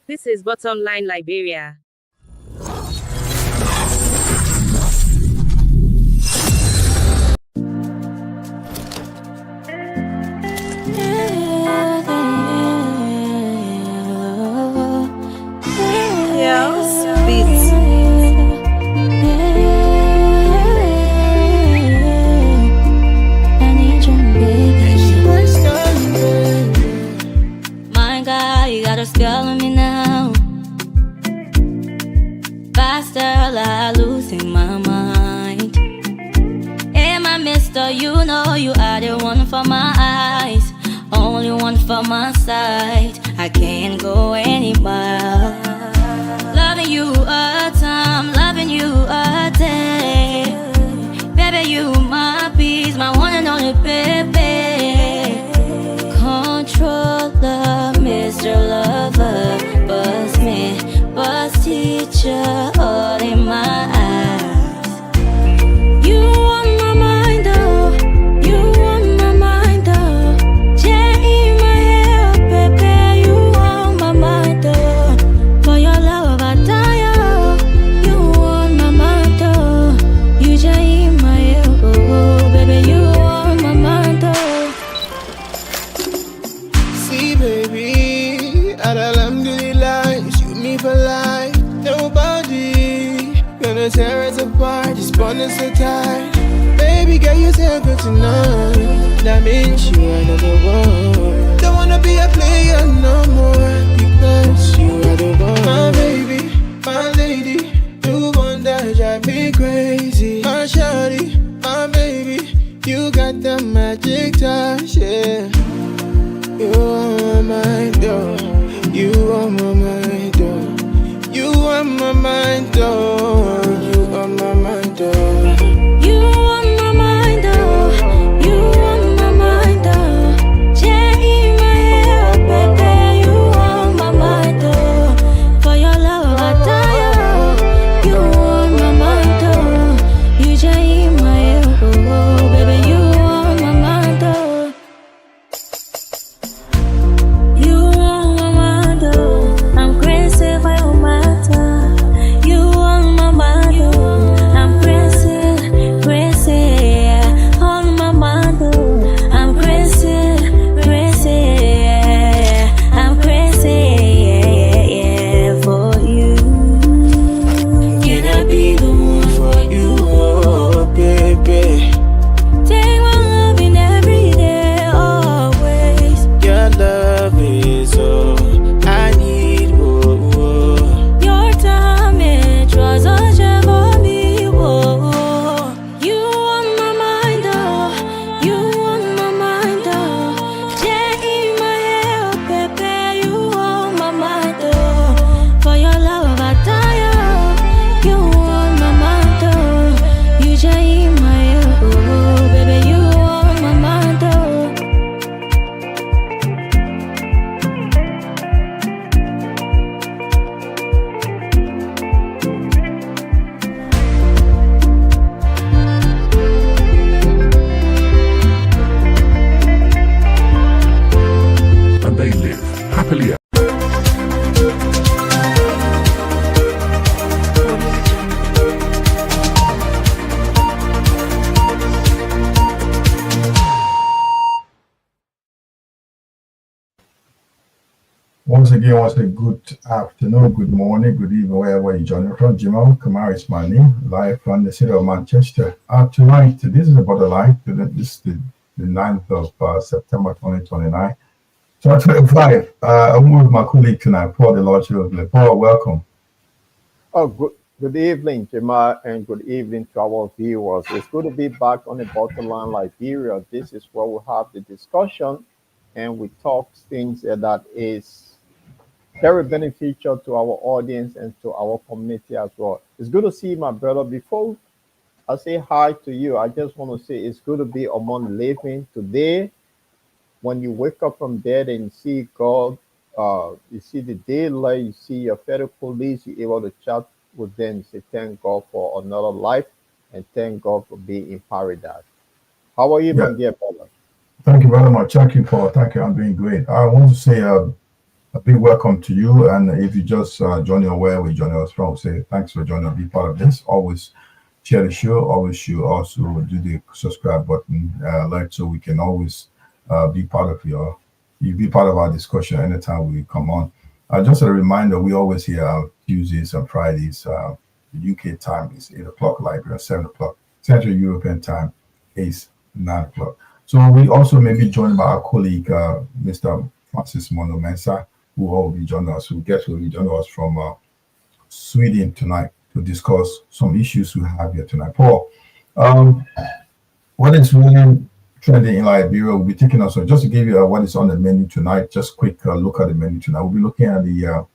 This is Bottom Line Liberia. Girl on me now, faster like losing my mind. Hey, my mister, you know you are the one for my eyes, only one for my sight. I can't go anywhere. Loving you a time, loving you a day. Baby, you my peace, my one and only baby. Controller, Mr. Lover, buzz me, buzz teacher, all in my eyes. You on my mind, oh, you on my mind, oh. Jet in my hair, baby, you on my mind, oh. For your love, I die, oh. You on my mind, oh. You jet in my hair, oh, baby, you on my mind, oh. See, baby, alhamdulillah, you me for life. Nobody gonna tear us apart. This bond is so tight. Baby, get yourself good tonight. That means you are another one. Don't wanna be a player no more, because you are the one. My baby, my lady, you one that drive me crazy. My shawty, my baby, you got the magic touch, yeah. You are my mind, though. You are my mind, though. You are my mind, though. You are my mind, though. You on my mind, oh. You on my mind, oh. Jet in my hair, baby. You on my mind, oh. For your love, I die, oh. You on my mind, oh. You jet in my hair, oh, baby. You on my mind, oh. You on my mind, oh. I'm crazy for your matter. You on my mind, oh. I'm crazy, crazy, yeah. On my mind, oh. I'm crazy, crazy, yeah. I'm crazy, yeah, yeah, for you. Can I be the one for you? Oh, baby, Take my loving every day, always. your love is all I need, oh, oh. Your time it was a job for me, whoa. You on my mind, oh. You on my mind, oh. Jet in my hair, baby. You on my mind, oh. For your love, I die, oh. You on my mind, oh. You jet in my hair, oh, baby. You on my mind, oh. And they live happily. Once again, I want to say good afternoon, good morning, good evening, wherever you join from. Jamal Kamar is my name, live from the city of Manchester. Tonight, this is about the line. This is the 9th of September 2029. 2025. I'm with my colleague tonight, Paul the Lord Children. Paul, welcome. Oh, good evening, Jamal, and good evening to our viewers. It's good to be back on the bottom line Liberia. This is where we have the discussion and we talk things that is very beneficial to our audience and to our community as well. It's good to see my brother. Before I say hi to you, I just want to say it's good to be among the living today. When you wake up from bed and see God, you see the daylight, you see your fellow police, you're able to chat with them. You say thank God for another life and thank God for being in paradise. How are you, my Yeah, dear brother? thank you very much. Thank you, Paul. Thank you. I'm doing great. I want to say a big welcome to you. And if you just join your where we join us from, say thanks for joining us, be part of this. Always share the show. Always you also do the subscribe button, like so we can always be part of you be part of our discussion anytime we come on. Just a reminder, we always here Tuesdays and Fridays. UK time is 8 o'clock, Liberia 7 o'clock, Central European time is 9 o'clock. So we also may be joined by our colleague, Mr. Francis Mono Mensah, who will be joining us, who will be joining us from Sweden tonight to discuss some issues we have here tonight. Paul, um, what is really trending in Liberia will be taking us on, just to give you what is on the menu tonight, just quick look at the menu tonight. We'll be looking at the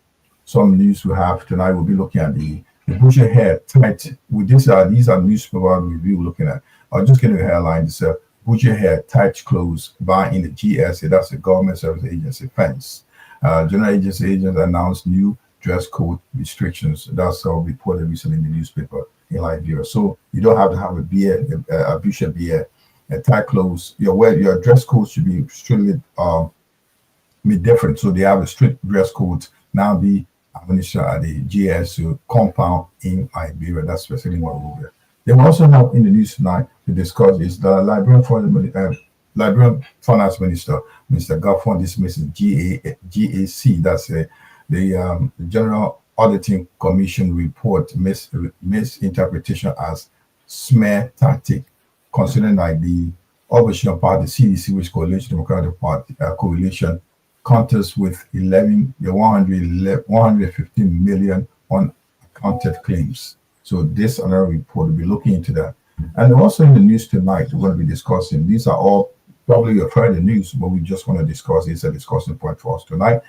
some news we have tonight. We'll be looking at the Busher hair tight. With this, these are newspaper review we're looking at. I'll just get the headline. It's Busher hair tight clothes by in the GSA. That's the Government Service Agency fence. General Agency agents announced new dress code restrictions. That's reported recently in the newspaper in Liberia. So you don't have to have a beard, a Busher beard, tight clothes. Your dress code should be strictly be different. So they have a strict dress code now be administered at the GSU compound in Liberia. That's specifically what we do. They will also have in the news tonight to discuss is the Liberian Finance Minister, Mr. Gaffon, dismisses GAC. That's the General Auditing Commission report misinterpretation as smear tactic, considering like the opposition party, CDC, which Coalition Democratic Party coalition contest with 115 million unaccounted claims. So this another report will be looking into that. And also in the news tonight, we're going to be discussing, these are all probably you've heard the news, but we just want to discuss, it's a discussion point for us tonight.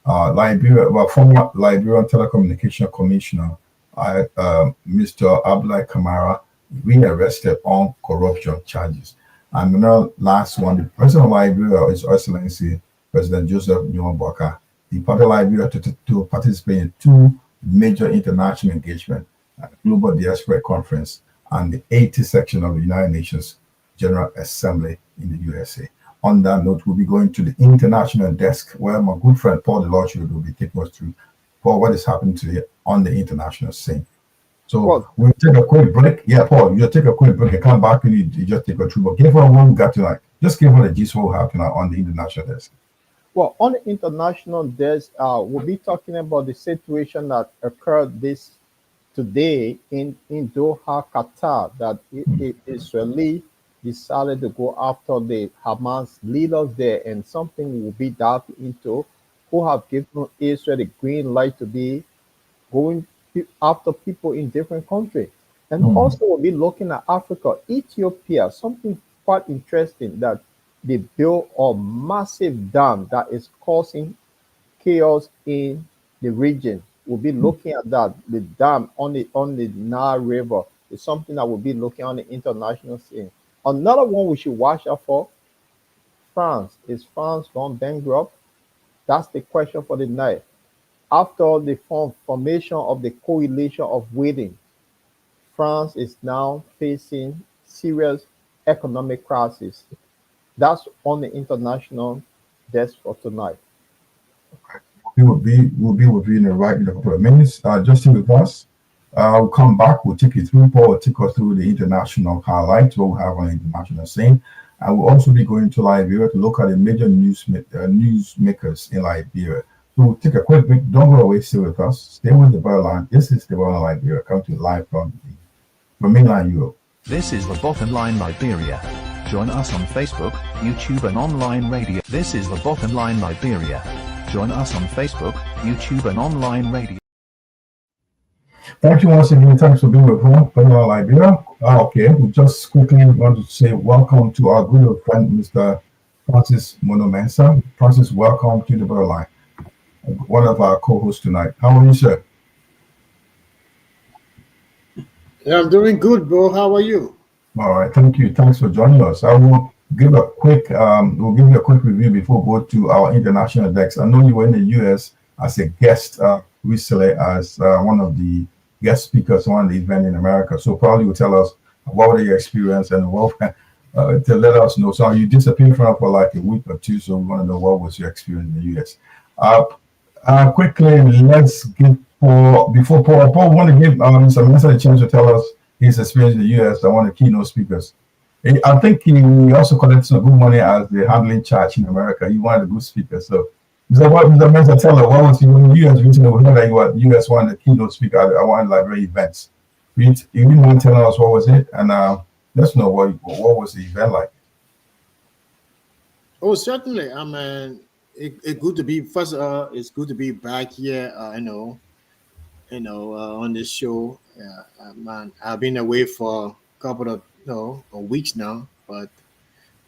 Former Liberian Telecommunication Commissioner, Mr. Abdullah Kamara, rearrested on corruption charges. And the last one, the President of Liberia, His Excellency President Joseph Nyombaka, departed Liberia to participate in two major international engagements at the Global Diaspora Conference and the 80th section of the United Nations General Assembly in the USA. On that note, we'll be going to the international desk where my good friend Paul DeLorge will be taking us through Paul, what is happening today on the international scene. So we'll take a quick break. Yeah, Paul, you'll take a quick break and come back and you just take a through. But give her what we got tonight. Just give her the gist what we have tonight on the international desk. Well, on the international desk, we'll be talking about the situation that occurred today in Doha, Qatar, that Israeli decided to go after the Hamas leaders there, and something will be dived into who have given Israel the green light to be going after people in different countries. And also we'll be looking at Africa, Ethiopia, something quite interesting that they built a massive dam that is causing chaos in the region. We'll be looking at that. The dam on the Nile River is something that we'll be looking on the international scene. Another one we should watch out for, France. Is France gone bankrupt? That's the question for the night. After the formation of the coalition of waiting, France is now facing serious economic crisis. That's on the international desk for tonight. We will be with you in a couple of minutes. Just stay with us. We'll come back. We'll take you through. Paul will take us through the international highlights, what we have on the international scene. And we'll also be going to Liberia to look at the major newsmakers in Liberia. So we'll take a quick break. Don't go away. Stay with us. Stay with the Line. This is the Line Liberia, coming to you live from mainland Europe. This is the Bottom Line Liberia. Join us on Facebook, YouTube and online radio. This is the Bottom Line Liberia. Join us on Facebook, YouTube and online radio. Thank you once again. Thanks for being with us from Liberia. Okay, we just quickly want to say welcome to our good friend, Mr. Francis Mono Mensah. Francis, welcome to the Line. One of our co-hosts tonight. How are you, sir? Yeah, I'm doing good, bro. How are you? All right, thank you. Thanks for joining us. I will give a quick review before we go to our international decks. I know you were in the US as a guest recently as one of the guest speakers on the event in America. So probably will tell us what were your experience and what to let us know. So you disappeared from for like a week or two, so we want to know what was your experience in the US. Quickly, let's give Paul, before Paul want to give some Mr. a chance to tell us his experience in the US and one of the keynote speakers. I think he also collected some good money as the handling charge in America. He wanted a good speaker. So, Mr. Mensah, tell us, what was he in the US recently? We heard that you were US one of the keynote speaker at one library events. You mind telling us what was it? And let's know what was the event like. Oh, certainly. I mean, it good to be first. It's good to be back here. On this show. Man, I've been away for a couple of weeks now, but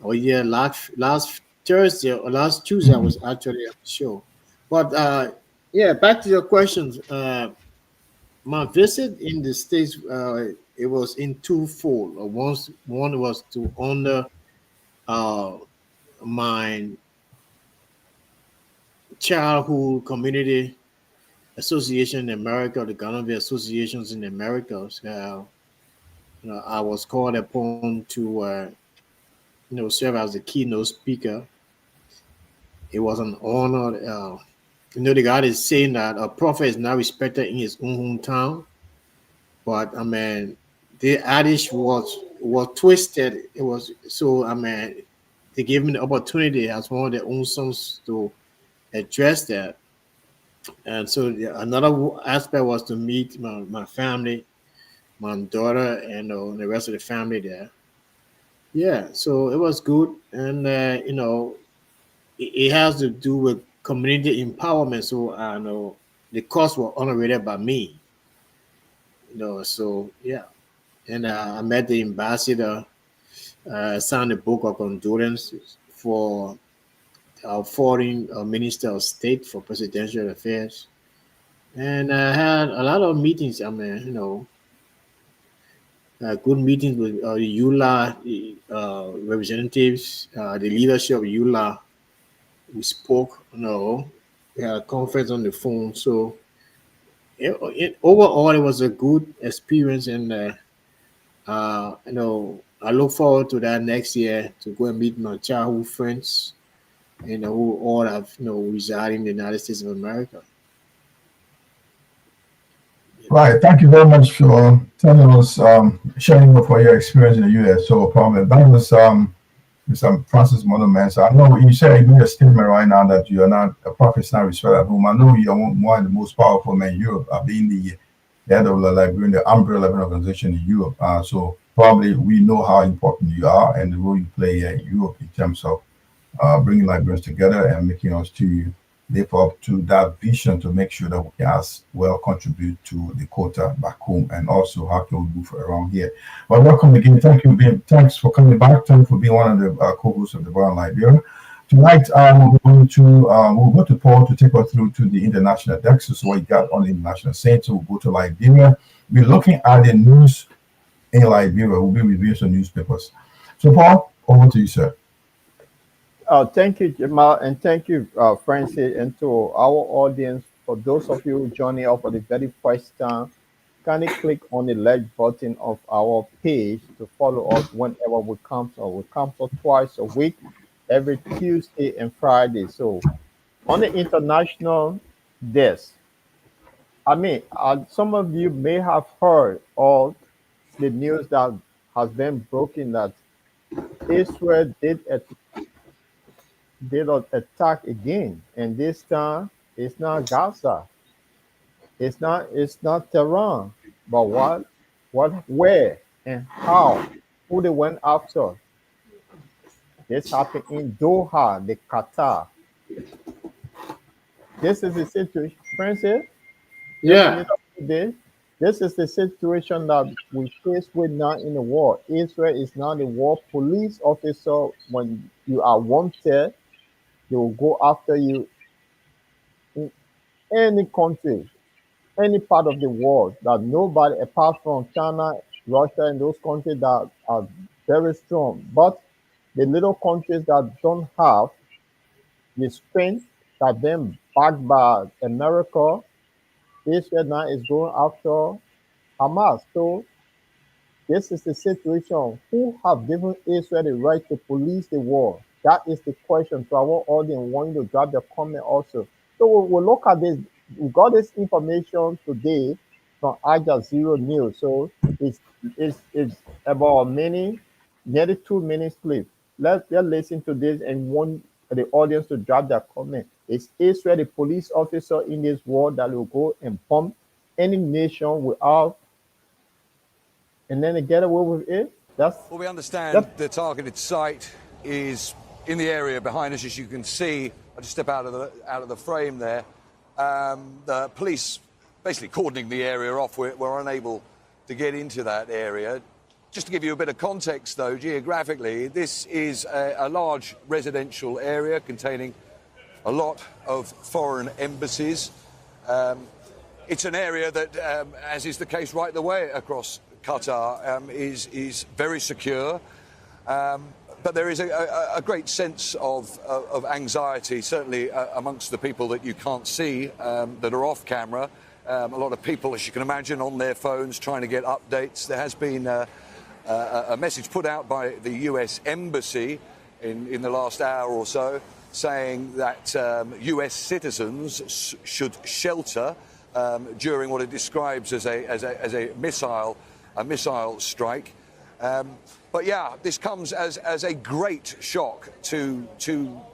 oh yeah, last Thursday or last Tuesday I was actually at the show. But yeah, back to your questions. My visit in the states, it was in twofold. One was to honor uh, my childhood community association in America, the Ghana associations in America. So, I was called upon to serve as the keynote speaker. It was an honor. The God is saying that a prophet is now respected in his own hometown, but I mean, the adage was twisted. It was so. I mean, they gave me the opportunity as one of their own sons to address that. And so another aspect was to meet my family, my daughter, and the rest of the family there. Yeah, so it was good, and it has to do with community empowerment. So I know the costs were honored by me. So yeah, and I met the ambassador, signed a book of condolences for our foreign minister of state for presidential affairs, and I had a lot of meetings. I mean, good meetings with the EULA representatives, the leadership of EULA. We spoke, we had a conference on the phone. So overall, it was a good experience, and I look forward to that next year to go and meet my childhood friends, who all have reside in the United States of America. Right. Thank you very much for telling us, sharing with your experience in the U.S. So, probably that was Mr. Francis Monument. So I know you said you made a statement right now that you are not a prophet, not respect at home. I know you are one of the most powerful men in Europe, being the head of the Liberian, the umbrella organization in Europe. So probably we know how important you are and the role you play in Europe in terms of bringing Liberians together and making us to live up to that vision to make sure that we can as well contribute to the quota back home and also how can we move around here. But welcome again. Thanks for coming back. Thanks for being one of the co-hosts of the Brown Liberia. Tonight we'll go to Paul to take us through to the international desk. So what you got on the international scene. So we'll go to Liberia. We're looking at the news in Liberia. We'll be reviewing some newspapers. So Paul, over to you, sir. Thank you, Jamal, and thank you, Francis, and to our audience. For those of you joining us for the very first time, kindly click on the like button of our page to follow us whenever we come. So we come for twice a week, every Tuesday and Friday. So on the international desk, I mean, some of you may have heard all the news that has been broken that Israel did not attack again, and this time it's not Gaza, it's not Tehran, but where, and how, who they went after. This happened in Doha, the Qatar. This is the situation, Francis. Just a Yeah, little bit this. This is the situation that we face with now in the world. Israel is now the world police officer. When you are wanted, they will go after you in any country, any part of the world, that nobody apart from China, Russia, and those countries that are very strong. But the little countries that don't have the strength that then backed by America, Israel now is going after Hamas. So this is the situation. Who have given Israel the right to police the world? That is the question to our audience. Want you to drop the comment also. So we'll look at this. We got this information today from Al Jazeera News. So it's about nearly 2 minutes clip. Let's listen to this and want the audience to drop their comment. Is Israel the police officer in this war that will go and bomb any nation without and then they get away with it? Well, we understand the targeted site is in the area behind us, as you can see. I'll just step out of the frame there. The police basically cordoning the area off. We're unable to get into that area. Just to give you a bit of context, though, geographically, this is a large residential area containing a lot of foreign embassies. It's an area that, as is the case right the way across Qatar, is very secure. But there is a great sense of anxiety, certainly amongst the people that you can't see, that are off camera. A lot of people, as you can imagine, on their phones trying to get updates. There has been a message put out by the US Embassy in the last hour or so saying that US citizens should shelter during what it describes as a missile strike. But yeah, this comes as a great shock to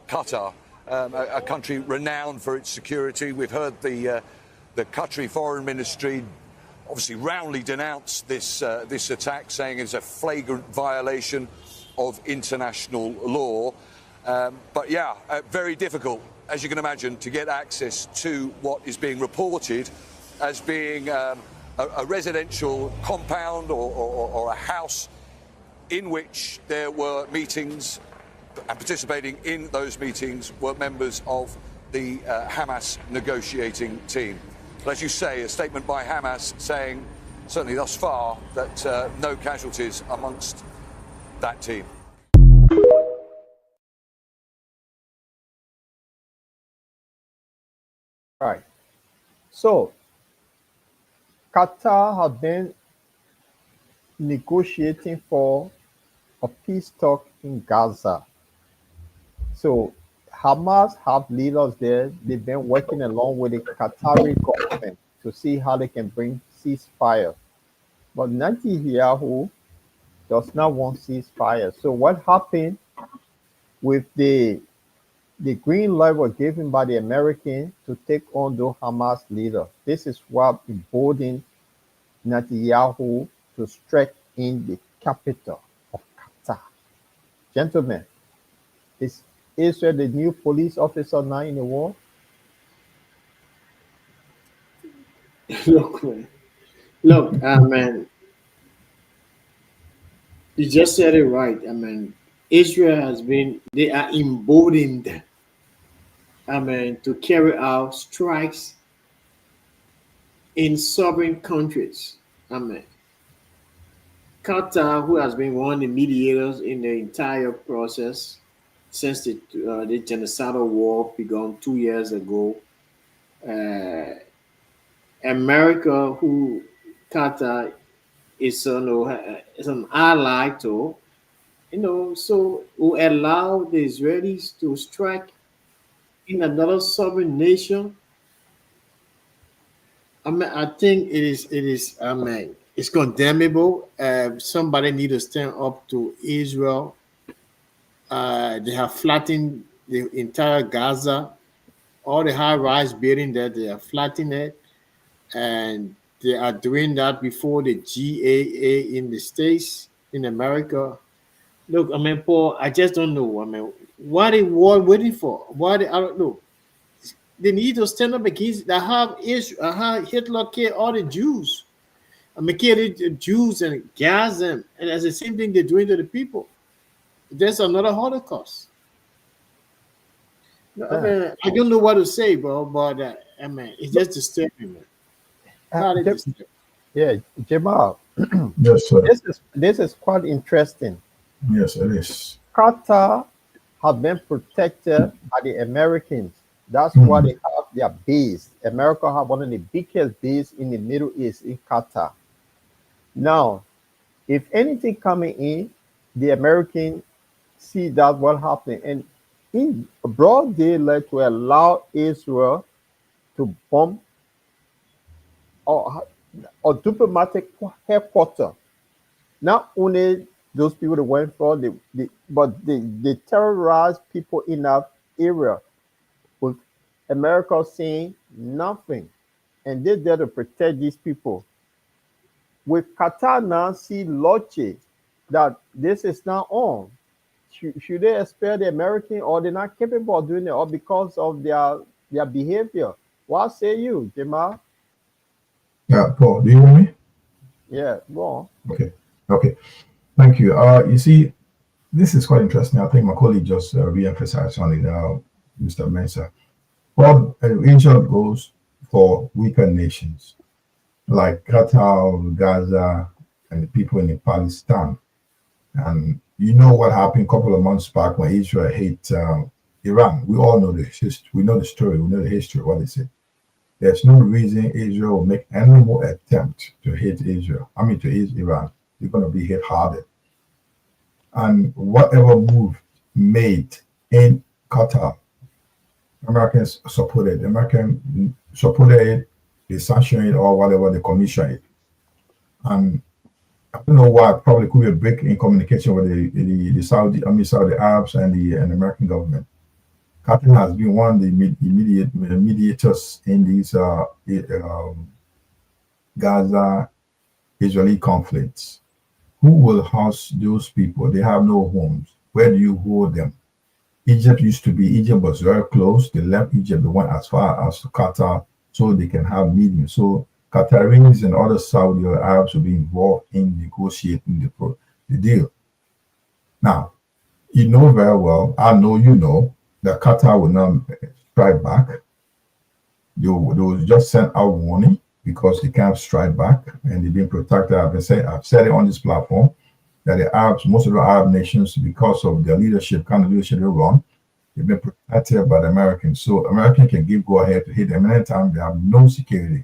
Qatar, a country renowned for its security. We've heard the Qatari Foreign Ministry obviously roundly denounce this attack, saying it's a flagrant violation of international law. But yeah, very difficult, as you can imagine, to get access to what is being reported as being a residential compound or a house in which there were meetings, and participating in those meetings were members of the Hamas negotiating team. But as you say, a statement by Hamas saying, certainly thus far, that no casualties amongst that team. Right. So Qatar have been negotiating for a peace talk in Gaza. So Hamas have leaders there. They've been working along with the Qatari government to see how they can bring ceasefire. But Netanyahu does not want ceasefire. So what happened with the green light was given by the Americans to take on the Hamas leader? This is what emboldened Netanyahu to strike in the capital of Qatar. Gentlemen, is Israel the new police officer now in the war? Look, man, you just said it right. I mean, Israel they are emboldened, to carry out strikes in sovereign countries. Qatar, who has been one of the mediators in the entire process since the genocidal war began 2 years ago. America, who Qatar is an ally to, so will allow the Israelis to strike in another sovereign nation. I think it is. It's condemnable. Somebody need to stand up to Israel. They have flattened the entire Gaza, all the high-rise building that they are flattening it, and they are doing that before the GAA in the States, in America. Look, Paul, I just don't know. What are war waiting for? I don't know. They need to stand up against that. How Hitler killed all the Jews. Killed the Jews and Gaza, and that's the same thing they're doing to the people. There's another Holocaust. I don't know what to say, bro, but it's just disturbing, man. Yeah, Jamal. Yes, sir. This is quite interesting. Yes, it is. Qatar have been protected by the Americans. That's why they have their base. America have one of the biggest bases in the Middle East in Qatar. Now, if anything coming in, the Americans see that what happening, and in broad daylight to allow Israel to bomb or diplomatic headquarters. Not only those people that went for but they terrorized people in that area with America saying nothing. And they're there to protect these people. With Qatar now see logic that this is now on. Should they expel the American, or they're not capable of doing it, or because of their behavior? What say you, Jamal? Yeah, Paul, do you hear me? Yeah, go on. Okay. Thank you. You see, this is quite interesting. I think my colleague just re-emphasized on it, Mr. Mensah. Well, Asia goes for weaker nations like Qatar, Gaza, and the people in Palestine. And you know what happened a couple of months back when Israel hit Iran. We all know the history. We know the story. We know the history. What they said. There's no reason Israel will make any more attempt to hit Israel. I mean, to hit Iran. They're going to be hit harder. And whatever move made in Qatar, Americans supported. Americans supported it. They sanctioned it or whatever. They commissioned it. And I don't know why. Probably could be a break in communication with the Saudi Arabs and the American government. Qatar has been one of the mediators in these Gaza Israeli conflicts. Who will house those people? They have no homes. Where do you hold them? Egypt was very close. They left Egypt, they went as far as Qatar so they can have meetings. So Qataris and other Saudi Arabs will be involved in negotiating the deal. Now, you know very well, I know you know, that Qatar will not strike back. They will just send out warning because they can't strike back and they've been protected. I've said it on this platform that the Arabs, most of the Arab nations, because of their leadership, kind of leadership they run, they've been protected by the Americans. So Americans can go ahead to hit them anytime. They have no security.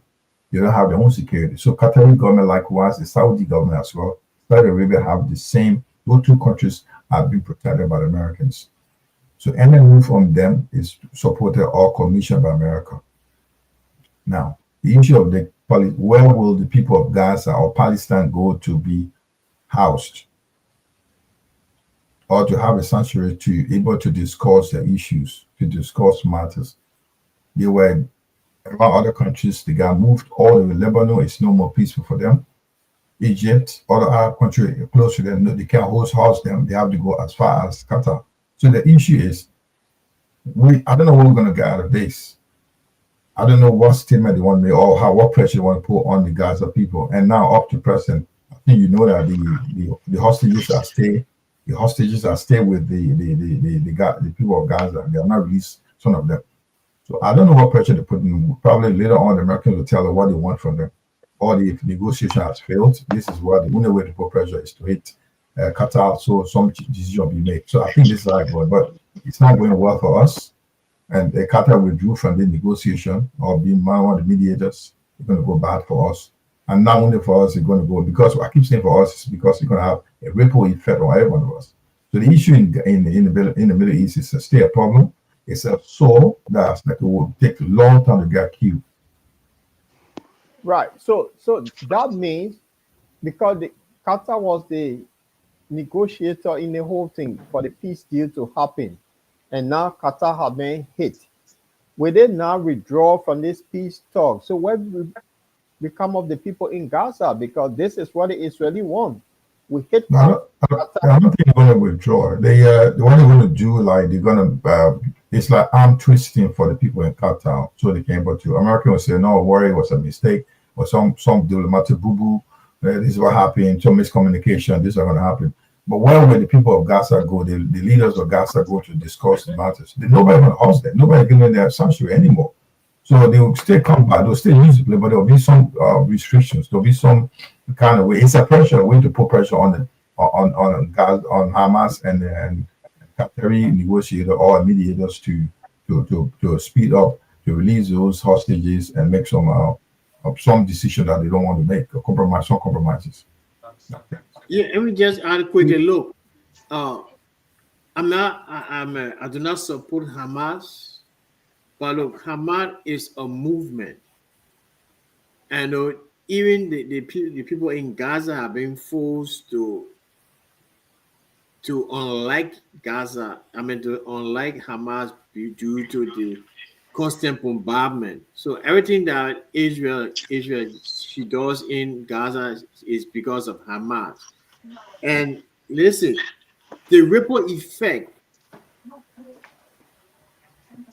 They don't have their own security. So Qatari government, likewise, the Saudi government as well, Saudi Arabia have the same. Those two countries have been protected by the Americans. So any move from them is supported or commissioned by America. Now, the issue of where will the people of Gaza or Palestine go to be housed or to have a sanctuary to be able to discuss their issues, to discuss matters? They were around other countries. They got moved all over Lebanon. It's no more peaceful for them. Egypt, other Arab countries close to them, they can't house them. They have to go as far as Qatar. So the issue is, I don't know what we're going to get out of this. I don't know what statement they want to make or what pressure they want to put on the Gaza people. And now up to present, I think you know that the hostages are stay with the people of Gaza. They are not released, some of them. So I don't know what pressure they put in. Probably later on, the Americans will tell them what they want from them. Or if negotiation has failed, this is what the only way to put pressure is to hit Qatar, so some decision will be made. So I think this is how it goes, but it's not going well for us. And Qatar withdrew from the negotiation or being one of the mediators. It's going to go bad for us. And not only for us, it's going to go, because I keep saying for us, is because it's going to have a ripple effect on every one of us. So the issue in the Middle East is still a problem. It's a soul that it will take a long time to get killed. Right. So that means because Qatar was the negotiator in the whole thing for the peace deal to happen, and now Qatar have been hit. Will they now withdraw from this peace talk? So what will become of the people in Gaza? Because this is what the Israeli want. We hit. I don't think they're going to withdraw. What they're going to do, like they're going to, it's like arm twisting for the people in Qatar, so they can able to. America will say, "No worry, it was a mistake," or some diplomatic boo-boo. This is what happened. Some miscommunication. This is going to happen. But where will the people of Gaza go? The leaders of Gaza go to discuss the matters. Nobody will host them. Nobody giving their sanctuary anymore. So they will still come back. They'll still use it, but there will be some restrictions. There will be some kind of way. It's a way to put pressure on Hamas and Qatari negotiator or mediators to speed up, to release those hostages and make some decision that they don't want to make, or some compromises. Yeah, let me just add quickly. Look, I do not support Hamas. But look, Hamas is a movement, and even the people in Gaza have been forced to unlike Gaza. I mean, to unlike Hamas due to the constant bombardment. So everything that Israel she does in Gaza is because of Hamas. And listen, the ripple effect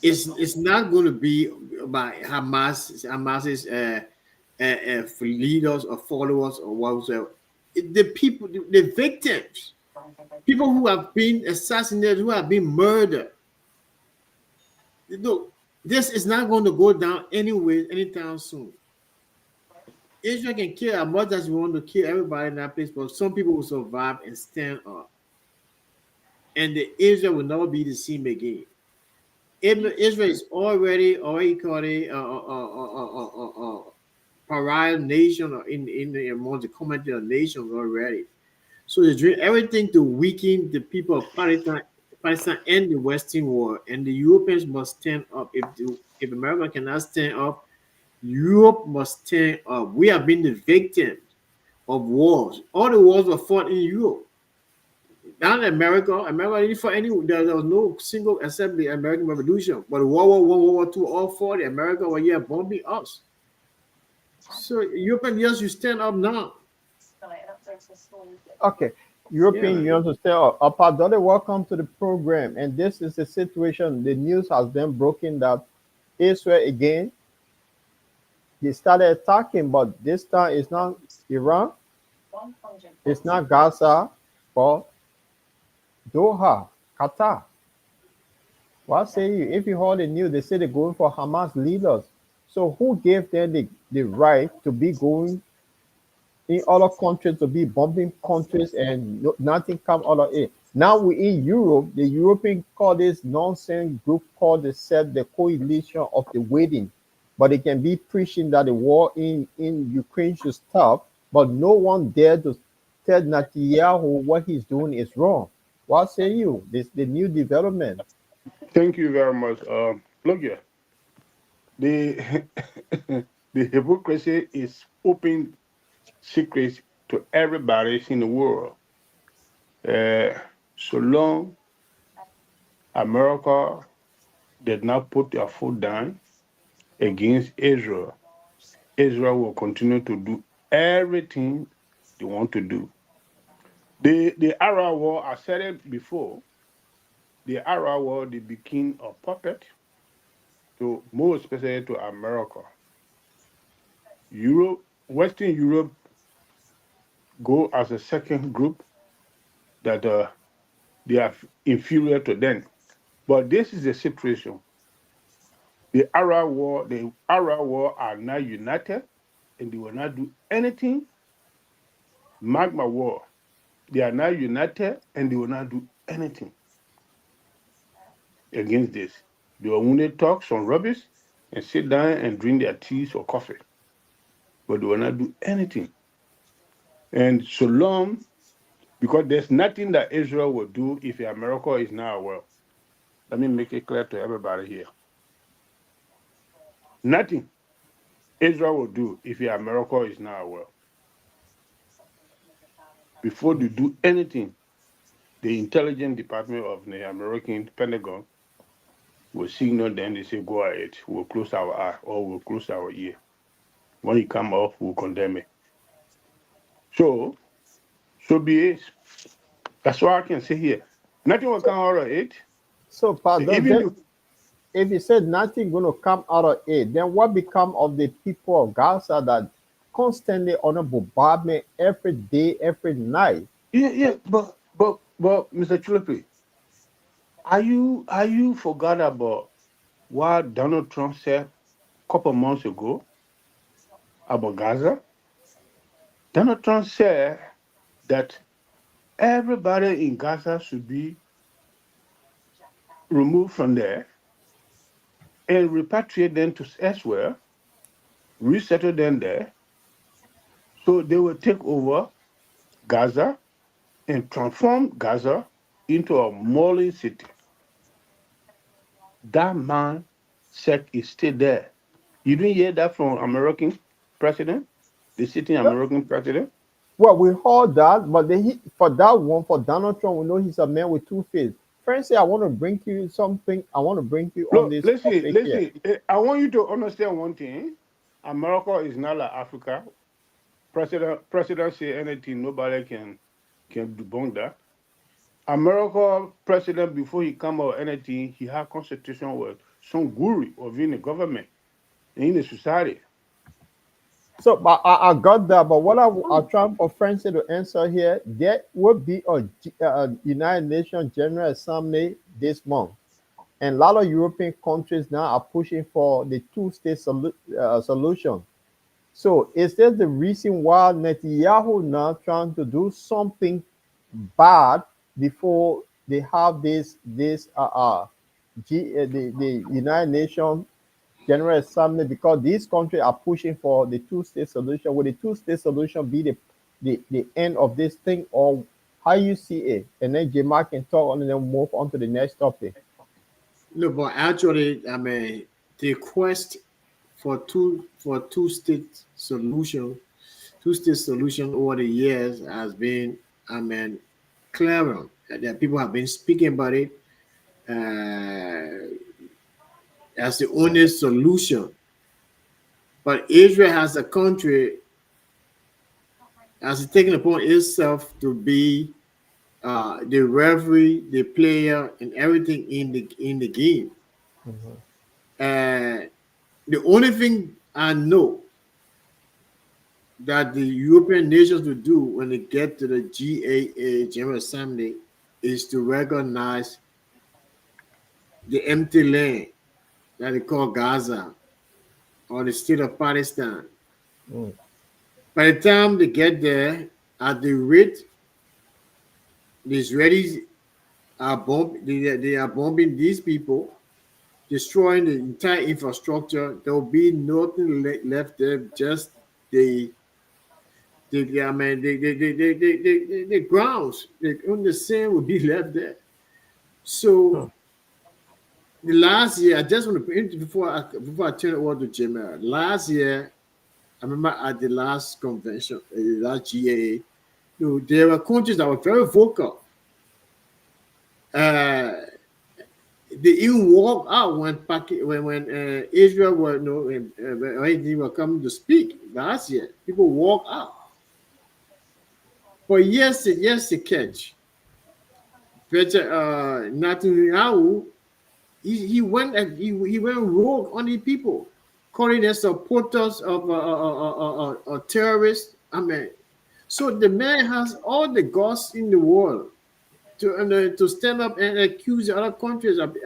is not going to be by Hamas's leaders or followers or whatsoever. The people, the victims, people who have been assassinated, who have been murdered. Look, this is not going to go down anyway anytime soon. Israel can kill as much as you want to kill everybody in that place, but some people will survive and stand up. And the Israel will never be the same again. Israel is already called a pariah nation or in the among the community nations already. So they're doing everything to weaken the people of Palestine and the Western world. And the Europeans must stand up. If America cannot stand up, Europe must stand up. We have been the victims of wars. All the wars were fought in Europe. Not in America. America didn't fight any. There was no single except the American Revolution. But World War One, World War Two, all fought. America were bombing us. So European leaders, you stand up now. Okay. European Union to stay up. Apadole, welcome to the program. And this is the situation. The news has been broken that Israel again, they started attacking, but this time it's not Iran, it's not Gaza, but Doha, Qatar. What say you? If you heard the news, they say they're going for Hamas leaders. So who gave them the right to be going in other countries, to be bombing countries, and nothing come out of it? Now we in Europe, the European call this nonsense group called the Sept, the coalition of the waiting. But they can be preaching that the war in Ukraine should stop, but no one dared to tell Netanyahu what he's doing is wrong. What say you? This the new development. Thank you very much. Look here, the the hypocrisy is open secrets to everybody in the world. So long America did not put their foot down against Israel, Israel will continue to do everything they want to do. The Arab War, I said it before, the Arab War, they became a puppet to, more especially to America. Europe, Western Europe go as a second group that they are inferior to them. But this is the situation. The Arab War are not united, and they will not do anything. Mark my word, they are not united, and they will not do anything against this. They will only talk some rubbish and sit down and drink their teas or coffee, but they will not do anything. And so long, because there's nothing that Israel will do if America is not aware. Let me make it clear to everybody here. Nothing Israel will do if America is not aware. Before they do anything, the intelligence department of the American Pentagon will signal them, they say, go ahead, we'll close our eye or we'll close our ear. When it come off, we'll condemn it. So be it. That's why I can say here. Nothing will come out of it. So, pardon, if you said nothing going to come out of it, then what become of the people of Gaza that constantly on a bombardment every day, every night? Yeah, but Mr. Chilipi, are you forgot about what Donald Trump said a couple months ago about Gaza? Donald Trump said that everybody in Gaza should be removed from there and repatriate them to elsewhere, resettle them there, so they will take over Gaza and transform Gaza into a modern city. That man Sept is still there. You didn't hear that from American president, the sitting American president. Well, we heard that, but for that one, for Donald Trump, we know he's a man with two faces. Francie, I want to bring you something. I want to bring you on Look, this listen, topic here. listen. I want you to understand one thing. America is not like Africa. President say anything, nobody can debunk that. America president before he come out anything, he had consultation with some guru of in the government in the society. So, but I got that. But what I'm trying for Francie to answer here, there will be a United Nations General Assembly this month. And a lot of European countries now are pushing for the solution. So is this the reason why Netanyahu now trying to do something bad before they have the United Nations General Assembly, because these countries are pushing for the two-state solution? Will the two-state solution be the end of this thing, or how you see it? And then Jemma can talk and then move on to the next topic. No, but actually, I mean, the quest for two state solution over the years has been, I mean, clear. That people have been speaking about it as the only solution. But Israel has a country has taken upon itself to be the referee, the player, and everything in the game. And the only thing I know that the European nations will do when they get to the GAA General Assembly is to recognize the empty land that they call Gaza or the state of Palestine. By the time they get there, at the rate the Israelis they are bombing these people, destroying the entire infrastructure, there will be nothing left there. Just the grounds, on the sand will be left there. So the last year, I just want to before I turn it over to Jim. Last year, I remember at the last convention, the last GAA, there were countries that were very vocal. They even walked out when Israel when they were coming to speak last year. People walked out. But yes, the catch. Netanyahu, he went rogue on the people, calling them supporters of terrorists. I mean, so the man has all the guts in the world to stand up and accuse the other countries of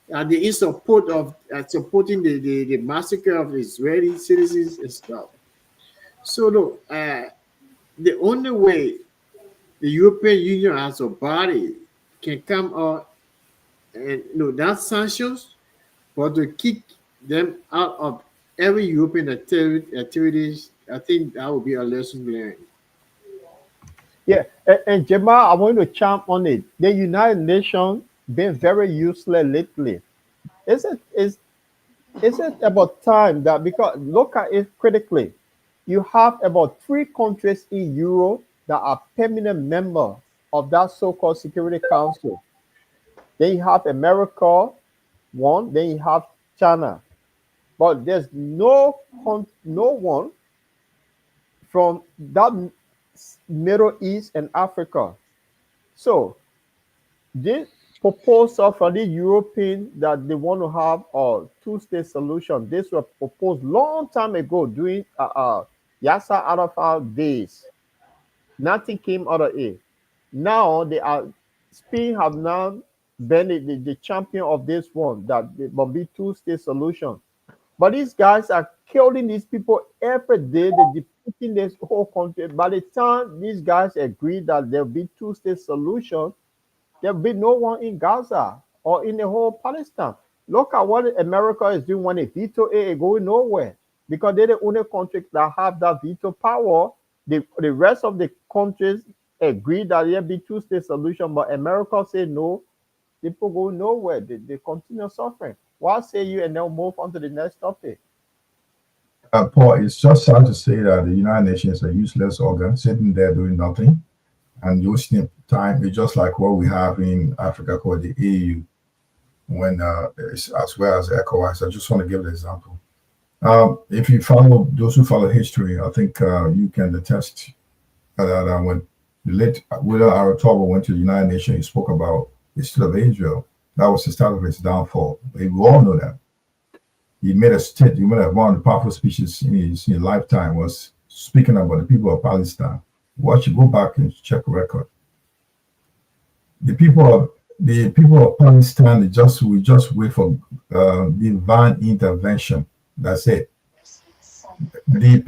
in support of supporting the massacre of Israeli citizens and stuff. So look, the only way the European Union as a body can come out and not sanctions, but to kick them out of every European activities, I think that would be a lesson learned. Yeah, and Jamal, I want to chime on it. The United Nations been very useless lately. Is it about time that, because look at it critically, you have about three countries in Europe that are permanent member of that so-called Security Council. Then you have America, one. Then you have China, but there's no one from that Middle East and Africa. So this proposal for the European that they want to have a two-state solution, this was proposed long time ago during Yasser Arafat days. Nothing came out of it. Now they are Spain have now been the champion of this one, that there will be two-state solution. But these guys are killing these people every day. They're defeating this whole country. By the time these guys agree that there'll be two-state solution, there'll be no one in Gaza or in the whole Palestine. Look at what America is doing when they veto it, going nowhere, because they're the only country that have that veto power. The rest of the countries agree that there'll be two-state solution, but America say no. People go nowhere. They continue suffering. What say you? And then we'll move on to the next topic. Paul, it's just sad to say that the United Nations is a useless organ sitting there doing nothing and wasting time. It's just like what we have in Africa called the AU, when as well as ECOWAS. I just want to give an example. If you follow those who follow history, I think you can attest that when the late William Aratobo went to the United Nations, he spoke about the state of Israel. That was the start of its downfall. We all know that. He made a state, he made one of the powerful speeches in his lifetime was speaking about the people of Palestine. Watch it, go back and check the record. The people of Palestine, we just wait for divine intervention. That's it. The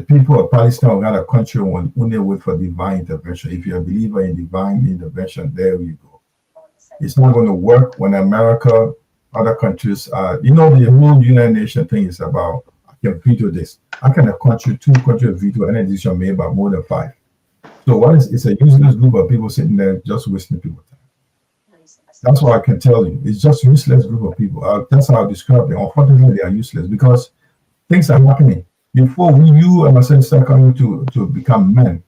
people of Palestine are not a country when they wait for divine intervention. If you're a believer in divine intervention, there you go. It's not going to work when America, other countries, the whole United Nations thing is about, I can veto this. How can two countries veto any decision made by more than 5? So it's a useless group of people sitting there just wasting people's time. That's what I can tell you. It's just useless group of people. That's how I describe them. Unfortunately, they are useless because things are happening. Before you and myself start coming to become men,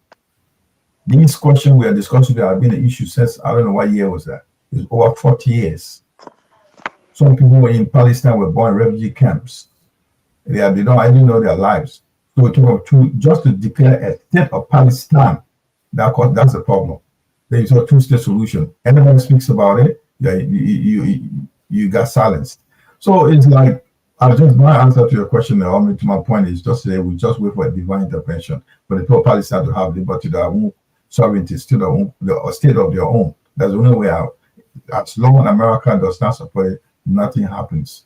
these questions we are discussing have been an issue since, I don't know what year was that. It's over 40 years. Some people in Palestine were born in refugee camps. They don't even know their lives. So just to declare a state of Palestine, that's a problem. There is a two-state solution. Everybody speaks about it. You got silenced. So it's like, my answer to your question, to my point is just say we just wait for a divine intervention for the people of Palestine to have liberty, their own sovereignty, state of their own. That's the only way out. As long as America does not support it, nothing happens.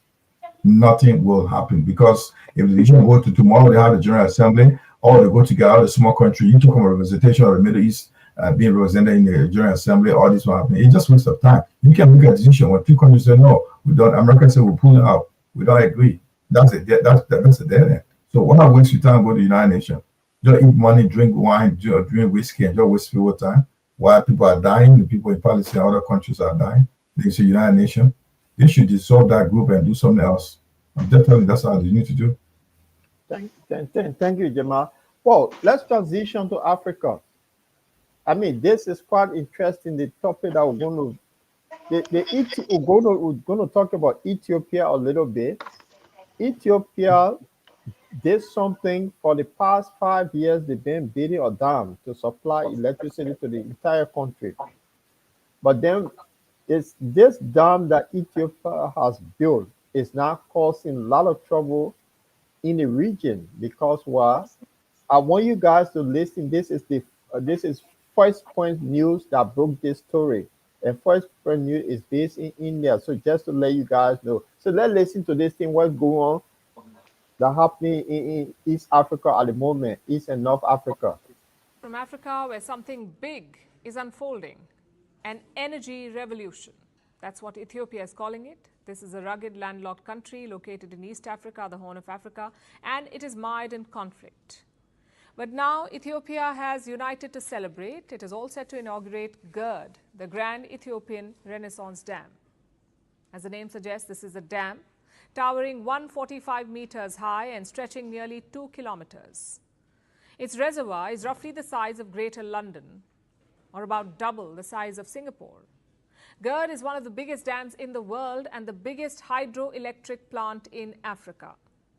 Nothing will happen because if the nation go to tomorrow, they have the General Assembly, or they go together, all the small country, you talk about representation of the Middle East being represented in the General Assembly, all this will happen. It's just waste of time. You can make a decision when 2 countries say no, we don't. America say we're pulling out. We don't agree. That's a dead end. So why waste your time go to the United Nations? Just eat money, drink wine, drink whiskey, and just waste people time. While people are dying, the people in Palestine, other countries are dying. They say United Nations. They should dissolve that group and do something else. I'm just telling you that's how they need to do. Thank you, Jamal. Well, let's transition to Africa. I mean, this is quite interesting. The topic that we're going to talk about Ethiopia a little bit. Ethiopia did something for the past 5 years. They've been building a dam to supply electricity to the entire country. But then it's this dam that Ethiopia has built is now causing a lot of trouble in the region because I want you guys to listen. This is First Point News that broke this story. And First Point News is based in India. So just to let you guys know. So let's listen to this thing, what's going on that happening in East Africa at the moment, East and North Africa. From Africa, where something big is unfolding, an energy revolution. That's what Ethiopia is calling it. This is a rugged landlocked country located in East Africa, the Horn of Africa, and it is mired in conflict. But now Ethiopia has united to celebrate. It is all set to inaugurate GERD, the Grand Ethiopian Renaissance Dam. As the name suggests, this is a dam towering 145 meters high and stretching nearly 2 kilometers. Its reservoir is roughly the size of Greater London, or about double the size of Singapore. GERD is one of the biggest dams in the world and the biggest hydroelectric plant in Africa.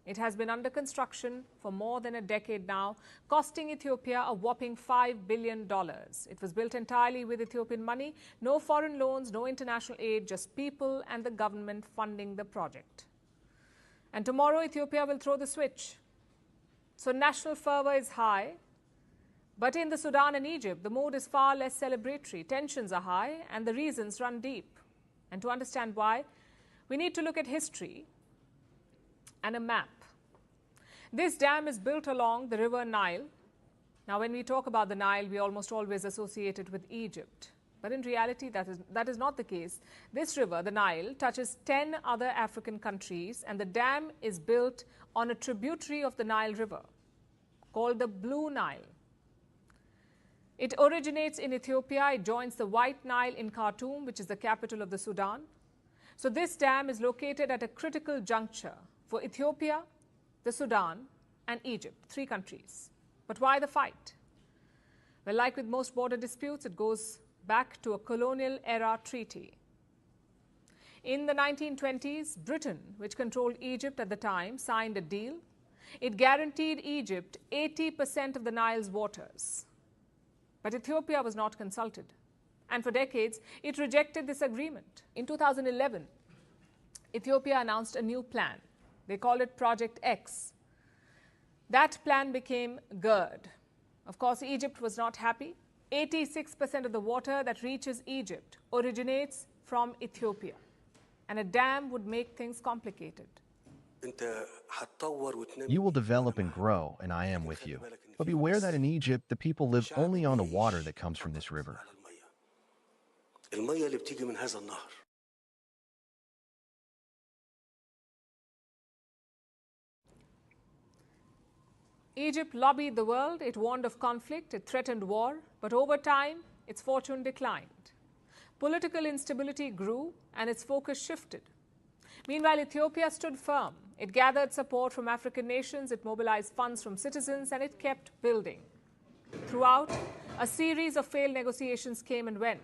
It has been under construction for more than a decade now, costing Ethiopia a whopping $5 billion. It was built entirely with Ethiopian money, no foreign loans, no international aid, just people and the government funding the project. And tomorrow, Ethiopia will throw the switch. So national fervor is high. But in the Sudan and Egypt, the mood is far less celebratory. Tensions are high and the reasons run deep. And to understand why, we need to look at history and a map. This dam is built along the river Nile. Now, when we talk about the Nile, we almost always associate it with Egypt. But in reality, that is not the case. This river, the Nile, touches 10 other African countries, and the dam is built on a tributary of the Nile River called the Blue Nile. It originates in Ethiopia. It joins the White Nile in Khartoum, which is the capital of the Sudan. So this dam is located at a critical juncture for Ethiopia, the Sudan, and Egypt, 3 countries. But why the fight? Well, like with most border disputes, it goes back to a colonial era treaty. In the 1920s, Britain, which controlled Egypt at the time, signed a deal. It guaranteed Egypt 80% of the Nile's waters. But Ethiopia was not consulted. And for decades, it rejected this agreement. In 2011, Ethiopia announced a new plan. They call it Project X. That plan became GERD. Of course, Egypt was not happy. 86% of the water that reaches Egypt originates from Ethiopia. And a dam would make things complicated. You will develop and grow, and I am with you. But beware that in Egypt, the people live only on the water that comes from this river. Egypt lobbied the world, it warned of conflict, it threatened war, but over time, its fortune declined. Political instability grew and its focus shifted. Meanwhile, Ethiopia stood firm. It gathered support from African nations, it mobilized funds from citizens, and it kept building. Throughout, a series of failed negotiations came and went.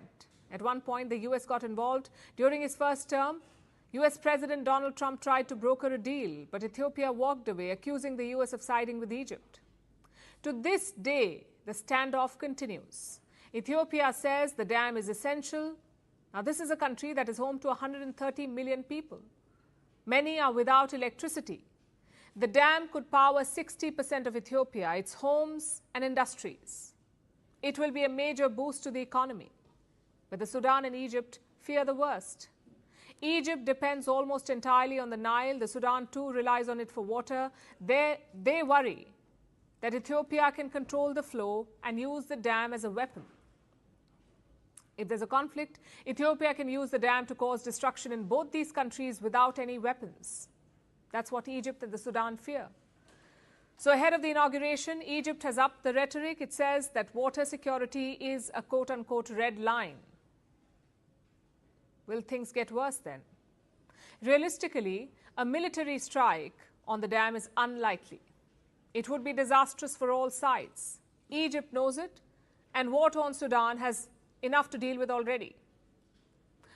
At one point, the US got involved. During his first term, US President Donald Trump tried to broker a deal, but Ethiopia walked away, accusing the US of siding with Egypt. To this day, the standoff continues. Ethiopia says the dam is essential. Now, this is a country that is home to 130 million people. Many are without electricity. The dam could power 60% of Ethiopia, its homes and industries. It will be a major boost to the economy. But the Sudan and Egypt fear the worst. Egypt depends almost entirely on the Nile. The Sudan too relies on it for water. They worry that Ethiopia can control the flow and use the dam as a weapon. If there's a conflict, Ethiopia can use the dam to cause destruction in both these countries without any weapons. That's what Egypt and the Sudan fear. So ahead of the inauguration, Egypt has upped the rhetoric. It says that water security is a quote-unquote red line. Will things get worse then? Realistically, a military strike on the dam is unlikely. It would be disastrous for all sides. Egypt knows it, and war-torn Sudan has enough to deal with already.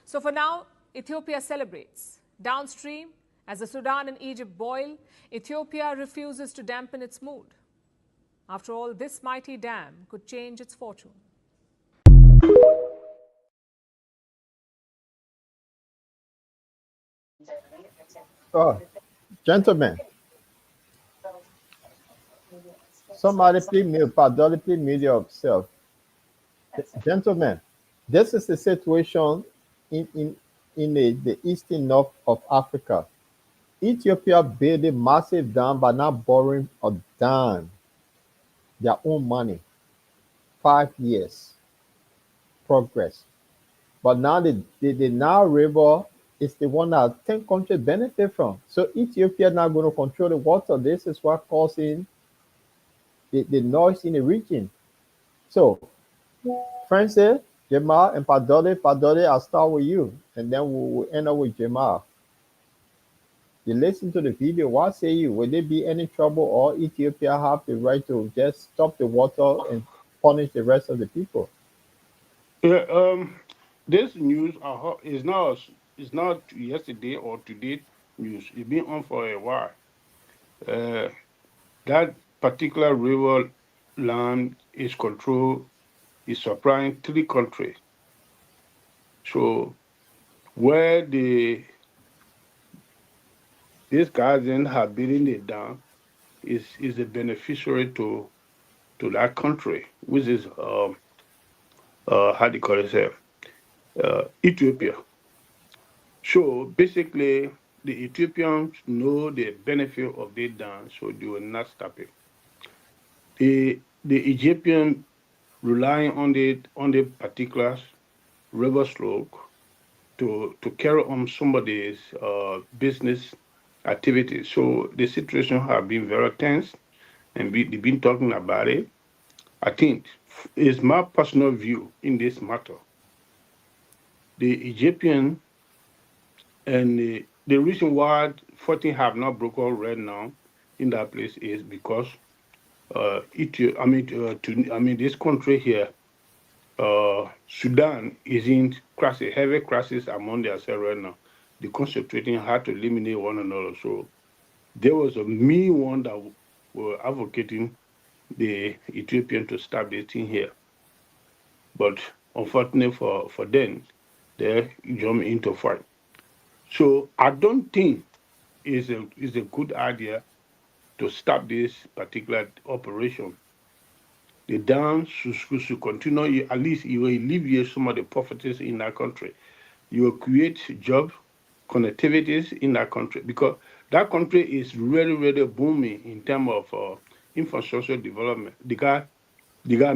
So for now, Ethiopia celebrates. Downstream, as the Sudan and Egypt boil, Ethiopia refuses to dampen its mood. After all, this mighty dam could change its fortune. Oh, gentlemen, somebody please mute, Padoli, please mute yourself. Gentlemen, this is the situation in the eastern north of Africa. Ethiopia built a massive dam by not borrowing a dime, their own money. 5 years progress. But now the Nile River is the one that 10 countries benefit from. So Ethiopia now going to control the water. This is what causing the noise in the region. So, Francis, Jamal, and Padole. Padole, I'll start with you, and then we'll end up with Jamal. You listen to the video. What say you? Will there be any trouble, or Ethiopia have the right to just stop the water and punish the rest of the people? Yeah, this news is not yesterday or today news. It's been on for a while. That particular river land is supplying 3 countries. So where these guys then have building it down is a beneficiary to that country, which is how do you call it? Ethiopia. So basically, the Ethiopians know the benefit of the dam, so they will not stop it. The Egyptian relying on the particular river slope to carry on somebody's business activities. So the situation has been very tense, and they've been talking about it. I think it's my personal view in this matter. The Egyptian And the reason why 14 have not broken right now in that place is because this country here, Sudan is in crisis, heavy crisis among themselves right now. They concentrating how to eliminate one another. So there was a me one that were advocating the Ethiopian to stop this thing here. But unfortunately for them, they jump into fight. So I don't think is a good idea to stop this particular operation. The dam should continue. At least you will alleviate some of the poverty in that country. You will create job connectivities in that country because that country is really, really booming in terms of infrastructure development. They got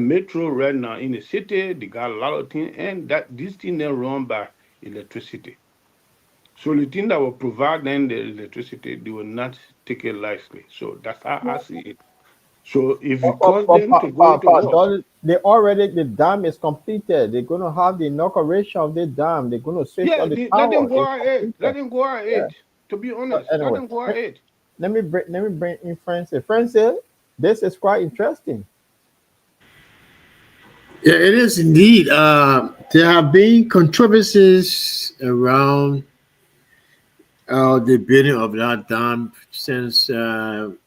metro right now in the city. They got a lot of things, and that this thing they run by electricity. So the thing that will provide them the electricity, they will not take it lightly. So that's how I see it. So if you cause them to go into war, The dam is completed. They're going to have the inauguration of the dam. They're going to switch yeah, on the let them power. go It's ahead. Let completed. them go Yeah. ahead. To be But honest, let anyway, them go ahead. let me bring in Francis. Francis, this is quite interesting. Yeah, it is indeed. There have been controversies around the building of that dam since 2010.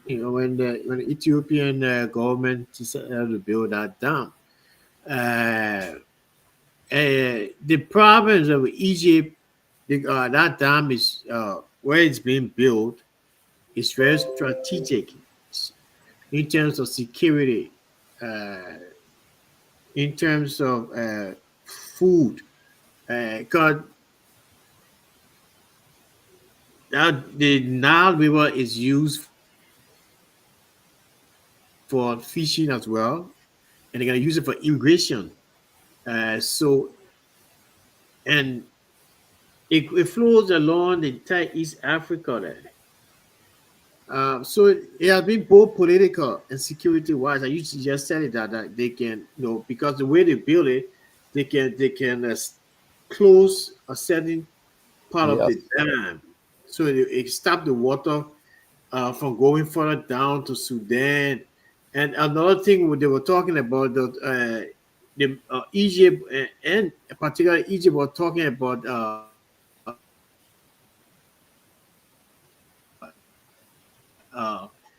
When the Ethiopian government decided to build that dam. Uh, the province of Egypt, that dam is where it's being built is very strategic in terms of security, uh, in terms of food. Because the Nile River is used for fishing as well, and they're going to use it for irrigation. And it flows along the entire East Africa there. So it has been both political and security wise. I used to just said it that they can, because the way they build it, they can close a certain part of the Yes. dam, so it stop the water from going further down to Sudan. And another thing they were talking about the Egypt and particularly Egypt were talking about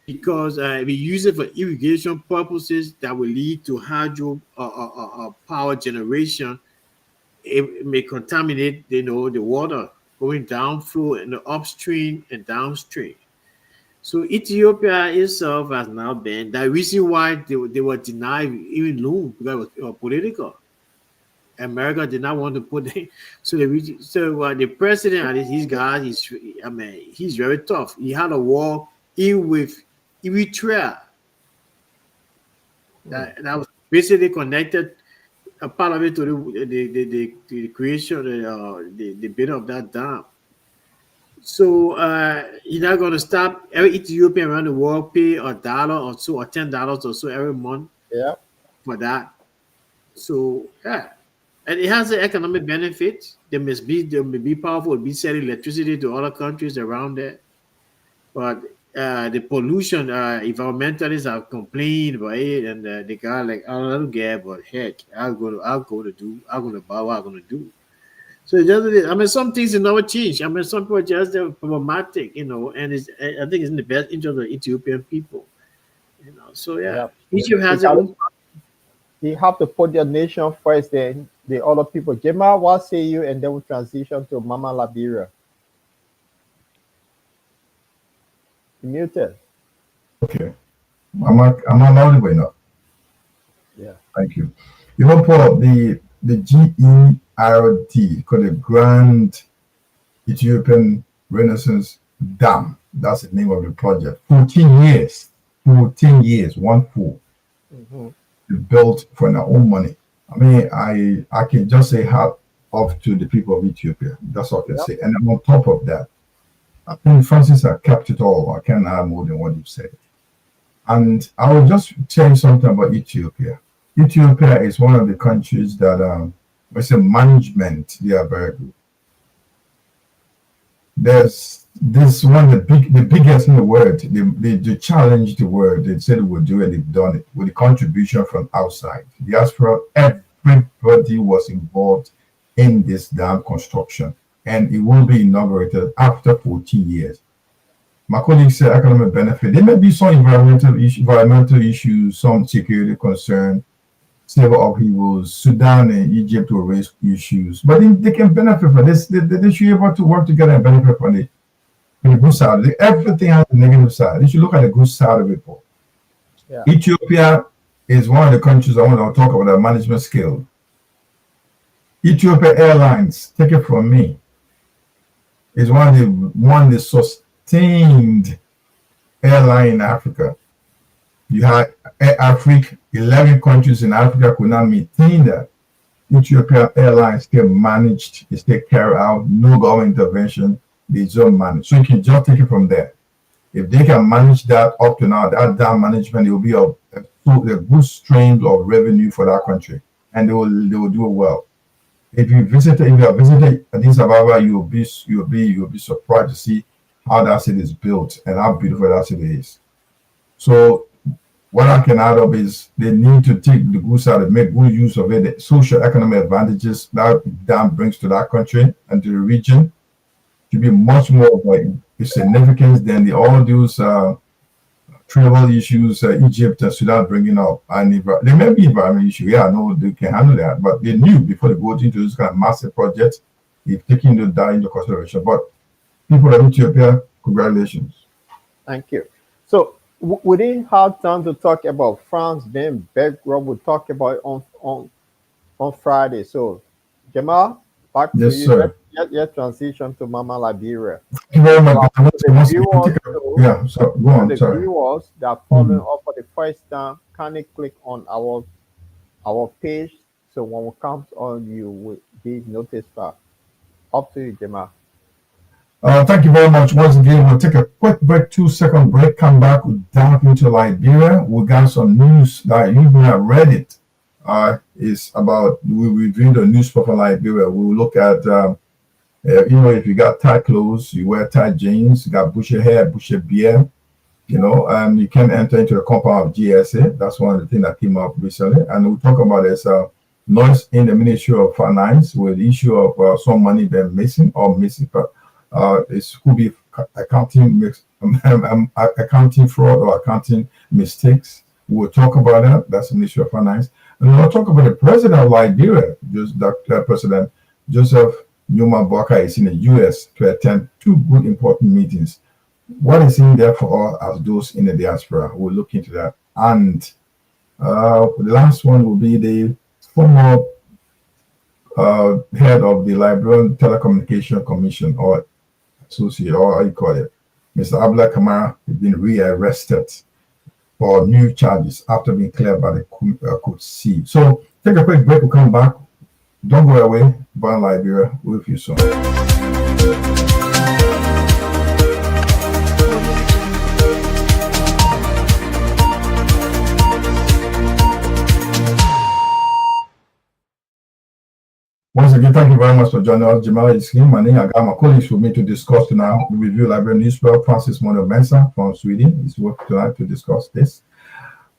because we use it for irrigation purposes that will lead to hydro power generation. It may contaminate, the water going down flow in the upstream and downstream. So Ethiopia itself has now been the reason why they were denied even loan because it was political. America did not want to put it. So the president and his guys, he's very tough. He had a war in with Eritrea that was basically connected, a part of it to the creation of the building of that dam. So he's not going to stop every Ethiopian around the world pay $1 or so or $10 or so every month Yeah. for that. So yeah, and it has an economic benefit. They may be powerful, be selling electricity to other countries around there. But the pollution, environmentalists have complained about it, and the guy like, I don't care, but heck, I'm gonna buy what I'm gonna do. So it doesn't. I mean, some things never change. I mean, some people are just problematic, and I think it's in the best interest of the Ethiopian people. So yeah, Yeah. Egypt They has their got own. they have to put their nation first, then the other people. Gemma, what say you? And then we transition to Mama Liberia. You muted. Okay. I'm audible now. Yeah. Thank you. Paul, the GERD, called the Grand Ethiopian Renaissance Dam. That's the name of the project. 14 years, 1 4. Mm-hmm. They built for their own money. I mean, I can just say hat off to the people of Ethiopia. That's all I can say. And on top of that, I think Francis, I kept it all. I can't add more than what you said. And I will just tell you something about Ethiopia. Ethiopia is one of the countries that, I say management, they are very good. There's this one, the biggest in the world. They challenged the world. They said they would do it. They've done it with the contribution from outside. Diaspora, everybody was involved in this dam construction, and it will be inaugurated after 14 years. My colleagues said economic benefit. There may be some environmental issues, some security concern, civil upheavals. Sudan and Egypt will raise issues, but they can benefit from this. They should be able to work together and benefit from it. The good side, everything has a negative side. They should look at the good side of it. Yeah. Ethiopia is one of the countries I want to talk about the management skill. Ethiopia Airlines, take it from me, is one of the sustained airline in Africa. You had Africa, 11 countries in Africa could not maintain that. Ethiopia Airlines still managed, they still carry out, no government intervention, they just manage. So you can just take it from there. If they can manage that up to now, that dam management, it will be a good stream of revenue for that country, and they will do it well. If you have visited Addis Ababa, you'll be surprised to see how that city is built and how beautiful that city is. So what I can add up is they need to take the good side and make good use of it. The social economic advantages that dam brings to that country and to the region to be much more like significance than all those tribal issues Egypt and Sudan bringing up. And there may be environmental issues. Yeah, I know they can handle that, but they knew before they go into this kind of massive project, they've taken that into consideration. But people of Ethiopia, congratulations. Thank you. So we didn't have time to talk about France being background. We'll talk about it on Friday. So Jamal, back to Yes, you. sir. Let's transition to Mama Liberia. Thank you very much. Yeah, so go on. The Sorry. viewers that are following up for the first time, kindly click on our page. So when we come on, you will be notified. Up to you, Jamal. Thank you very much. Once again, we'll take a quick break, 2-second break, come back, we'll dive into Liberia. We got some news that you may have read it. It's about, we review the newspaper for Liberia. We'll look at, if you got tight clothes, you wear tight jeans, you got bushy hair, bushy beard, you can enter into the compound of GSA. That's one of the things that came up recently. And we'll talk about this noise in the Ministry of Finance with the issue of some money being missing. It could be accounting fraud or accounting mistakes. We'll talk about that. That's the Ministry of Finance. And we'll talk about the president of Liberia, President Joseph Numa Baka is in the U.S. to attend 2 good important meetings. What is in there for us as those in the diaspora? We'll look into that. And the last one will be the former head of the Liberian Telecommunication Commission, or associate, or how you call it, Mr. Abla Kamara, has been rearrested for new charges after being cleared by the Court C. So take a quick break. We'll come back. Don't go away. Born Liberia with you soon. Once again, thank you very much for joining us. Jamal is here. I got my colleagues with me to discuss now the review Liberian newspaper. Francis Mono Mensa from Sweden is working tonight to discuss this.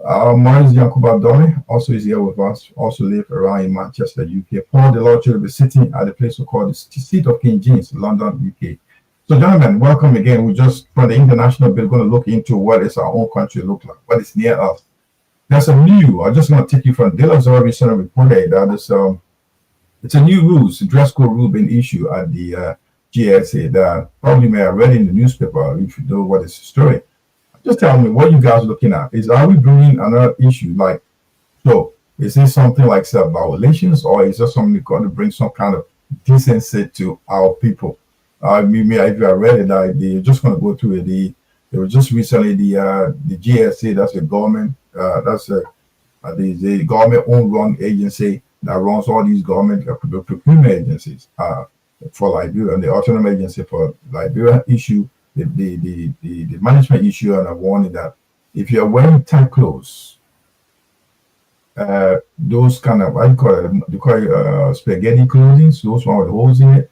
Maurice Yankuba Dolly also is here with us, also live around in Manchester, UK. Paul Deloche will be sitting at the place we call the seat of King James, London, UK. So, gentlemen, welcome again. We just, from the international bill, going to look into what is our own country look like, what is near us. There's a new, I'm just going to take you from Daily Observer recently reported that is, it's a new rules, dress code rule being issued at the GSA that probably may have read in the newspaper if you know what is the story. Just tell me what you guys are looking at. Are we bringing another issue? So is this something like self-violations, or is there something going to bring some kind of decency to our people? If you have read it, they're just going to go through it. There was just recently the GSA, that's the government, the government-owned run agency that runs all these government procurement agencies for Liberia, and the autonomous agency for Liberia issue the management issue and a warning that if you're wearing tight clothes, those kind of, what do you call it? They call it spaghetti clothing, those one with holes in it,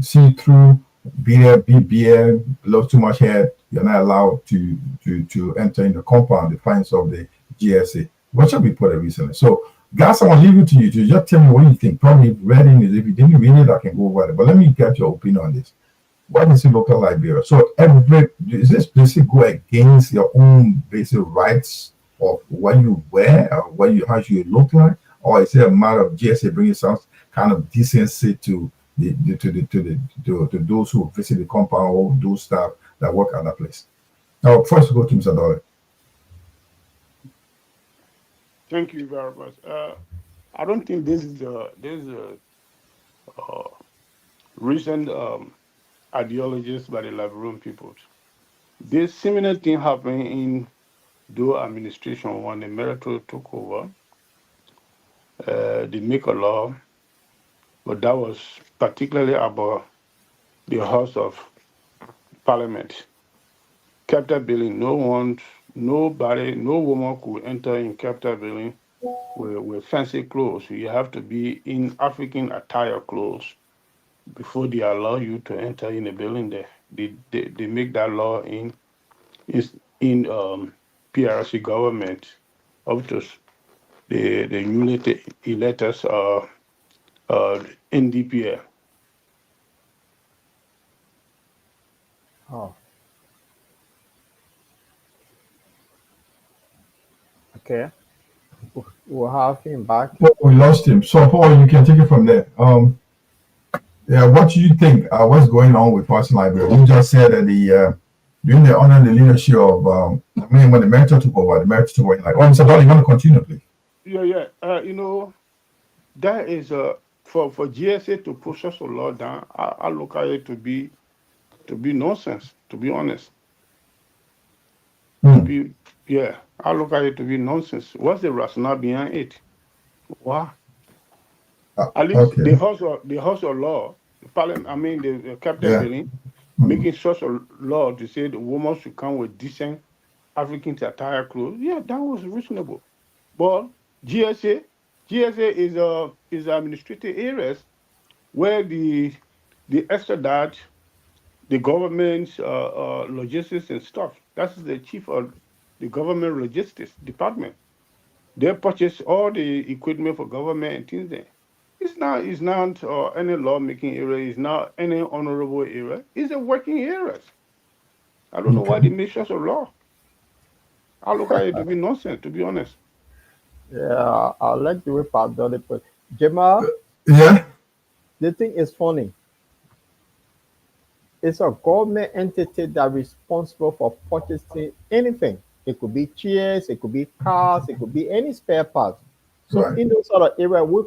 see through, beard, below too much hair, you're not allowed to enter in the compound, the fines of the GSA. What shall we put it recently? So, guys, I want to leave it to you to just tell me what you think. Probably reading is, if you didn't read it, I can go over it. But let me get your opinion on this. What is in local Liberia? So, is this basically go against your own basic rights of what you wear or how you look like, or is it a matter of GSA bringing some kind of decency to those who visit the compound or those staff that work at that place? Now, first go to Mr. Dolly. Thank you very much. I don't think this is a recent ideologies by the Liberian people. This similar thing happened in the administration when the military took over. They make a law, but that was particularly about the House of Parliament. Capital building, nobody, no woman could enter in capital building with fancy clothes. You have to be in African attire clothes before they allow you to enter in a building there. They make that law in PRC government up to the newly elected NDPA. Oh. Okay. We'll have him back. Well, we lost him. So, Paul, you can take it from there. Yeah, what do you think? What's going on with Person Liberia? You just said that during the honor and the leadership of, when the mayor took over, like, Mr. Dolly, you want to continue, please? Yeah. That is for GSA to push us a law down. I look at it to be nonsense. To be honest. I look at it to be nonsense. What's the rationale behind it? Why? At least the House of Law, the Parliament, the capital building, making such a law to say the woman should come with decent African attire clothes. Yeah, that was reasonable. But GSA is administrative areas where the extra that the government's logistics and stuff. That's the chief of the government logistics department. They purchase all the equipment for government and things there. It's not any lawmaking area. It's not any honorable area. It's a working area. I don't know why they make such a law. I look at it to be nonsense, to be honest. Yeah, I like the way Pat Dolly put it. Jamal, Yeah. the thing is funny. It's a government entity that's responsible for purchasing anything. It could be chairs, it could be cars, it could be any spare parts. So Right. in those sort of area, we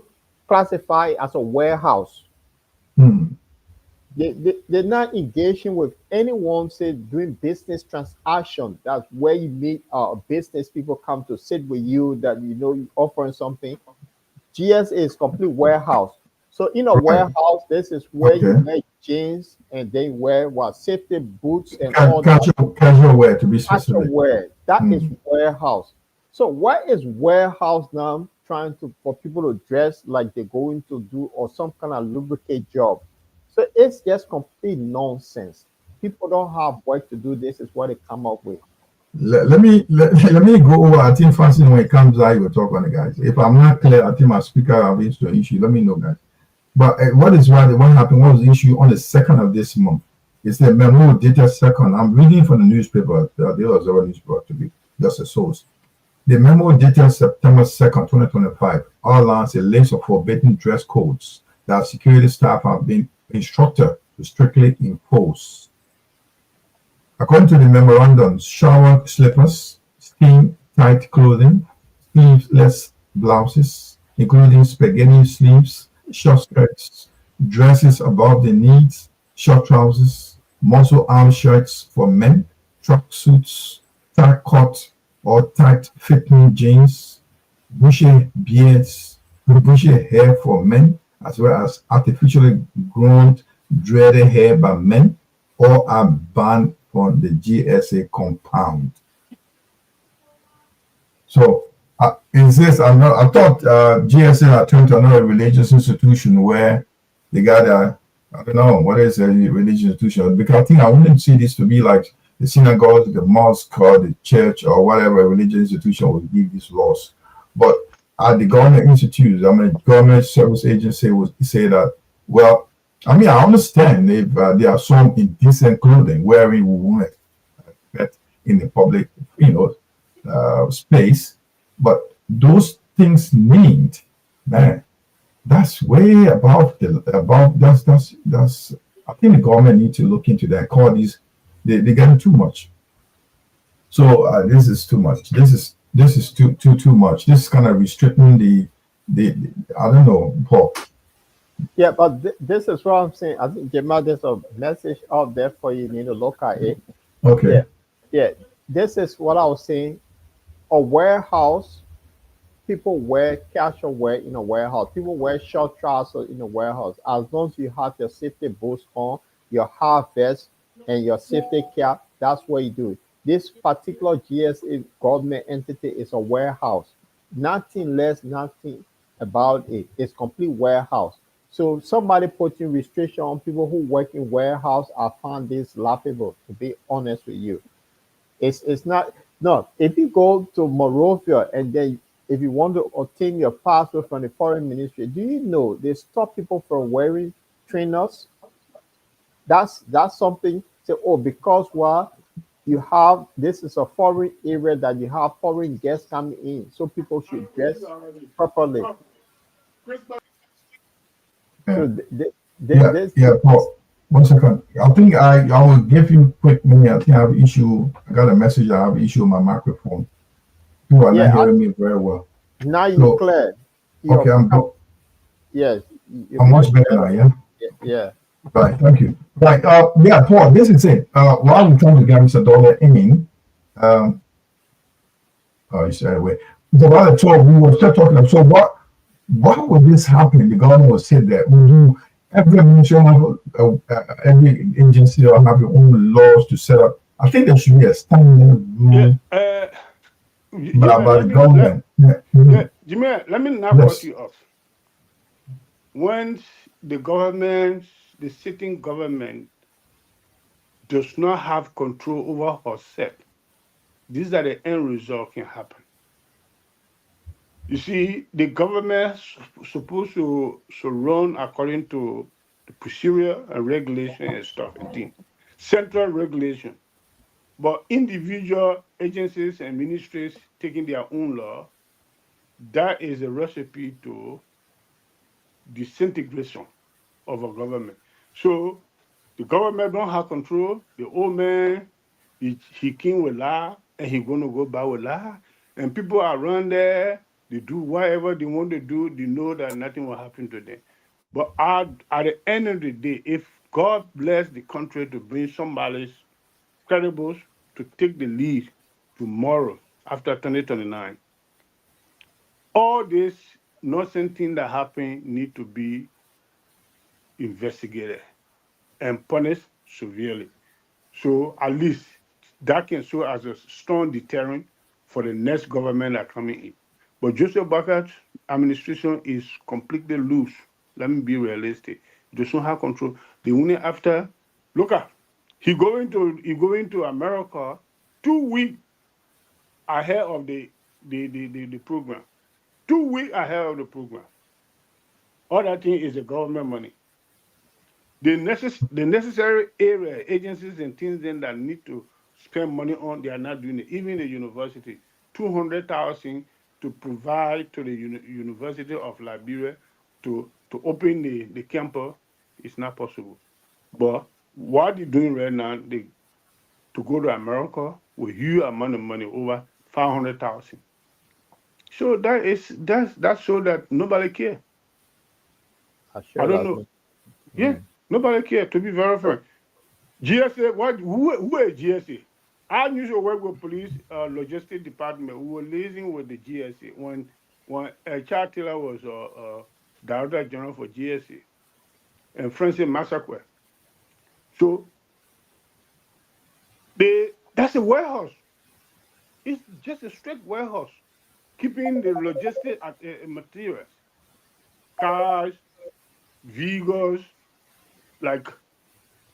classify it as a warehouse. They're not engaging with anyone, say, doing business transaction. That's where you meet business people come to sit with you, that you're offering something. GSA is complete warehouse. So in a warehouse, this is where you wear jeans and then wear safety boots and all that. Casual wear, to be specific. Casual wear. That is warehouse. So what is warehouse now trying for people to dress like they're going to do or some kind of lubricate job? So it's just complete nonsense. People don't have work to do. This is what they come up with. Let me go over. I think first when it comes out, you will talk on it, guys. If I'm not clear, I think my speaker have reached the issue. Let me know, guys. But what happened? What was the issue on the 2nd of this month? It's the memo dated 2nd. I'm reading from the newspaper, the Daily Observer newspaper, to be just a source. The memo dated September 2nd, 2025, outlines a list of forbidden dress codes that security staff have been instructed to strictly impose. According to the memorandum, shower slippers, skin-tight clothing, sleeveless blouses, including spaghetti sleeves, short skirts, dresses above the knees, short trousers, muscle arm shirts for men, truck suits, tight cut or tight fitting jeans, bushy beards, bushy hair for men, as well as artificially grown dreaded hair by men, or are banned on the GSA compound. So, is this? I thought GSA had turned to another religious institution where they got a, I don't know, what is a religious institution? Because I think I wouldn't see this to be like the synagogue, the mosque, or the church, or whatever religious institution would give these laws. But at the government institutes, I mean, government service agency would say that, well, I mean, I understand if there are some indecent clothing wearing women in the public, space, but those things need, man, that's way above that's. I think the government need to look into that. Call these, they getting too much. So this is too much. This is too much. This is kind of restricting the I don't know, Paul. Yeah, but this is what I'm saying. I think Jamal, there's a message out there for you. You need to look at it. Okay. Yeah, yeah. This is what I was saying. A warehouse, people wear casual wear in a warehouse. People wear short trousers in a warehouse. As long as you have your safety boots on, your hard vest, and your safety cap, that's what you do. This particular GSA government entity is a warehouse. Nothing less, nothing about it. It's complete warehouse. So somebody putting restriction on people who work in warehouse, I find this laughable, to be honest with you. It's not, no. If you go to Morovia and then if you want to obtain your passport from the foreign ministry, do you know they stop people from wearing trainers? That's something. Say, oh, because what you have, this is a foreign area that you have foreign guests coming in, so people should dress properly. Yeah. So Yeah, this, yeah, Paul. 1 second. I think I will give you quick minute. I think I have issue. I got a message. I have issue with my microphone. You are not yeah. hearing me very well. Now you So clear. okay, Yes, I'm much better now. Yeah. yeah. Right. Thank you. Right. Yeah, Paul. This is it. While we're trying to get Mr. Dollar in, oh, he said away. So while we were still talking. So what would this happen? The government will say that we do every ministry have every agency will have your own laws to set up. I think there should be a standing rule by the government. Jimmy, let me not cut Yes. you off. Once the government, the sitting government, does not have control over herself, these are the end result can happen. You see, the government supposed to run according to the procedure and regulation and stuff and things, central regulation. But individual agencies and ministries taking their own law, that is a recipe to disintegration of a government. So the government don't have control. The old man, he came with lie, and he gonna go back with lie. And people are around there, they do whatever they want to do, they know that nothing will happen to them. But at the end of the day, if God bless the country to bring somebody's credibles to take the lead tomorrow after 2029, all this nonsense thing that happened need to be investigated and punished severely. So at least that can serve as a strong deterrent for the next government that coming in. But Joseph Bakat's administration is completely loose. Let me be realistic. They don't have control. The only after look at he going to America 2 weeks ahead of the program. 2 weeks ahead of the program. All that thing is the government money. The necessary area, agencies and things then that need to spend money on, they are not doing it. Even the university, 200,000 to provide to the University of Liberia to open the campus is not possible. But what they're doing right now, to go to America with huge amount of money, over 500,000. So that's so that nobody care. I don't know. Yeah, nobody care. To be very fair, GSA. Who is GSA? I used to work with police logistics department. We were liaising with the GSA when Charles Taylor was director general for GSA and Francis Massacre. So That's a warehouse. It's just a straight warehouse, keeping the logistic materials, cars, vehicles, like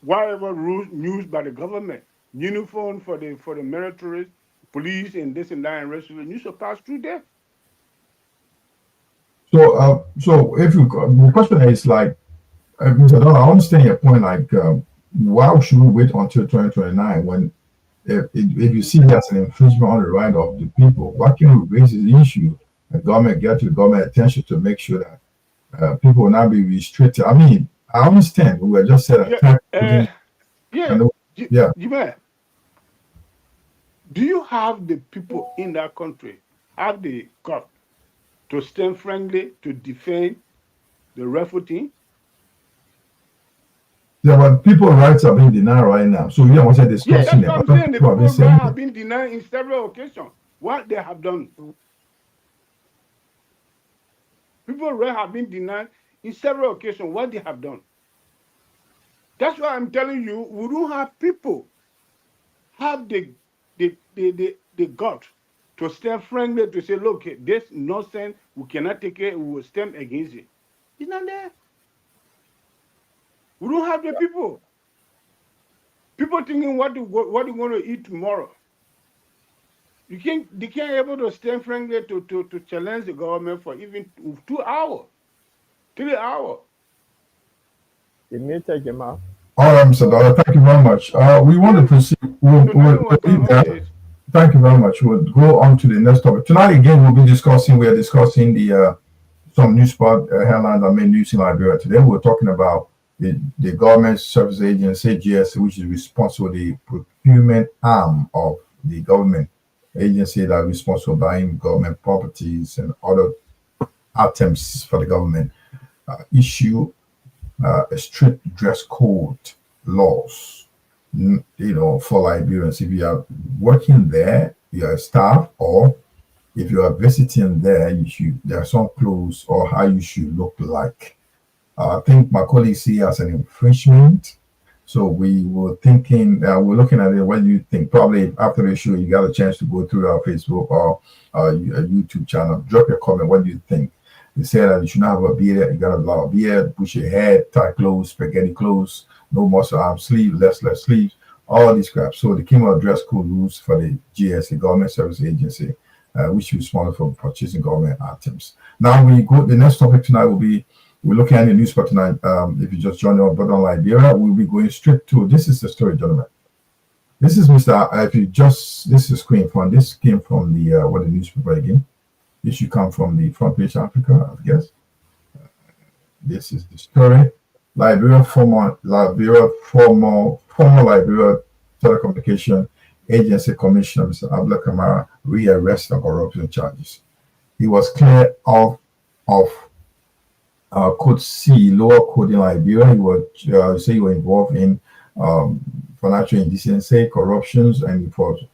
whatever rules used by the government, uniform for the military, police, and this and that, and rest of it used to pass through there. So if you, the question is like, Mr. Donald, I understand your point. Like, why should we wait until 2029 when, if you see it as an infringement on the right of the people, why can't we raise the issue? The government get to the government attention to make sure that people will not be restricted. I mean, I understand. We were just said attack. Yeah. Jimmy, do you have the people in that country have the gut to stand friendly to defend the refugee? Yeah, but people's rights are being denied right now. So we don't want to discuss it. That's what I'm saying. The people's rights have been denied in several occasions. What they have done. People's rights have been denied in several occasions. What they have done. That's why I'm telling you, we don't have people have the gut to stand friendly to say, look, this nonsense, we cannot take it, we will stand against it. It's not there. We don't have the people. People thinking what they're going to eat tomorrow. They can't able to stand friendly to challenge the government for even 2 hours, 3 hours. You may take him out. All right, Mr. Dollar, thank you very much. We want to proceed. We'll leave that. Thank you very much. We'll go on to the next topic. Tonight, again, we are discussing the some news spot headlines that made news in Liberia. Today, we're talking about the government service agency, GS, which is responsible for the procurement arm of the government agency that is responsible for buying government properties and other items for the government. Issue a strict dress code laws, for Liberians. If you are working there, you are a staff, or if you are visiting there, there are some clothes or how you should look like. I think my colleagues see as an infringement. So we were thinking, we're looking at it. What do you think? Probably after the show, you got a chance to go through our Facebook or a YouTube channel. Drop your comment. What do you think? They said that you should not have a beard. You got a lot of beard, bushy head, tight clothes, spaghetti clothes, no muscle arm sleeve, less sleeves, all these crap. So they came out dress code rules for the GSA, Government Service Agency, which is responsible for purchasing government items. Now the next topic tonight will be, we're looking at the news for tonight. If you just joined us, but on Liberia, we'll be going straight to, this is the story, gentlemen. This is Mr. This is screen from, this came from the newspaper again. This should come from the front page Africa, I guess. This is the story. Former Liberia Telecommunication Agency Commissioner, Mr. Abla Kamara, rearrested on corruption charges. He was cleared of Code C, lower code in Liberia. He was he was involved in financial indecency, corruptions, and he was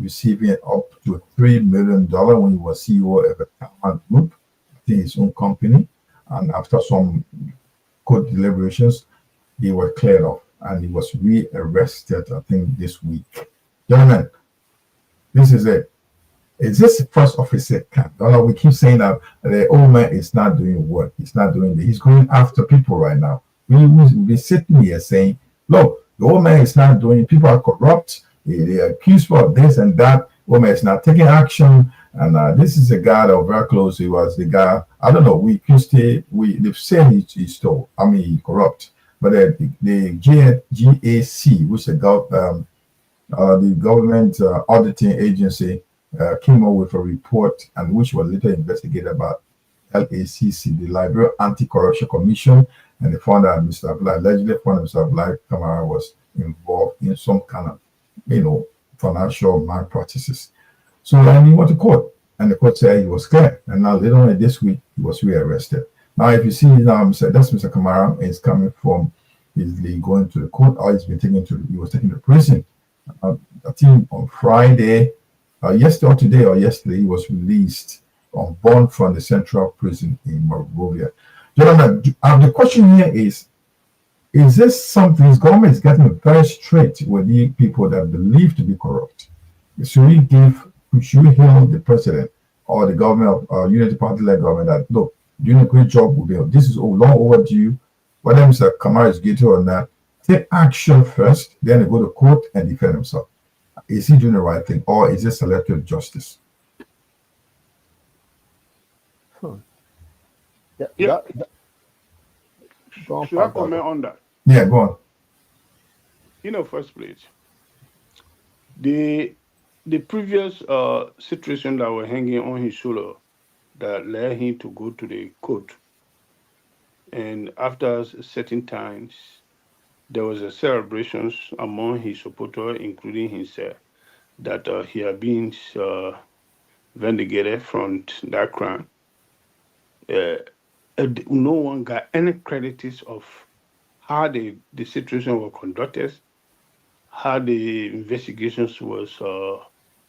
receiving up to $3 million when he was CEO of a talent group, I think his own company. And after some court deliberations, he was cleared off and he was rearrested, I think, this week. Gentlemen, this is it. Is this first officer camp? We keep saying that the old man is not doing work. He's not doing it. He's going after people right now. We'll be sitting here saying, look, the old man is not doing it. People are corrupt. They accuse for this and that. Woman is not taking action. And this is a guy that was very close. He was the guy, I don't know, they've said he stole. I mean, he corrupt. But the GAC, which is the government auditing agency, came up with a report and which was later investigated by LACC, the Liberia Anti-Corruption Commission, and they found that allegedly found Mr. Abla Kamara was involved in some kind of financial malpractices. So then he went to court, and the court said he was cleared. And now later on this week, he was rearrested. Now, if you see now, that's Mr. Kamara is coming from, he's going to the court, or he was taken to prison. I think on Friday, yesterday, he was released on bond from the central prison in Monrovia. Gentlemen, the question here is, Is this something his government is getting very strict with the people that believe to be corrupt? Should we hail the president or the government of Unity Party-led government that look, doing a great job with them. This is long overdue. Whether Mr. Kamara is guilty or not, take action first, then go to court and defend himself. Is he doing the right thing, or is it selective justice? Yeah. Should I comment on that? Yeah, go on. First place, the previous situation that were hanging on his shoulder that led him to go to the court, and after certain times, there was a celebrations among his supporters, including himself, that he had been vindicated from that crime. No one got any credits of how the situation was conducted, how the investigations was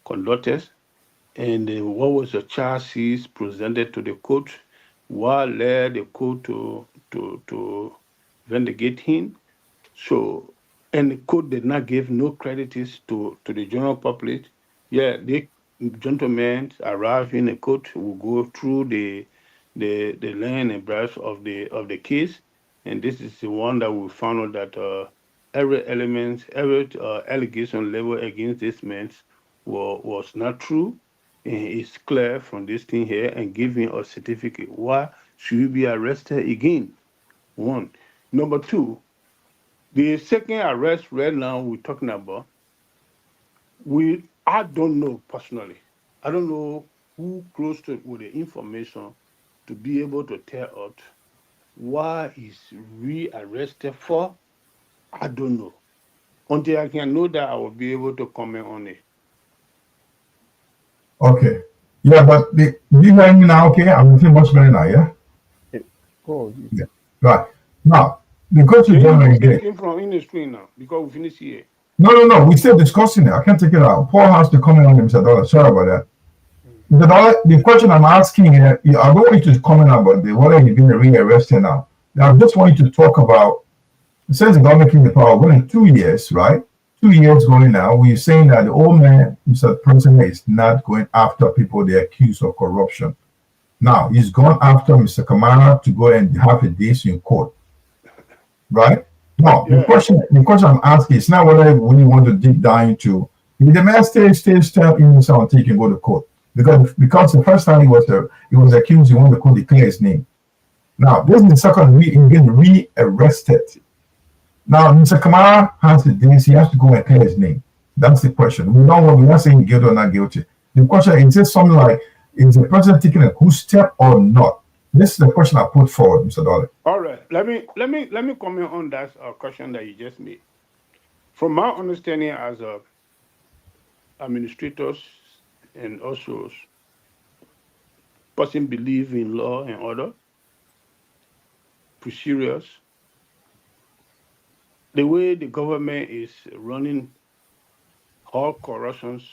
conducted, and what was the charges presented to the court, what led the court to vindicate him. So, and the court did not give no credits to the general public. Yeah, the gentlemen arrive in the court, will go through the land and breadth of the case, and this is the one that we found out that every element, every allegation level against this man was not true, and it's clear from this thing here, and giving a certificate. Why should he be arrested again? One. Number two, the second arrest right now we're talking about, I don't know personally. I don't know who close to with the information to be able to tell us why he's re-arrested for. I don't know. Until I can know that, I will be able to comment on it. Okay. Yeah, but you hear me now, okay? I'm feeling much better now, yeah? Cool. Yeah. Right. Now, the question is came from in the screen now because we finished here. No. We're still discussing it. I can't take it out. Paul has to comment on it, Mr. Dollar. Sorry about that. The question I'm asking here, I don't want you to comment about whether he's been re-arrested now. I just want you to talk about, since the government came to power, going 2 years, right? 2 years going now, we're saying that the old man, Mr. President, is not going after people they accuse of corruption. Now, he's gone after Mr. Kamara to go and have a case in court, right? No, yeah. the question I'm asking is not whether we want to dig down into, if the man stays in someone he can go to court. Because the first time he was accused, he wanted to declare his name. Now, this is the second getting re-arrested. Now, Mr. Kamara has the days, he has to go and clear his name. That's the question. We're not saying guilty or not guilty. The question is this something like, is the president taking a good step or not? This is the question I put forward, Mr. Dolly. All right. Let me comment on that question that you just made. From my understanding as administrators and also person believe in law and order, procedures, the way the government is running all corruptions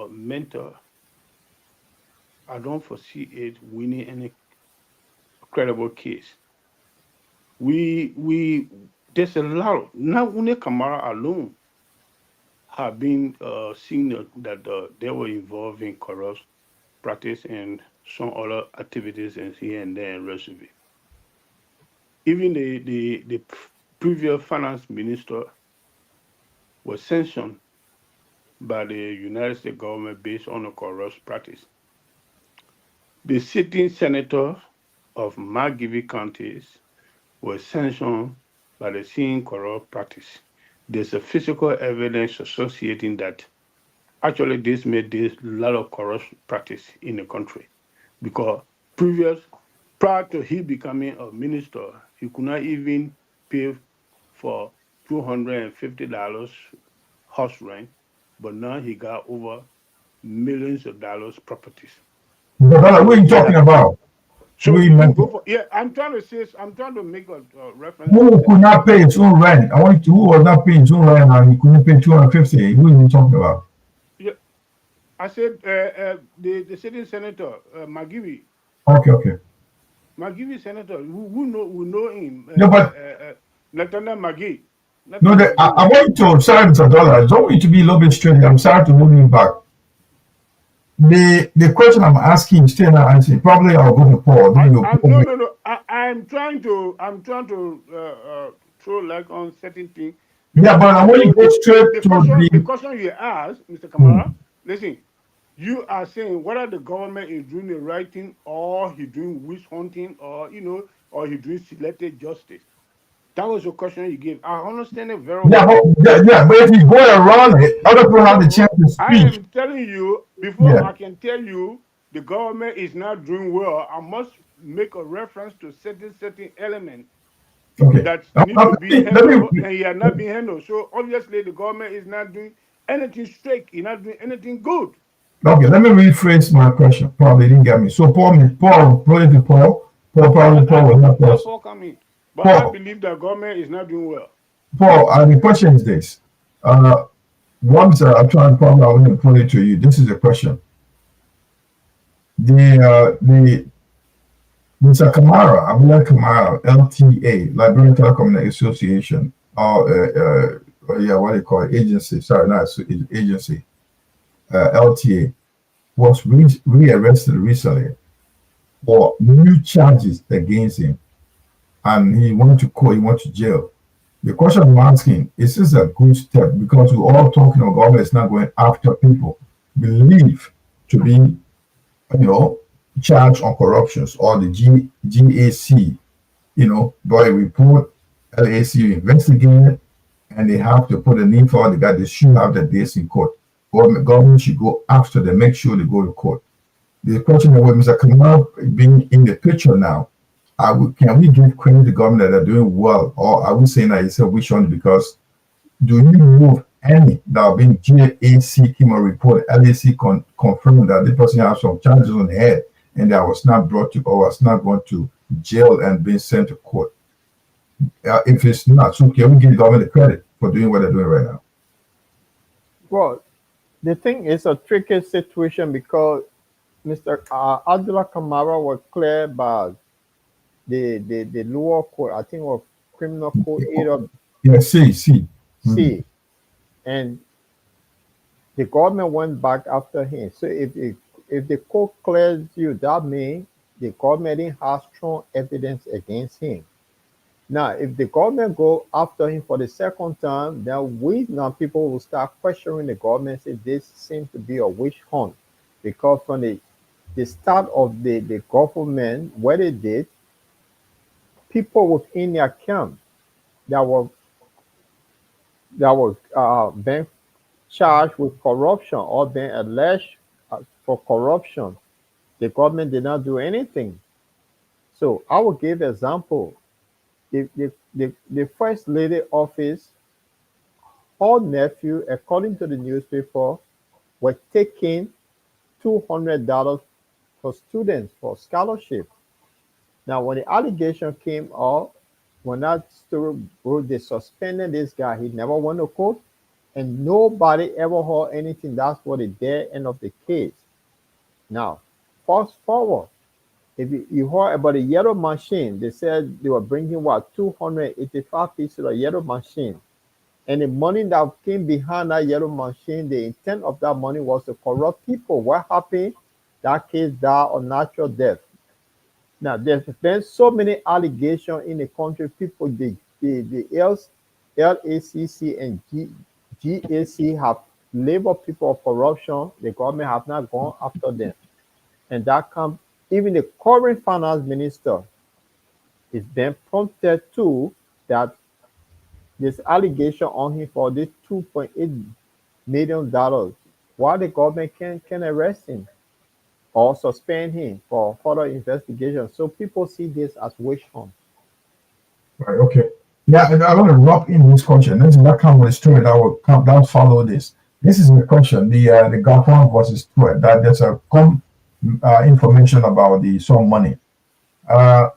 mentor, I don't foresee it winning any credible case. There's a lot. Not only Kamara alone have been seen that they were involved in corrupt practice and some other activities and here and there and rest of it. Even the previous finance minister was sanctioned by the United States government based on a corrupt practice. The sitting senator of McGivey counties was sanctioned by the same corrupt practice. There's a physical evidence associating that actually this made a lot of corrupt practice in the country because prior to he becoming a minister, he could not even pay for $250 house rent, but now he got over millions of dollars properties. What are you talking about? So I'm trying to make a reference. Who could not pay his own rent? Who was not paying his own rent and he couldn't pay $250? Who are you talking about? Yeah, I said the sitting senator McGivey. Okay. McGivey senator, we know him. No, but Lieutenant McGee. No, I want to, sorry, Mr. Dollar, I don't want you to be a little bit straight. I'm sorry to hold you back. The question I'm asking, still not answering. Probably I'll go to Paul. No. I'm trying to throw light on certain things. Yeah, but I want you to go straight to the question you asked, Mr. Kamara. Listen, you are saying whether the government is doing the right thing, or he doing witch hunting, or or he doing selective justice. That was your question you gave. I understand it very well. But if you go around it, other people have the chance to speak. I am telling you, before I can tell you the government is not doing well, I must make a reference to certain element that need to be handled, and he are not being handled. So obviously the government is not doing anything straight, he's not doing anything good. Okay, let me rephrase my question. Probably didn't get me. So Paul will help us. Paul coming. But I believe the government is not doing well. Paul, the question is this. Once I'm trying, probably I will put it to you. This is a question. The Mr. Kamara, Abdullah Kamara, LTA, Liberian Telecommunication Association, or what do you call it? Agency. Sorry, not agency. LTA was rearrested recently for new charges against him, and he went to court. He went to jail. The question I'm asking is this a good step, because we're all talking about government is not going after people believed to be, charged on corruptions, or the GAC, by report, LAC investigated, and they have to put a name for the guy. They should have the days in court. Government should go after them, make sure they go to court. The question is, with Mr. Kamara being in the picture now, can we give credit to the government that are doing well, or are we saying that it's a wish on, because do you move any that have been GAC came a report, LAC confirmed that the person has some charges on the head, and that was not brought to, or was not going to jail and being sent to court? If it's not, so can we give the government the credit for doing what they're doing right now? Well, the thing is a tricky situation, because Mr. Abdullah Kamara was cleared by the lower court, I think, of criminal code 8 of C. And the government went back after him. So if the court clears you, that means the government has strong evidence against him. Now, if the government go after him for the second time, then people will start questioning the government. Say this seems to be a witch hunt, because from the start of the government, what they did, people within their camp that were being charged with corruption or being alleged for corruption, the government did not do anything. So I will give an example. The First Lady office, her nephew, according to the newspaper, were taking $200 for students for scholarship. Now, when the allegation came up, when that story broke, they suspended this guy. He never went to court, and nobody ever heard anything. That's what the dead end of the case. Now, fast forward, if you heard about the yellow machine, they said they were bringing 285 pieces of yellow machine. And the money that came behind that yellow machine, the intent of that money was to corrupt people. What happened? That case died of natural death. Now, there's been so many allegations in the country. People, the LACC and GAC have labeled people of corruption. The government have not gone after them. And that comes, even the current finance minister is being prompted to that this allegation on him for this $2.8 million, why the government can arrest him or suspend him for further investigation. So people see this as witch hunt. Right, okay. Yeah, and I want to wrap in this question. This is not kind of a story that will come down, follow this. This is the question, the government versus Stewart, that there's a information about some money.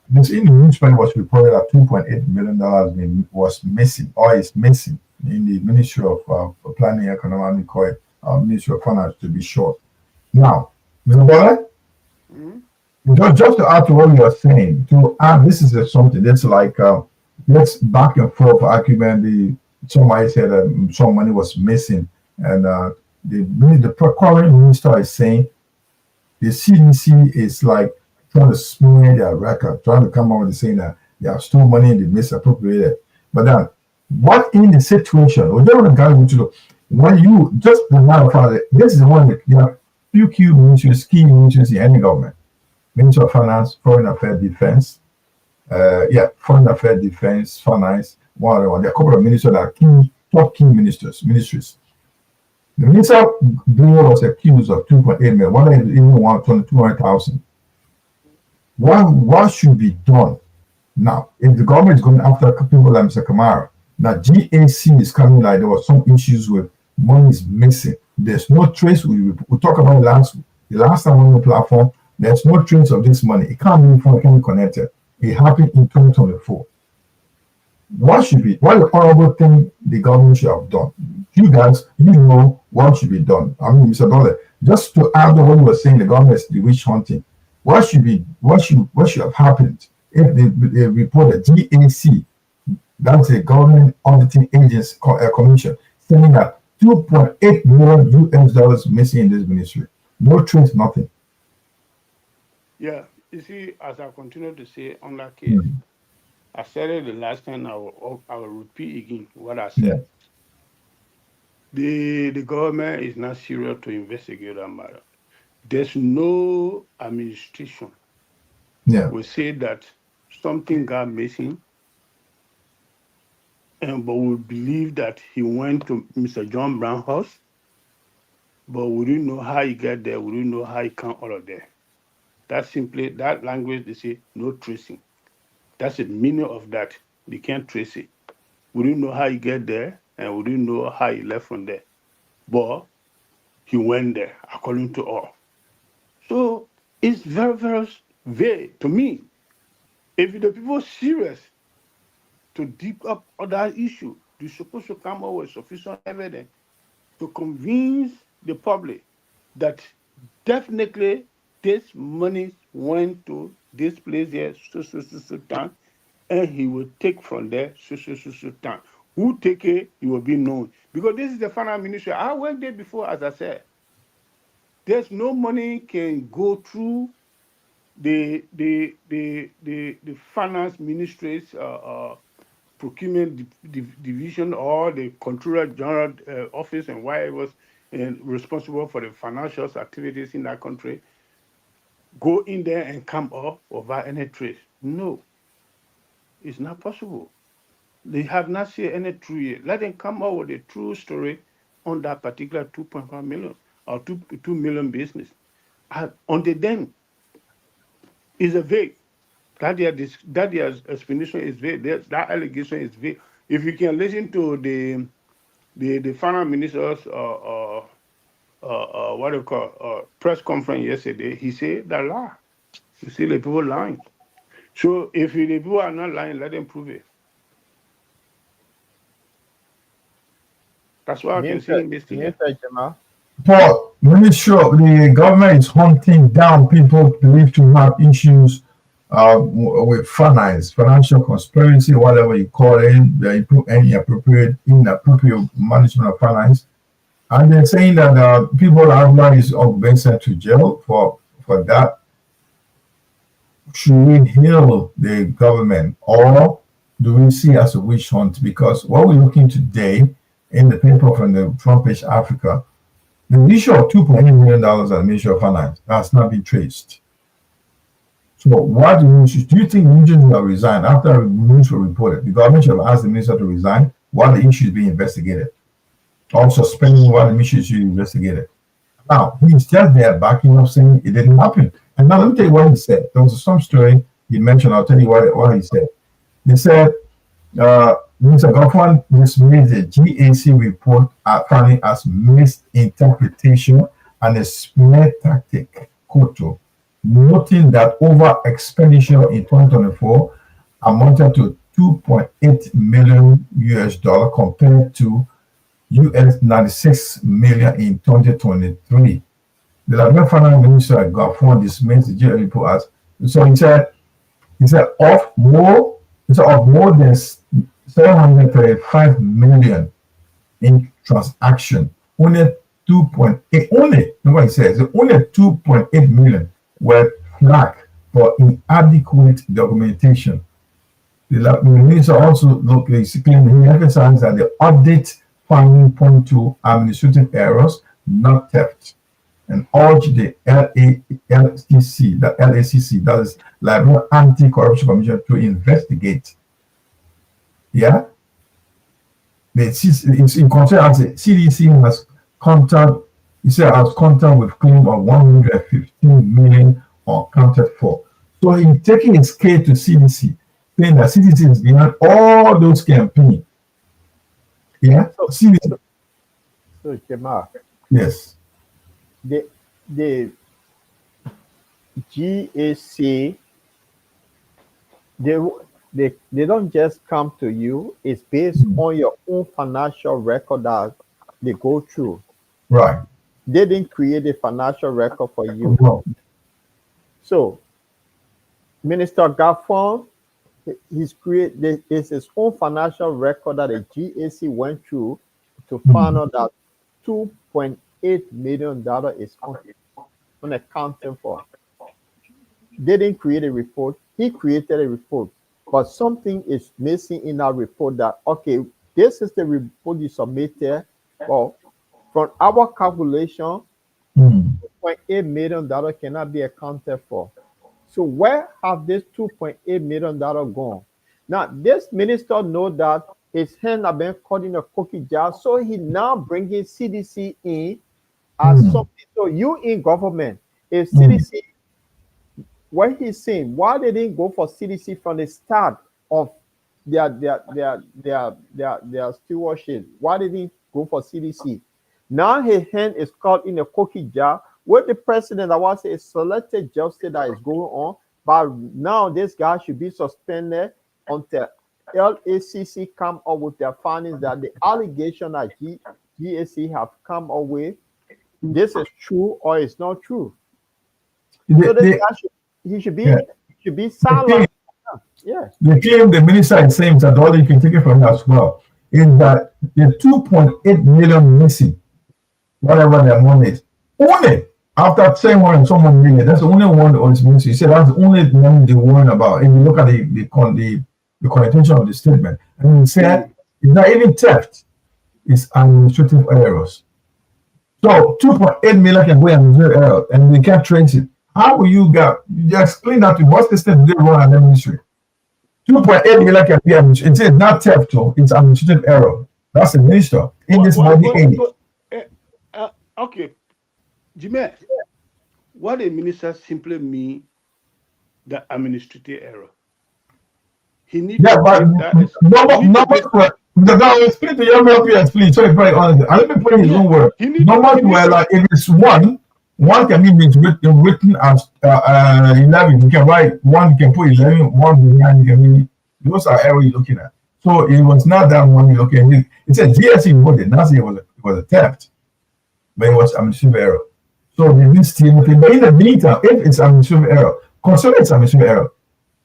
This in the newspaper was reported that $2.8 million was missing, or is missing, in the Ministry of Planning, Economic, Ministry of Finance, to be short. Now, Mr. Bola, just to add to what you are saying, this is something that's like let's back and forth argument. Somebody said some money was missing, and the current minister is saying the CDC is like trying to smear their record, trying to come out with saying that they have stole money and they misappropriated. But then, what in the situation? We don't want to go into when you just the matter of fact, this is one that there are few key ministries in any government: Ministry of Finance, Foreign Affairs, Defense. Foreign Affairs, Defense, Finance. One other one. There are a couple of ministers that are top key ministries. The minister was accused of 2.8 million. One even want 200,000. What should be done now? If the government is going after people like Mr. Kamara, now GAC is coming like there was some issues with money is missing. There's no trace. We talk about the last time on the platform. There's no trace of this money. It can't be connected. It happened in 2024. What the horrible thing the government should have done? You guys, you know what should be done. I mean, Mr. Dollar, just to add on what you were saying, the government is the witch hunting. What should have happened if they report the GAC, that's a government auditing agency commission, saying that 2.8 million US dollars missing in this ministry. No trace, nothing. Yeah, you see, as I continue to say on that case, I said it the last time, I will repeat again what I said. Yeah. The government is not serious to investigate that matter. There's no administration will say that something got missing, but we believe that he went to Mr. John Brown's house, but we didn't know how he got there, we didn't know how he came out of there. That's simply, that language, they say, no tracing. That's the meaning of that. They can't trace it. We didn't know how he got there, and we didn't know how he left from there. But he went there, according to all. So it's very, very vague to me. If the people are serious to deep up on that issue, they're supposed to come up with sufficient evidence to convince the public that definitely this money went to this place here, so town, and he will take from there, so town. Who take it, it will be known. Because this is the finance ministry. I went there before, as I said. There's no money can go through the finance ministry's procurement division or the controller general office, and why it was responsible for the financial activities in that country, go in there and come up without any trace. No, it's not possible. They have not seen any true yet. Let them come up with a true story on that particular 2.5 million or 2 million business. Until then, is a vague. That their explanation is vague. That allegation is vague. If you can listen to the finance minister's what do you call press conference yesterday, he said that lie. You see the people lying. So if the people are not lying, let them prove it. That's why I can see in this thing. Paul, really sure the government is hunting down people believed to have issues with finance, financial conspiracy, whatever you call it, any inappropriate management of finance. And they're saying that people are being sent to jail for that. Should we heal the government, or do we see as a witch hunt? Because what we're looking today in the paper from the front page Africa, the issue of $2.8 million at the Ministry of Finance has not been traced. So what do you think the minister will resign after the minister reported? The government should have asked the minister to resign while the issue is being investigated, or suspending while the issue is being investigated. Now, he's just there backing up saying it didn't happen. And now let me tell you what he said. There was some story he mentioned. I'll tell you what he said. He said, Mr. Goffman dismissed the GAC report finding as misinterpretation and a smear tactic, noting that over expenditure in 2024 amounted to 2.8 million US dollar compared to US 96 million in 2023. The Liberian Finance Minister Goffman dismissed the GAC report as so he said of more So of more than 735 million in transaction, only 2.8, only, nobody says, only 2.8 million were flagged for inadequate documentation. The minister also claimed he emphasized that the audit finding point to administrative errors, not theft, and urged the LACC, that is Liberia Anti-Corruption Commission, to investigate. Yeah, it's in contrast. The CDC has contact. He said has contact with claim of 115 million unaccounted for. So in taking his case to CDC, saying that CDC is behind all those campaigns. Yeah, CDC. So Jamal, Yes. The GAC, they don't just come to you. It's based on your own financial record that they go through. Right. They didn't create a financial record for you. No. So Minister Gaffon, he's created his own financial record that the GAC went through to find out that $2.8 million is unaccounted for. They didn't create a report. He created a report. But something is missing in our report that, okay, this is the report you submitted. Well, from our calculation, $2.8 million cannot be accounted for. So where have this $2.8 million gone? Now, this minister knows that his hand have been caught in a cookie jar, so he now bringing CDC in as something. So you in government, if CDC, what he's saying, why they didn't go for CDC from the start of their stewardship? Why they didn't go for CDC? Now his hand is caught in a cookie jar with the president. I want to say it's selected justice that is going on, but now this guy should be suspended until LACC come up with their findings that the allegation that GAC have come up with, this is true or it's not true. So this guy he should be silent. Yeah. The claim the minister is saying that all you can take it from as well is that the 2.8 million missing, whatever the amount is, only after saying one and someone million, that's the only one that was missing. He said that's the only one they warn about. If you look at the connotation of the statement, and he said it's not even theft, it's administrative errors. So 2.8 million can go administrative error, and we can't trace it. How will you explain that to what's the state they run an administration? 2.8 million can be administrative. It's not theft, though. It's administrative error. That's the minister in this money. Okay, Jimmy, what the minister simply mean the administrative error. He needs to explain to you, help you explain. So it's very honest. Let me put in his own word. Like if it's one can be written as 11. You can write one, you can put 11, one behind, you can be, those are errors you're looking at. So it was not that one you're looking at. It said GSC voted, not say it was a theft, but it was administrative error. So the list team, but in the meantime, if it's administrative error, consider it's administrative error.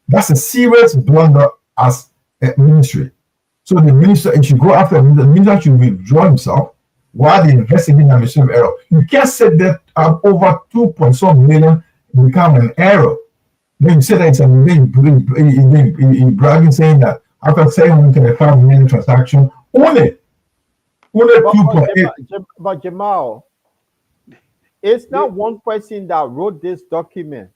That's a serious blunder as a ministry. So the minister, it should go after the minister should withdraw himself while they investigating administrative error. You can't say that over 2.some million become an error. Then you say that it's a bragging saying that after 725 million transaction, only 2.8. But Jamal, it's not one person that wrote this document.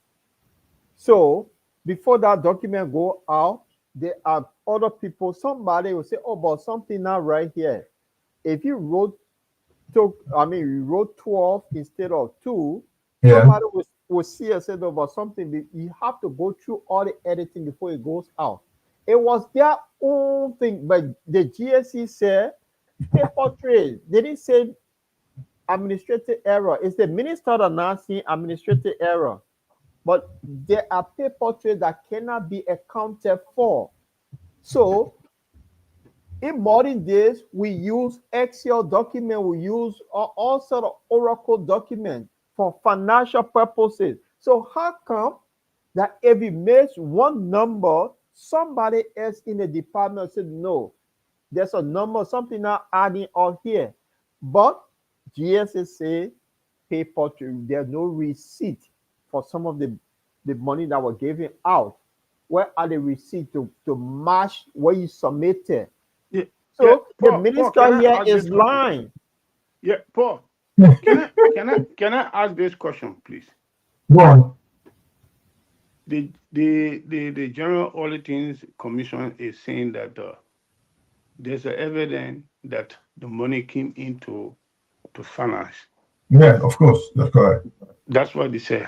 So before that document go out, there are other people. Somebody will say, "Oh, but something not right here." If you wrote, you wrote 12 instead of 2. Somebody will see and say, "No, but something." You have to go through all the editing before it goes out. It was their own thing, but the GSC said paper trail. They didn't say administrative error. It's the minister that now seeing administrative error. But there are paper trails that cannot be accounted for. So in modern days, we use Excel document, we use all sort of Oracle document for financial purposes. So how come that if you miss one number somebody else in the department said, no, there's a number, something not adding up here. But GSA say paper to, there's no receipt for some of the money that was given out. Where are the receipts to match what you submitted? Yeah. So Yeah, the Paul, minister here ask is this question, lying. please? Yeah, Paul. Can I ask this question, please? Go on. The General Auditing Commission is saying that there's a evidence that the money came into to finance. Yeah, of course, that's correct. That's what they say.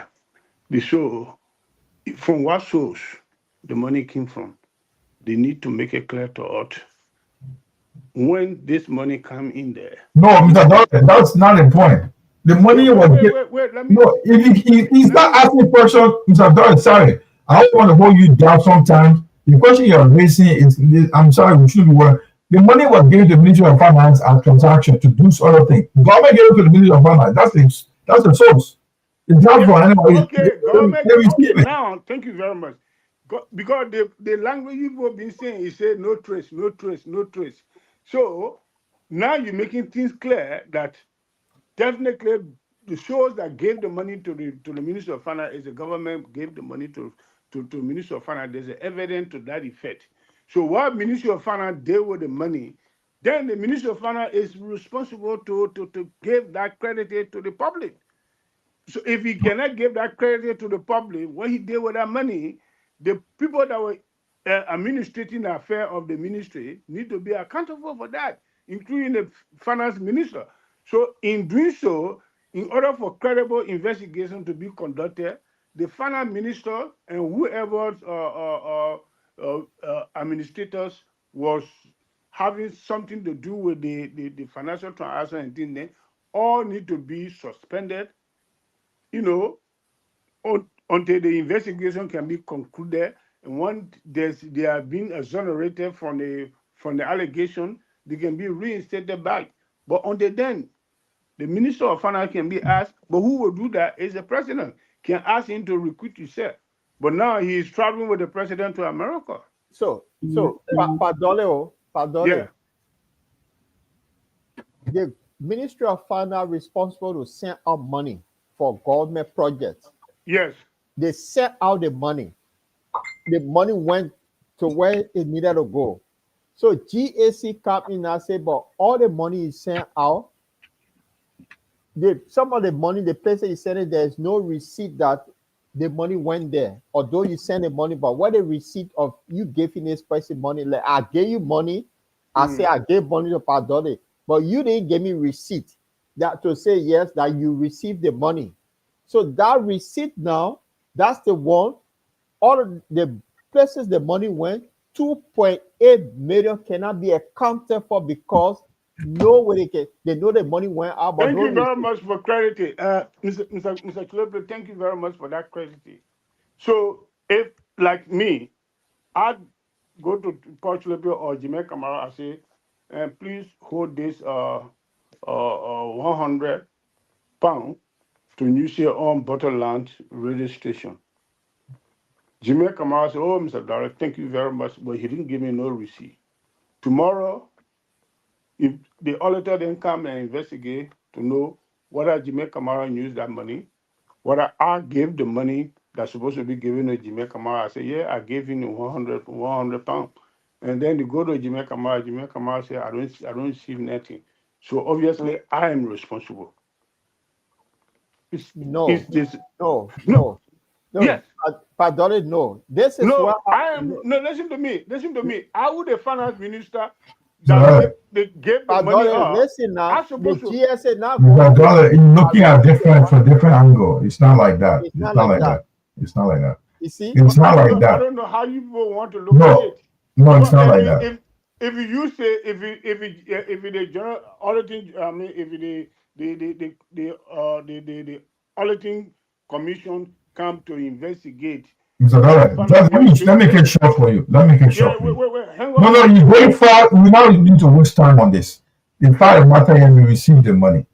They show from what source the money came from. They need to make it clear to us when this money come in there. No, Mr. Dorset, that's not the point. The money was Wait, let me. no. If he's not asking questions, Mr. Dorset, sorry, I don't want to hold you down. Sometimes the question you're raising is, I'm sorry, we should be one. The money was given to the Ministry of Finance as transaction to do sort of thing. Government gave it to the Ministry of Finance. That's the source. It's not for anybody. Okay, government. Okay, now thank you very much. Because the language you've been saying, you say no trace, no trace, no trace. So now you're making things clear that definitely the source that gave the money to the Ministry of Finance is the government gave the money to Ministry of Finance. There's evidence to that effect. So what Ministry of Finance did with the money, then the Ministry of Finance is responsible to give that credit to the public. So if he cannot give that credit to the public, what he did with that money, the people that were administrating the affair of the ministry need to be accountable for that, including the finance minister. So in doing so, in order for credible investigation to be conducted, the finance minister and whoever administrators was having something to do with the financial transaction and things, then all need to be suspended, until the investigation can be concluded. And once they are being exonerated from the allegation, they can be reinstated back. But until then, the Minister of Finance can be asked, but who will do that is the president. Can ask him to recruit himself. But now he is traveling with the president to America. So Padole, Yeah. The Ministry of Finance responsible to send out money for government projects. Yes. They sent out the money. The money went to where it needed to go. So GAC come in and say, but all the money is sent out. Some of the money, the places you send it, there's no receipt that the money went there. Although you send the money, but what the receipt of you giving this person money? Like I gave you money, I say I gave money to Padole, but you didn't give me receipt that to say yes that you received the money. So that receipt now, that's the one. All of the places the money went, 2.8 million cannot be accounted for because nobody can. They know the money went out. But thank you very much for clarity, Mr. Chilope. Thank you very much for that clarity. So if like me, I go to Paul Chilope or Jimmy Kamara, I say, please hold this 100 pounds to New on Butterland radio station. Jimmy Kamara said, oh, Mr. Direct, thank you very much, but he didn't give me no receipt. Tomorrow, if the auditor then come and investigate to know whether Jimmy Kamara used that money, whether I gave the money that's supposed to be given to Jimmy Kamara, I say, yeah, I gave him 100 pounds. And then they go to Jimmy Kamara say, I don't receive nothing. So obviously, I am responsible. No. Yes. Padole, no. This is no. what I am. No, listen to me. I would the finance minister that they gave the money up. Listen now. The GSA now. You're looking at different angle. It's not like that. It's not like that. It's not like that. You see? It's not like that. I don't know how you want to look at it. No, it's not like that. If you say if the general auditing, I mean, if the auditing commission come to investigate. So let me make it short for you. Let me make it short. Wait. Hang on. No, you're going far. We now need to waste time on this. In fact, the matter here, we received the money.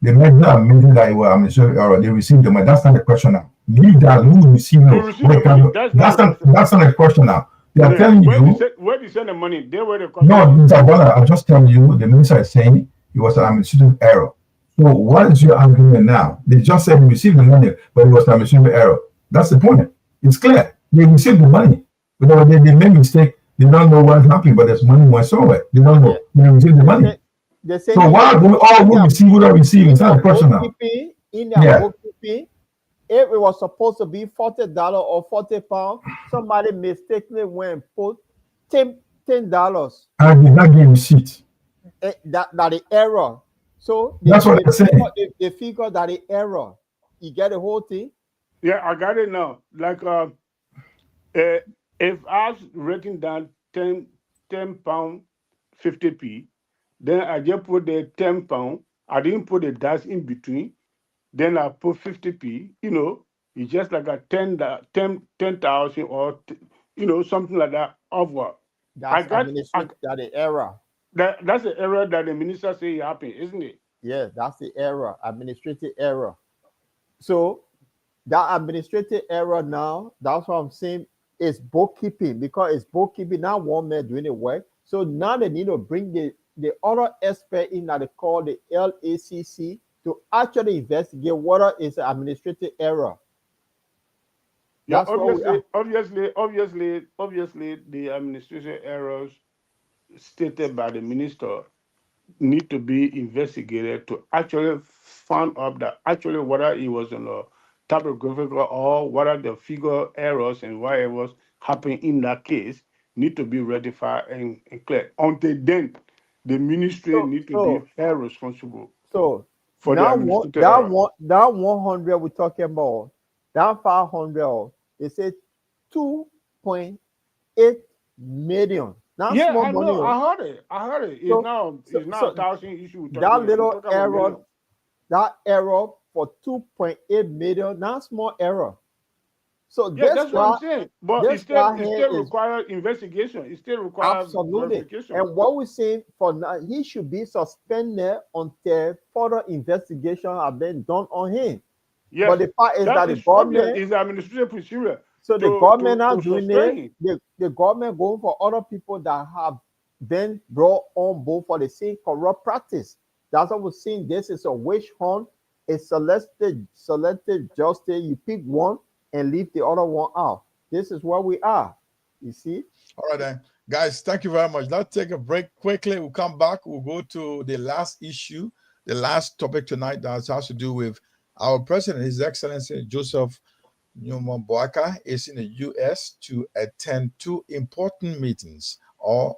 The men that admitted that they received the money. That's not the question now. Leave that. Who received it? That's not the question now. They are telling you. Where they send the money? They were the No, Mr. Bonner, I'm just telling you, the minister is saying it was an administrative error. So what is your argument now? They just said we received the money, but it was an administrative error. That's the point. It's clear. They received the money. But they made a mistake. They don't know what happened, but there's money went somewhere. They don't know. They received the money. So why do we all who receive who don't receive? It's not a question now. In their bookkeeping, if it was supposed to be $40 or £40, somebody mistakenly went and put $10. And did not give receipt. That the error. So that's what I'm saying. They figure that the error. You get the whole thing? Yeah, I got it now. Like if I was written down £10 50p, then I just put the £10. I didn't put a dash in between. Then I put 50p. You know, it's just like a 10,000 or something like that over. That's the error. That's the error that the minister say happened, isn't it? Yeah, that's the error, administrative error. So that administrative error now, that's what I'm saying, is bookkeeping, because it's bookkeeping, not one man doing the work. So now they need to bring the other expert in that they call the LACC to actually investigate whether it's an administrative error. Yeah, obviously, the administrative errors stated by the minister need to be investigated to actually find out that actually whether it was in a typographical or whether the figure errors and why it was happening in that case need to be rectified and clear. Until then, the ministry need to be held responsible. So for now that 100 we're talking about, that 500, they say 2.8 million. Not small I money. know. I heard it. It's not a thousand issue. That little error, for 2.8 million, not small error. So that's what I'm saying. But it still requires investigation. It still requires verification. And what we're saying for now, he should be suspended until further investigation have been done on him. Yes, but the fact is that the government is administrative procedure. So the government are doing it. The government going for other people that have been brought on board for the same corrupt practice. That's what we're saying. This is a witch hunt. It's selective justice. You pick one and leave the other one out. This is where we are. You see? All right, then. Guys, thank you very much. Let's take a break quickly. We'll come back. We'll go to the last issue, the last topic tonight that has to do with our president, His Excellency Joseph Newman Boaka, is in the U.S. to attend 2 important meetings or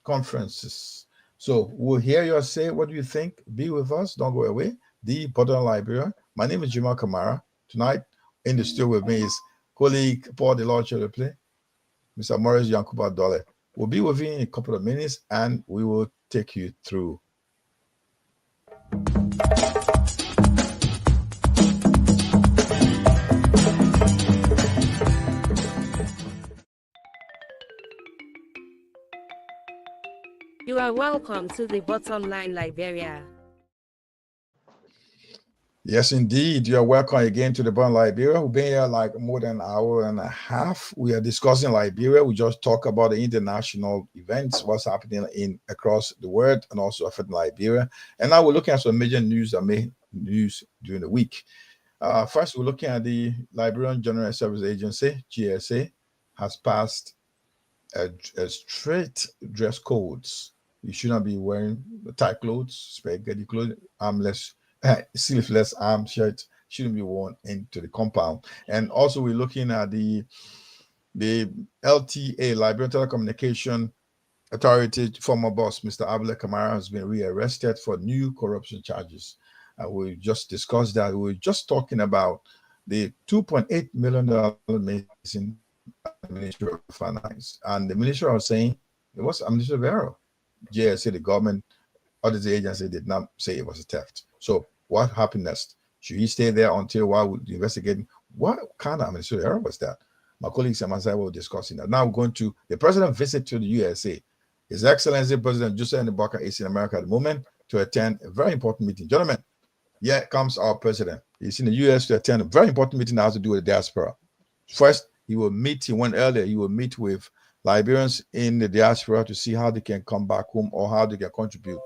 conferences. So we'll hear your say. What do you think? Be with us. Don't go away. The Bottom Liberia. My name is Jima Kamara. Tonight in the studio with me is colleague Paul Delorge, Mr. Morris Yankuba Dole. We'll be with you in a couple of minutes and we will take you through. You are welcome to the Bottom Line Liberia. Yes, indeed. You are welcome again to the Bottom Liberia. We've been here like more than an hour and a half. We are discussing Liberia. We just talk about the international events, what's happening across the world and also affecting Liberia. And now we're looking at some major news that made news during the week. First, we're looking at the Liberian General Service Agency, GSA, has passed a strict dress codes. You should not be wearing tight clothes, spaghetti clothes, armless, sleeveless arm shirt shouldn't be worn into the compound. And also we're looking at the LTA, Liberian Telecommunication Authority, former boss, Mr. Ive Liberia, has been rearrested for new corruption charges. We just discussed that. We were just talking about the $2.8 million missing Ministry of Finance. And the minister was saying it was administrative error. GSA, the government, audit agency did not say it was a theft. So what happened next? Should he stay there until while we're investigating? What kind of administrative error was that? My colleagues and myself were discussing that. Now we're going to the president's visit to the USA. His Excellency President Joseph Boaka is in America at the moment to attend a very important meeting. Gentlemen, here comes our president. He's in the US to attend a very important meeting that has to do with the diaspora. First, he went earlier, he will meet with Liberians in the diaspora to see how they can come back home or how they can contribute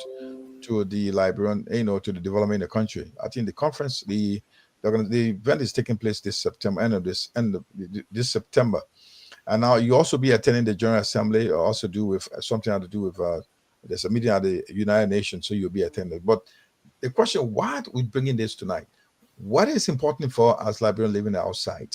to the Liberian, to the development in the country. I think the conference, the event is taking place this September, this September. And now you also be attending the General Assembly, or also do with something to do with there's a meeting at the United Nations, so you'll be attending. But the question, why are we bringing this tonight? What is important for us Liberians living outside?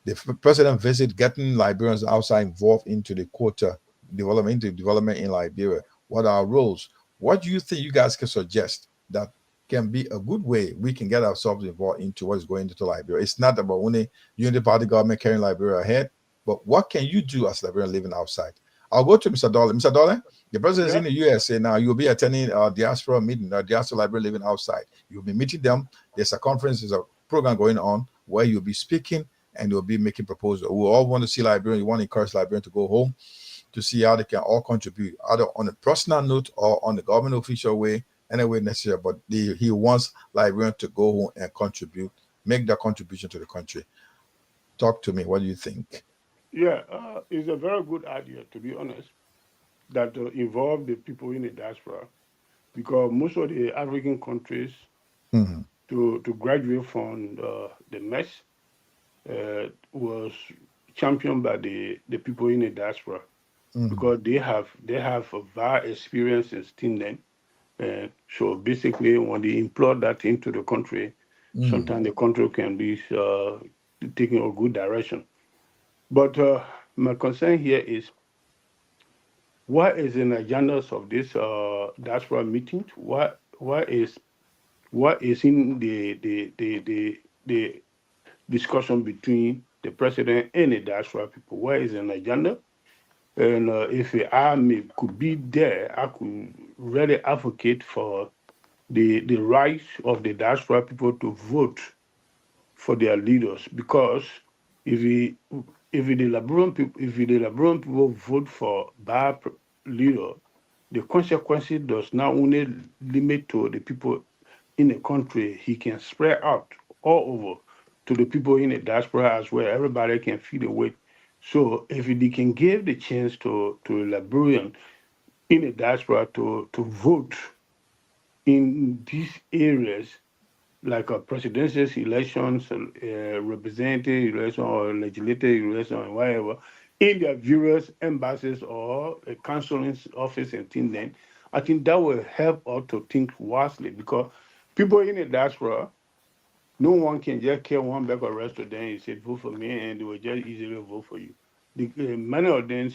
The president visit, getting Liberians outside involved into the quota development, in Liberia. What are our roles? What do you think you guys can suggest that can be a good way we can get ourselves involved into what is going into Liberia? It's not about only unity party government carrying Liberia ahead, but what can you do as Liberian living outside? I'll go to Mr. Dolly. Mr. Dolly, the president is in the USA now. You'll be attending a diaspora meeting, a diaspora Liberian living outside. You'll be meeting them. There's a conference, there's a program going on where you'll be speaking and you'll be making proposals. We all want to see Liberian. You want to encourage Liberian to go home to see how they can all contribute, either on a personal note or on the government official way, any way necessary. But he wants Liberian to go home and contribute, make their contribution to the country. Talk to me. What do you think? Yeah, it's a very good idea, to be honest, that involve the people in the diaspora, because most of the African countries to graduate from the mess was championed by the people in the diaspora, because they have a vast experience in STEAM. And so basically, when they import that into the country, sometimes the country can be taking a good direction. But my concern here is, what is in the agendas of this diaspora meeting? What is in the discussion between the president and the diaspora people? What is an agenda? And if I could be there, I could really advocate for the rights of the diaspora people to vote for their leaders, because if the Liberian people vote for bad leader, the consequences does not only limit to the people in the country, he can spread out all over to the people in the diaspora as well. Everybody can feel the weight. So if they can give the chance to Liberian in the diaspora to vote in these areas, like a presidential elections, representative election, or legislative election, or whatever, in their various embassies or a consulate office and things, then I think that will help us to think wisely, because people in the diaspora, no one can just carry one bag of rice to them and say, vote for me, and they will just easily vote for you. Many of them,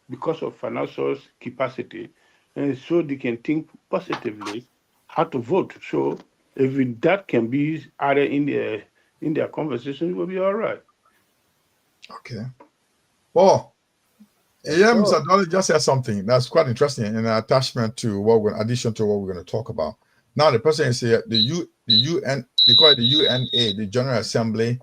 because of financial capacity, and so they can think positively how to vote. So if that can be added in their conversation, it will be all right. Okay. Well, yeah, Mr. Dolly just said something that's quite interesting in attachment to addition to what we're going to talk about. Now, the president said the UN, they call it the UNA, the General Assembly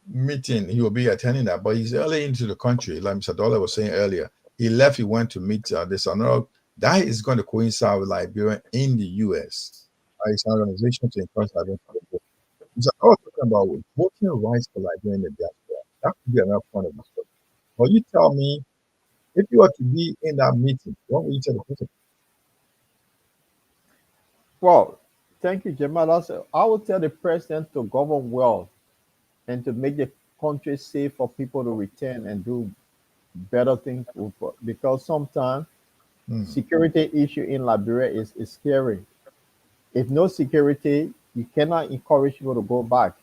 meeting. He will be attending that, but he's early into the country, like Mr. Dollar was saying earlier. He left. He went to meet this another. That is going to coincide with Liberia in the US. It's an organization to encourage Liberian people. So I was talking about voting rights for Liberia in the diaspora. That could be another point of discussion. Well, you tell me, if you were to be in that meeting, what would you tell the president? Well, thank you, Jamal. I would tell the president to govern well and to make the country safe for people to return and do better things, because sometimes security issue in Liberia is scary. If no security, you cannot encourage people to go back.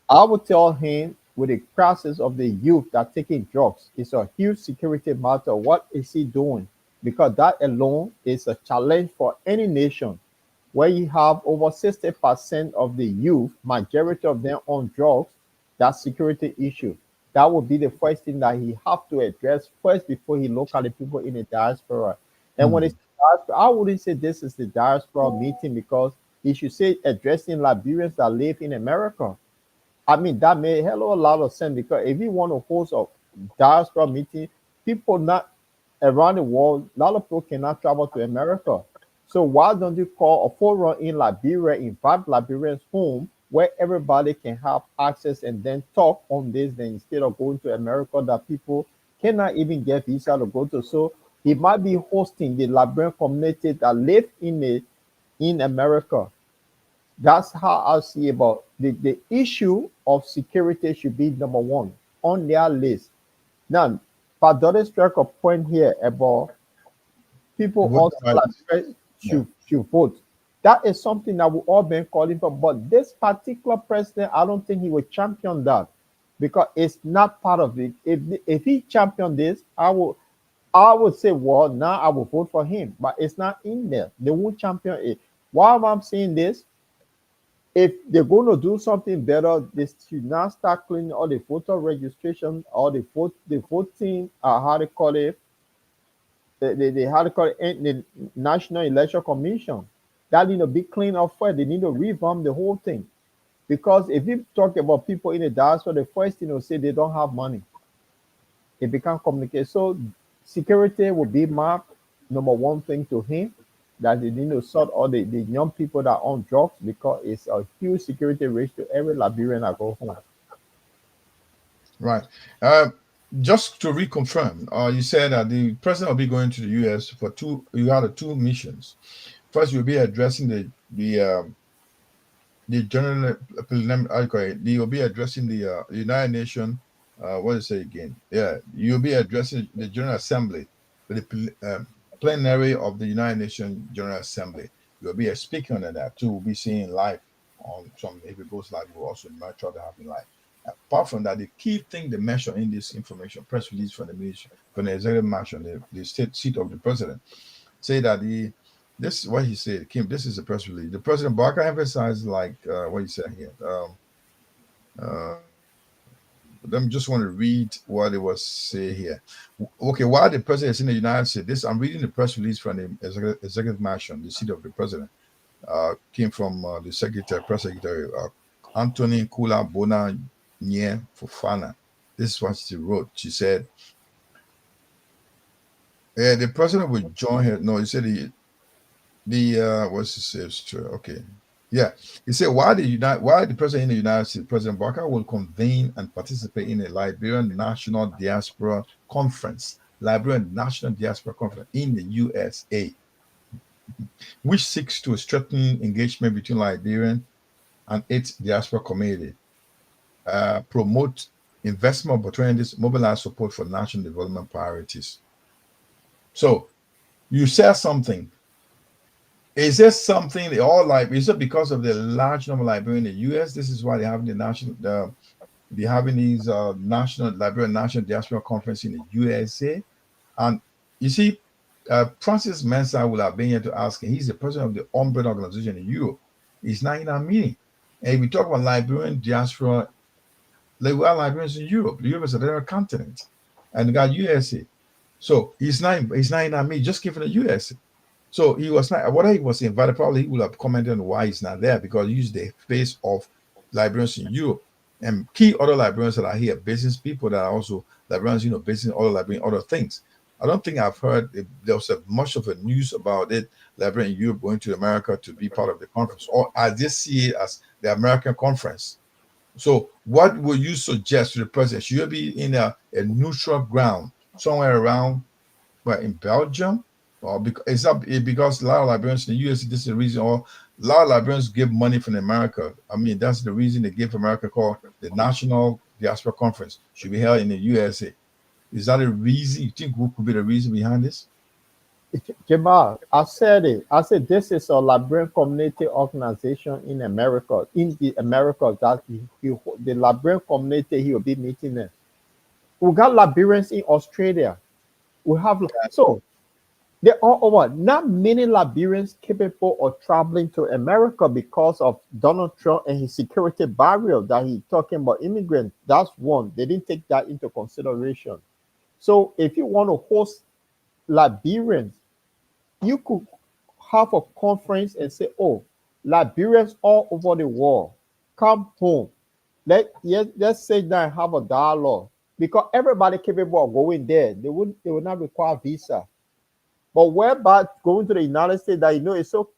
I would tell him, with the crisis of the youth that taking drugs, it's a huge security matter. What is he doing? Because that alone is a challenge for any nation, where you have over 60% of the youth, majority of them on drugs. That security issue, that would be the first thing that he have to address first before he look at the people in the diaspora. And when it's diaspora, I wouldn't say this is the diaspora meeting, because he should say addressing Liberians that live in America. I mean, that made a hell of a lot of sense, because if you want to host a diaspora meeting, people not around the world, a lot of people cannot travel to America. So why don't you call a forum in Liberia, invite Liberians home where everybody can have access and then talk on this then instead of going to America that people cannot even get visa to go to. So he might be hosting the Liberian community that live in America. That's how I see about the issue of security should be number one on their list. Now, Padre struck a point here about people Voter also rights. like Yeah. should vote. That is something that we all been calling for. But this particular president, I don't think he will champion that because it's not part of it. If he championed this, I would say, well, now I will vote for him. But it's not in there. They won't champion it. While I'm saying this, if they're going to do something better, they should now start cleaning all the voter registration, all the voting, how they call it, the how they call it, the National Election Commission. That need to be cleaned up first. They need to revamp the whole thing. Because if you talk about people in the diaspora, the first thing they'll say they don't have money. It becomes complicated. So security will be my number one thing to him. That they need to sort all the young people that are on drugs because it's a huge security risk to every Liberian that go home. Right. Just to reconfirm, you said that the president will be going to the U.S. for two. You had two missions. First, you'll be addressing the general preliminary. You'll be addressing the United Nations. What do you say again? Yeah, you'll be addressing the General Assembly, the plenary of the United Nations General Assembly. You'll be speaking on that too. We'll be seeing live on some. If it goes live, we'll also try to have it live. Apart from that, the key thing they mentioned in this information press release from the ministry, from the executive mansion, the state seat of the president, say that this is what he said. Kim, this is a press release. The president Barker emphasized like what he said here. Let just want to read what it was say here. Okay, while the president is in the United States, this I'm reading the press release from the executive mansion, the seat of the president. Came from the press secretary, Anthony Kula Bona Nye Fofana. This is what she wrote. She said, the president will join her. No, he said what's it say? Okay. Yeah. He said why the president in the United States, President Barker, will convene and participate in a Liberian National Diaspora Conference, Liberian National Diaspora Conference in the USA, which seeks to strengthen engagement between Liberian and its diaspora community, promote investment opportunities, mobilize support for national development priorities. So you said something. Is there something they all like? Is it because of the large number of Liberians in the U.S.? This is why they have they're having these national Liberian National Diaspora Conference in the USA. And you see, Francis Mensah will have been here to ask him. He's the president of the umbrella organization in Europe. He's not in our meeting. And we talk about Liberian diaspora, like we are Liberians in Europe. Europe is a different continent, and we got USA. So he's not in our meeting. Just giving the USA. So he was not. Whether he was invited, probably he would have commented on why he's not there because he's the face of Liberians in Europe and key other Liberians that are here, business people that are also Liberians, business, other Liberian, other things. I don't think I've heard there was much of a news about it. Liberian in Europe going to America to be part of the conference, or I just see it as the American conference. So, what would you suggest to the president? Should you be in a neutral ground somewhere around, in Belgium? Or because a lot of Liberians in the U.S. This is the reason, or a lot of Liberians give money from America. I mean, that's the reason they give America called the National Diaspora Conference should be held in the USA. Is that a reason? You think who could be the reason behind this? Jamal, I said it. I said this is a Liberian community organization in America. In the Americas, that the Liberian community he will be meeting there. We got Liberians in Australia. We have so. There are over not many Liberians capable of traveling to America because of Donald Trump and his security barrier that he's talking about immigrants. That's one. They didn't take that into consideration. So if you want to host Liberians, you could have a conference and say, oh, Liberians all over the world, come home. Let's sit down and have a dialogue. Because everybody capable of going there, they would not require visa. But whereby going to the United States that it's so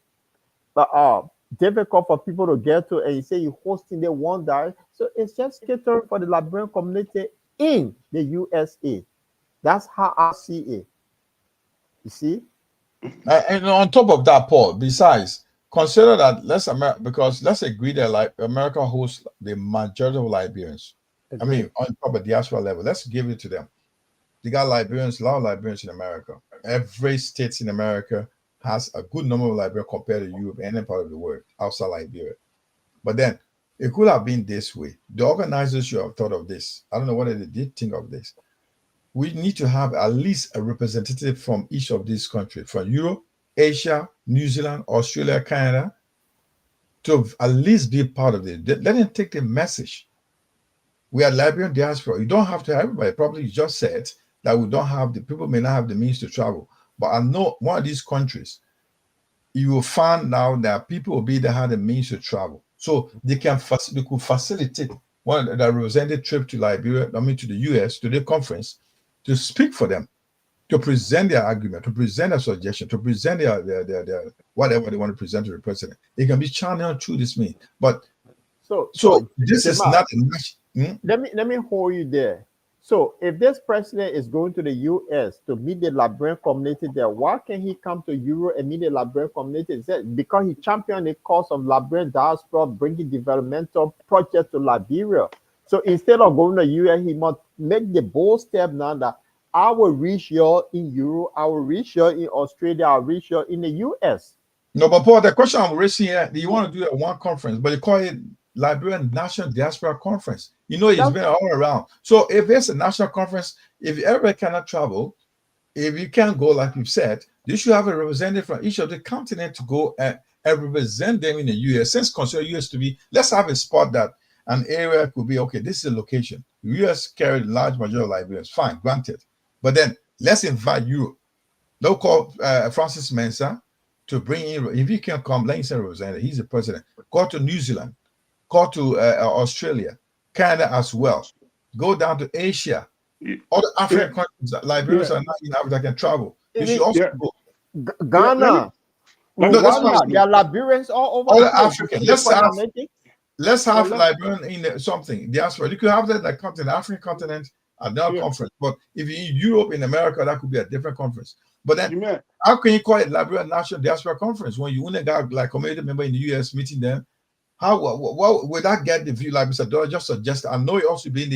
difficult for people to get to, and you say you're hosting the one that. So it's just catering for the Liberian community in the USA. That's how I see it. You see? And on top of that, Paul, besides, consider that because let's agree that like America hosts the majority of Liberians. I mean, on top of diaspora level, let's give it to them. They got Liberians, a lot of Liberians in America. Every state in America has a good number of Liberians compared to Europe and any part of the world outside Liberia. But then it could have been this way. The organizers should have thought of this. I don't know whether they did think of this. We need to have at least a representative from each of these countries, from Europe, Asia, New Zealand, Australia, Canada, to at least be part of it. Let them take the message. We are Liberian diaspora. You don't have to have everybody. Probably you just said that we don't have the people may not have the means to travel. But I know one of these countries, you will find now that people will be that have the means to travel. So they could facilitate one that represented trip to Liberia, to the US, to the conference, to speak for them, to present their argument, to present a suggestion, to present their whatever they want to present to the president. It can be channeled through this means. But so this is not a Let me hold you there. So if this president is going to the US to meet the Liberian community there, why can't he come to Europe and meet the Liberian community? Because he championed the cause of Liberian diaspora, bringing developmental projects to Liberia. So instead of going to the US, he must make the bold step now that I will reach you in Europe, I will reach you in Australia, I will reach you in the US. No, but Paul, the question I'm raising here, do you want to do it at one conference, but you call it Liberian National Diaspora Conference? You know, it's been all around. So if it's a national conference, if everybody cannot travel, if you can't go, like you've said, you should have a representative from each of the continent to go and represent them in the US. Since consider US to be, let's have a spot that an area could be, okay, this is a location. The US carried a large majority of Liberians, fine, granted. But then let's invite Europe. They'll call Francis Mensah to bring in, if he can come, let him say representative, he's the president. Go to New Zealand, go to Australia, Canada as well. Go down to Asia. All the African countries, Liberians are not in Africa that can travel. You should also go. Ghana, Rwanda, there are Liberians all over. All the African. Let's have Liberian in something. Diaspora. You could have that like continent, African continent, another conference. But if you're in Europe, in America, that could be a different conference. But then, how can you call it Liberian National Diaspora Conference when you only got like community member in the US meeting them? How would that get the view? Like Mr. Dollar just suggested, I know it also been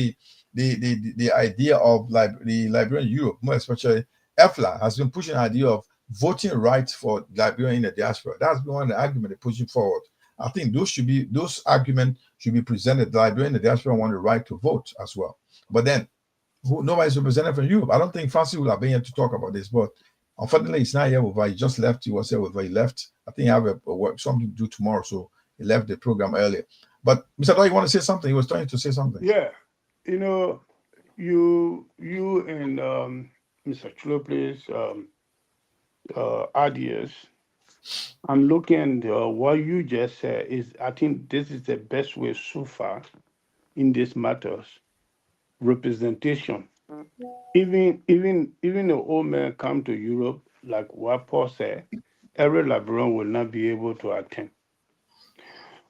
the idea of the Liberian Europe, more especially EFLA has been pushing the idea of voting rights for Liberian in the diaspora. That's been one of the arguments they're pushing forward. I think those arguments should be presented. The Liberian in the diaspora want the right to vote as well. But then nobody's represented from Europe. I don't think Francis will have been here to talk about this, but unfortunately, he's not here with us. He just left. He was here with us. He left. I think he have a work, something to do tomorrow, so he left the program earlier. But Mr. Doyle, you want to say something? He was trying to say something. Yeah, you know, you and Mr. Chulople's ideas. I'm looking at what you just said. I think this is the best way so far in these matters. Representation. Even the old men come to Europe, like what Paul said, every Liberian will not be able to attend.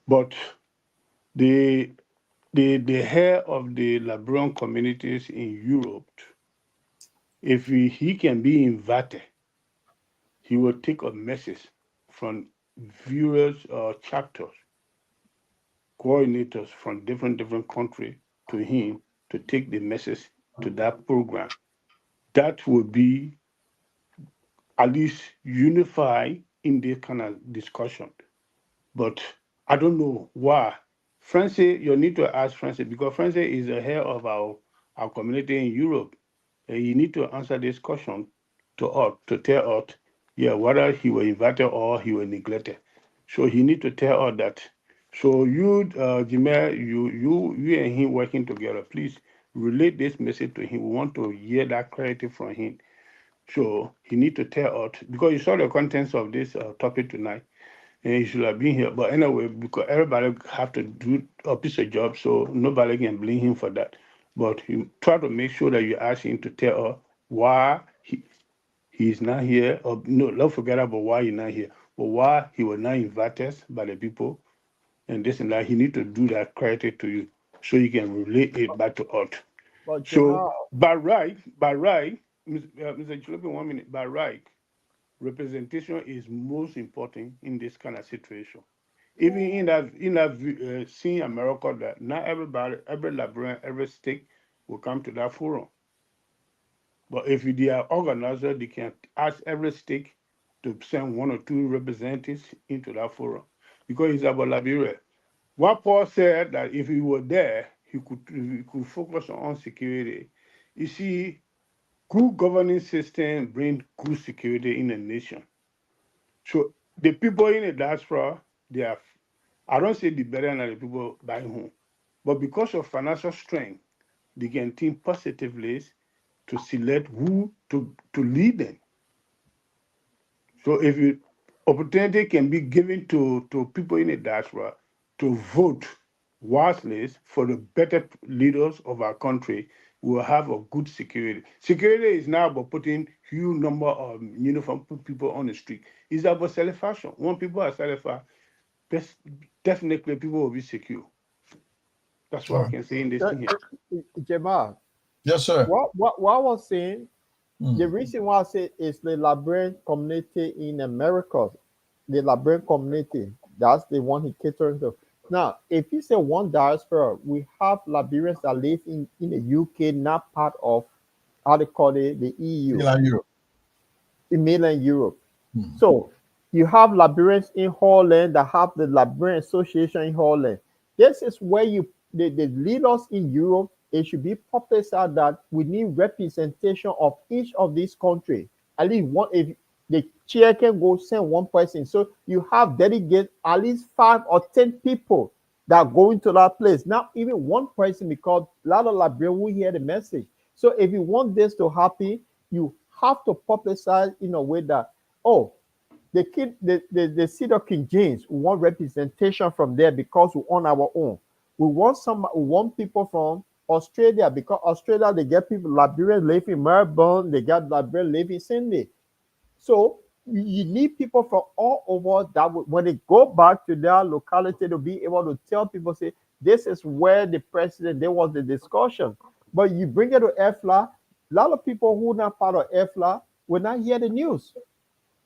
But the head of the Liberian communities in Europe, if he can be invited, he will take a message from various chapters, coordinators from different countries to him to take the message to that program. That will be at least unified in this kind of discussion. But I don't know why. Francis, you need to ask Francis, because Francis is the head of our community in Europe. And you need to answer this question to us, to tell us, whether he was invited or he was neglected. So he need to tell us that. So you, Jimmy, you and him working together, please relate this message to him. We want to hear that clarity from him. So he need to tell us, because you saw the contents of this topic tonight, and he should have been here. But anyway, because everybody have to do a piece of job, so nobody can blame him for that. But you try to make sure that you ask him to tell us why he's not here. Or no, don't forget about why he's not here. But why he was not invited by the people and this and that, he need to do that credit to you so you can relate it back to us. But So Jamal, by right, Mr. Chilopi, 1 minute, by right, representation is most important in this kind of situation. Even in that seeing America, that not everybody, every Liberian, every state will come to that forum. But if they are organizer, they can ask every state to send 1 or 2 representatives into that forum because it's about Liberia. What Paul said that if he were there, he could focus on security. You see, good governing system bring good security in a nation. So the people in the diaspora, they are, I don't say the better than the people back home, but because of financial strength, they can think positively to select who to lead them. So if opportunity can be given to people in the diaspora to vote wisely for the better leaders of our country, we will have a good security. Security is now about putting huge number of uniform people on the street. It's about satisfaction. When people are satisfied, definitely people will be secure. That's All what I right. can say in this thing here. Jamal, Yes, sir. what I was saying, the reason why I say is the Liberian community in America, the Liberian community, that's the one he catering to. Now, if you say one diaspora, we have Liberians that live in the UK, not part of how they call it, the EU, Like Europe. in mainland Europe. So you have Liberians in Holland that have the Liberian Association in Holland. This is where the leaders in Europe, it should be publicized that we need representation of each of these countries. At least one, if the chair can go send one person. So you have delegate at least 5 or 10 people that go into that place. Not even one person, because a lot of Liberians will hear the message. So if you want this to happen, you have to publicize in a way that, oh, the city of King James, we want representation from there because we own our own. We want people from Australia because Australia, they get people, Liberian live in Melbourne, they got Liberian live in Sydney. So you need people from all over that when they go back to their locality, to be able to tell people, say, this is where the president, there was the discussion. But you bring it to EFLA, a lot of people who are not part of EFLA will not hear the news.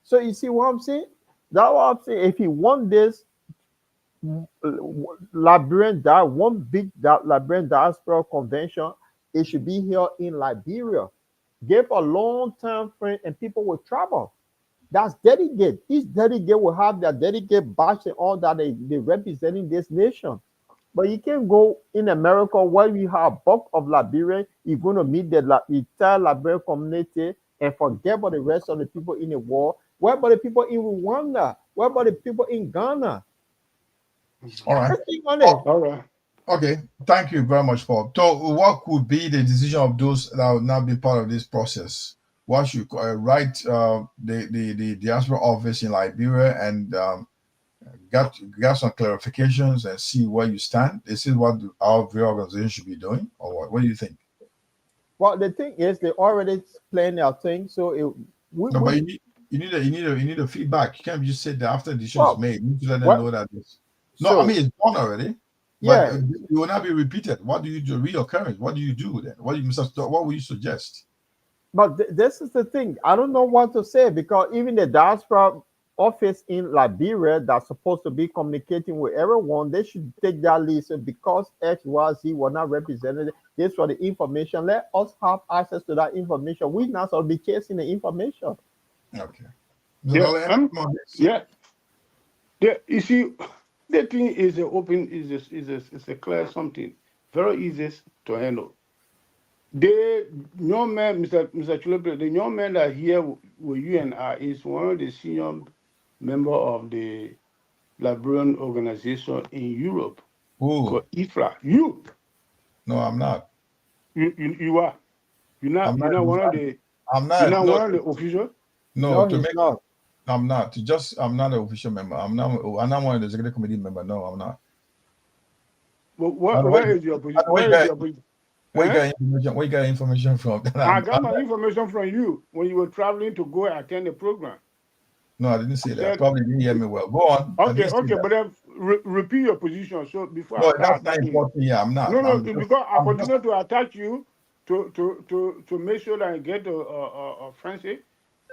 So you see what I'm saying? That's what I'm saying. If you want this Liberian, one big Liberian diaspora convention, it should be here in Liberia. Give a long time frame and people will travel. That's delegate. Each delegate will have their delegate badge and all that they representing this nation. But you can go in America where you have a bulk of Liberians, you're going to meet the entire Liberian community and forget about the rest of the people in the world. What about the people in Rwanda? What about the people in Ghana? All right. All right. Okay. Thank you very much, Paul. So, what could be the decision of those that will not be part of this process? What should write the diaspora office in Liberia and get some clarifications and see where you stand? This is what our organization should be doing, or what? What do you think? Well, the thing is, they already planned their thing, so but you need a feedback. You can't just sit there after the decision is made. You need to let them know that this. No, so, I mean it's done already. But it will not be repeated. What do you do? Reoccurrence. What do you do then? What would you suggest? But this is the thing. I don't know what to say because even the diaspora office in Liberia that's supposed to be communicating with everyone, they should take that list because XYZ were not represented. This for the information. Let us have access to that information. We not will be chasing the information. Okay. Yeah. You see, the thing is a clear something very easy to handle. The young man, Mr. Chilopi, the young man that here with you and I is one of the senior member of the Liberian organization in Europe. Who? IFLA. You? No, I'm not. You are. You're not one of the. I'm not. You're not one of the officials. No, he's not. I'm not. I'm not an official member. I'm not one of the executive committee member. No, I'm not. But where is your position? Where you got information from? I got my information from you when you were traveling to go attend the program. No, I didn't say that. Said, Probably didn't hear me well. Go on. I okay, didn't say okay, that. but then repeat your position. So before I No, start that's not attacking you. important. Yeah, I'm not. No, no, I'm just, because I I'm just, continue to attack you to make sure that I get a friendship.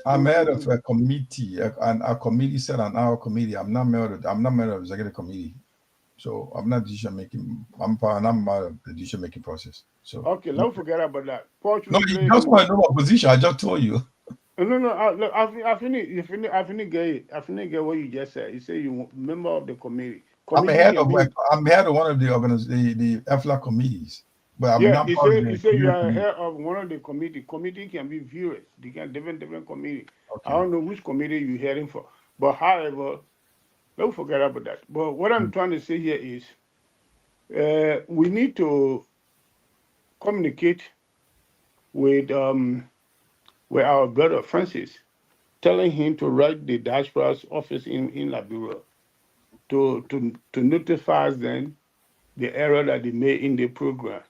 I'm head of a committee, and a committee set on our committee. I'm not member of the executive committee. So I'm not decision making. I'm part of the decision making process. So Okay, let's forget about that. no, you Fortunately, just want to know my position. I just told you. no, I finish get it. I finish get what you just said. You say you member of the committee. I'm Committee head can of be one of the EFLA committees, but I'm yeah. not part of You the say you executive are committee. head of one of the committee. Committee can be viewers. They can different committee. I Okay. don't know which committee you heading for, but however, don't forget about that. But what I'm trying to say here is, we need to communicate with our brother Francis, telling him to write the diaspora's office in Liberia to notify them the error that they made in the program,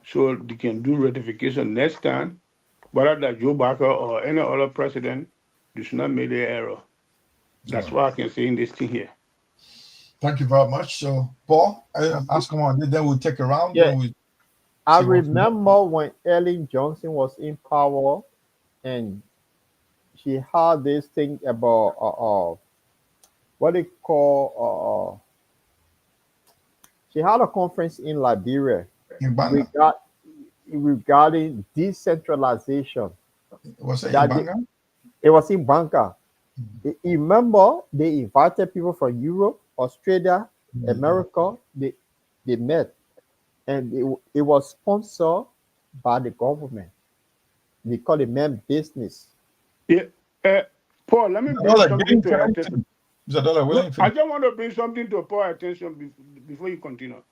so they can do ratification next time, whether that Joe Barker or any other president does not make the error. That's Sure. what I can say in this thing here. Thank you very much. So, Paul, ask him on. Then we'll take a round. Yeah, Then we I see what. remember when Ellen Johnson was in power, and she had this thing about what they call she had a conference in Liberia In Banga. regarding decentralization. Was it in That Banga? it was in Banca. You remember they invited people from Europe, Australia, America. They met, and it was sponsored by the government. They call it men business. Yeah, Paul, let me bring Dollar, get something into to attention. anything. Is a dollar No, willing for I just want to bring something to Paul's attention before you continue.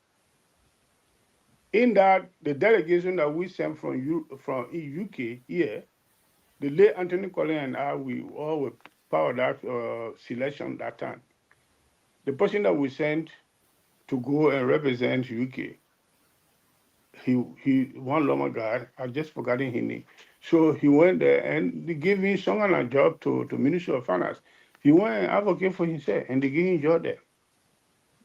In that, the delegation that we sent from UK here, the late Anthony Collins and I, we all were part of that selection that time. The person that we sent to go and represent UK, he one Loma guy, I just forgotten his name. So he went there and they gave him some kind of job to Ministry of Finance. He went and advocate for himself and they gave him job there.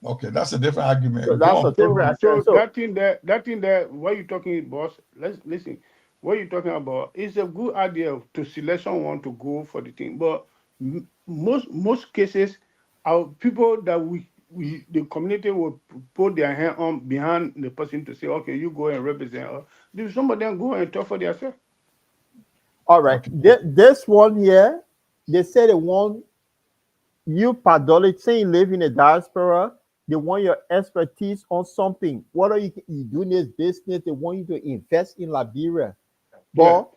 Okay, that's a different So argument. Go that's a on. different. So So that thing there, what you talking, boss? Let's listen. What you talking about? It's a good idea to select someone to go for the thing, but most cases, our people that we the community will put their hand on behind the person to say, okay, you go and represent us. Do some of them go and talk for themselves? all right, Okay. this one here, they said they want you Padoli, say you live in a diaspora, they want your expertise on something. What are you doing this business? They want you to invest in Liberia. Yeah. But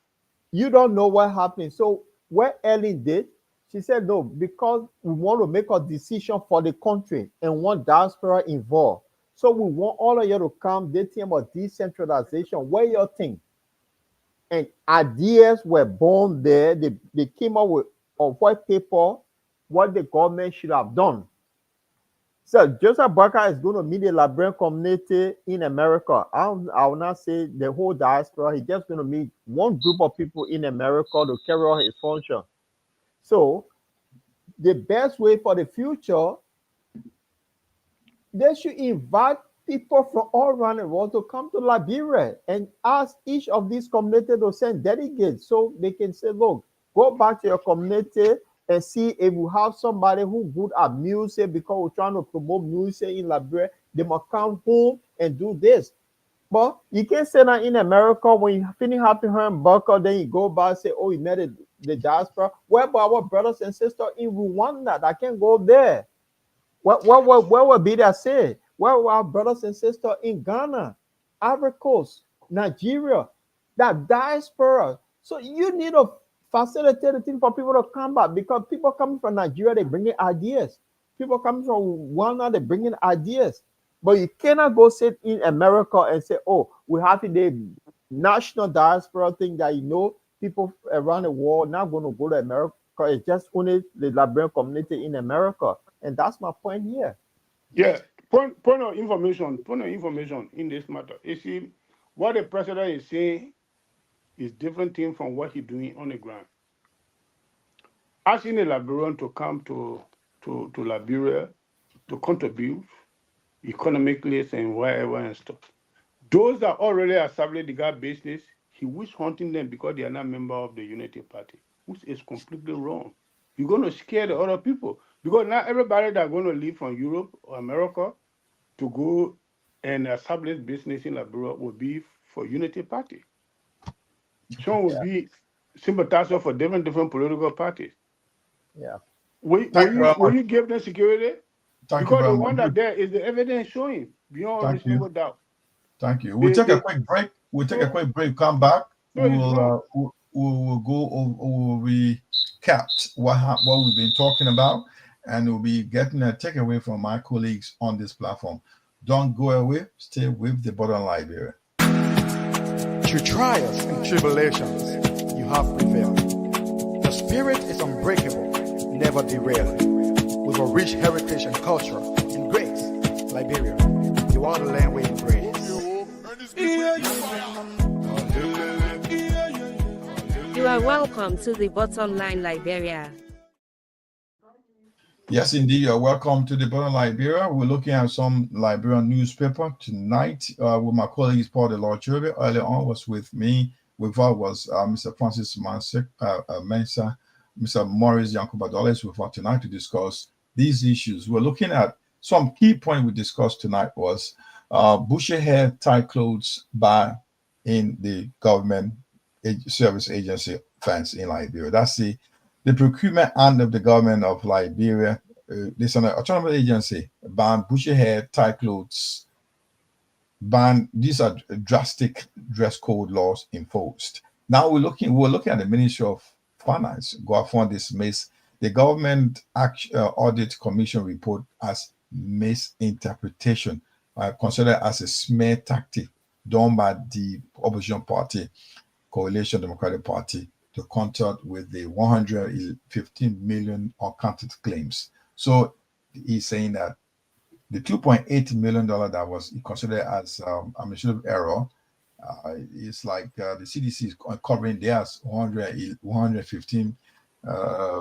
you don't know what happened. So what Ellen did, she said, no, because we want to make a decision for the country and want diaspora involved. So we want all of you to come. They think about decentralization. What you think? And ideas were born there. They came up with a white paper, what the government should have done. So Joseph Barker is going to meet the Liberian community in America. I will not say the whole diaspora. He's just going to meet one group of people in America to carry out his function. So the best way for the future, they should invite people from all around the world to come to Liberia and ask each of these communities to send delegates so they can say, look, go back to your community and see if we have somebody who good at music because we're trying to promote music in Liberia. They must come home and do this. But you can't say that in America when you finish having her in Burka, then you go back and say, oh, you met the diaspora. Where about our brothers and sisters in Rwanda that can go there? Where will be that say? Where are our brothers and sisters in Ghana, Ivory Coast, Nigeria, that diaspora? So you need to facilitate the thing for people to come back because people coming from Nigeria, they bring in ideas. People coming from Rwanda, they bring in ideas. But you cannot go sit in America and say, oh, we have the national diaspora thing that people around the world not going to go to America. It's just only the Liberian community in America. And that's my point here. Yeah. Point of information in this matter. You see, what the president is saying is different thing from what he's doing on the ground. asking a Liberian to come to Liberia to contribute economically and wherever and stuff. Those that already established the guy business, he was hunting them because they are not member of the Unity Party, which is completely wrong. You're going to scare the other people because not everybody that going to leave from Europe or America to go and establish business in Liberia will be for Unity Party. Some will be sympathizer for different political parties. Yeah. Will you give them security? Thank you Because the very one much. that there is the evidence showing beyond Thank you. reasonable doubt. Thank you. We'll take a quick break. Come back. We'll go over, we'll recap what we've been talking about, and we'll be getting a takeaway from my colleagues on this platform. Don't go away. Stay with the Bottom Liberia. Through trials and tribulations, you have prevailed. The spirit is unbreakable, never derailed. With a rich heritage and culture and grace, Liberia, you are the land we embrace. You are welcome to the Bottom Line Liberia. Yes, indeed. You're welcome to the Bottom Liberia. We're looking at some Liberian newspaper tonight with my colleagues Paul de Lorchobe. Earlier on was with me. With us was Mr. Francis Mensah, Mr. Maurice Yankubadoles with us tonight to discuss these issues. We're looking at some key points we discussed tonight was bushy hair, tight clothes ban in the government service agency fence in Liberia. That's the procurement arm of the government of Liberia. This is an autonomous agency ban bushy hair, tight clothes, ban. These are drastic dress code laws enforced. Now we're looking at the Ministry of Finance. Go dismiss the government audit commission report as misinterpretation, considered as a smear tactic done by the opposition party, Coalition Democratic Party, to counter with the 115 million uncounted claims. So he's saying that the $2.8 million that was considered as administrative error is like the CDC is covering theirs 115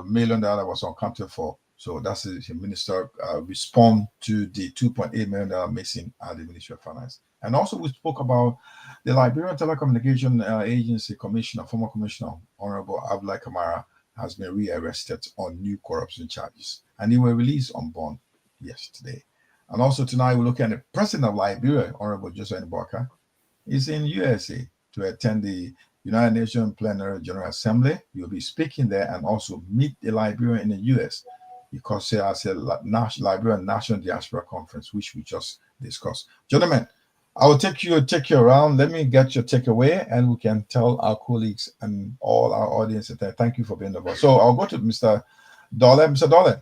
million that was unaccounted for. So that's the minister respond to the $2.8 million missing at the Ministry of Finance. And also we spoke about the Liberian Telecommunication Agency Commissioner, former Commissioner, Honorable Abdullah Kamara, has been rearrested on new corruption charges. And he was released on bond yesterday. And also tonight we're looking at the President of Liberia, Honorable Joseph Mbaka, is in USA to attend the United Nations Plenary General Assembly. You'll be speaking there and also meet the Liberian in the US because there is a Liberian National Diaspora Conference, which we just discussed. Gentlemen, I will take you around. Let me get your takeaway, and we can tell our colleagues and all our audience that thank you for being with us. So I'll go to Mr. Dole. Mr. Dole,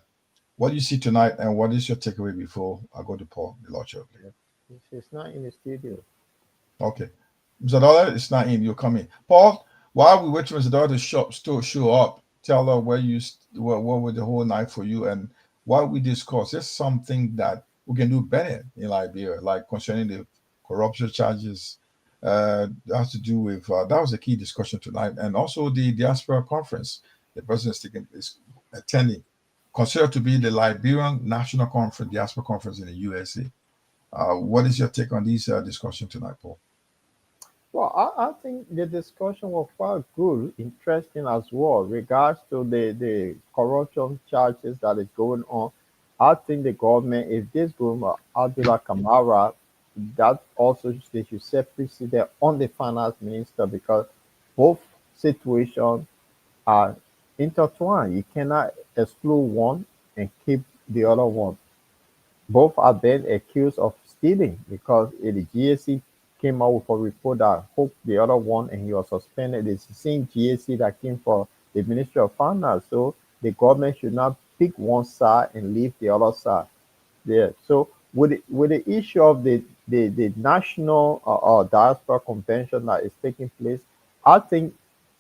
what do you see tonight, and what is your takeaway before I go to Paul the Lord? It's not in the studio. Okay. Mr. Dole, it's not in. You're coming. Paul, while we wait for Mr. Dole to show up, tell her what was the whole night for you and what we discussed. There's something that we can do better in Liberia, like concerning the corruption charges. That has to do with that was a key discussion tonight, and also the diaspora conference the president is attending, considered to be the Liberian National Conference, diaspora conference in the USA. What is your take on these discussion tonight, Paul? Well, I think the discussion was quite good, interesting as well. Regards to the corruption charges that is going on, I think the government, if this government, Abdullah Kamara, that also they should set precedent on the finance minister because both situations are intertwined. You cannot exclude one and keep the other one. Both are then accused of stealing because the GSC came out with a report that hooked the other one and he was suspended. It's the same GSC that came for the Ministry of Finance. So the government should not pick one side and leave the other side there. So with the issue of the national diaspora convention that is taking place, I think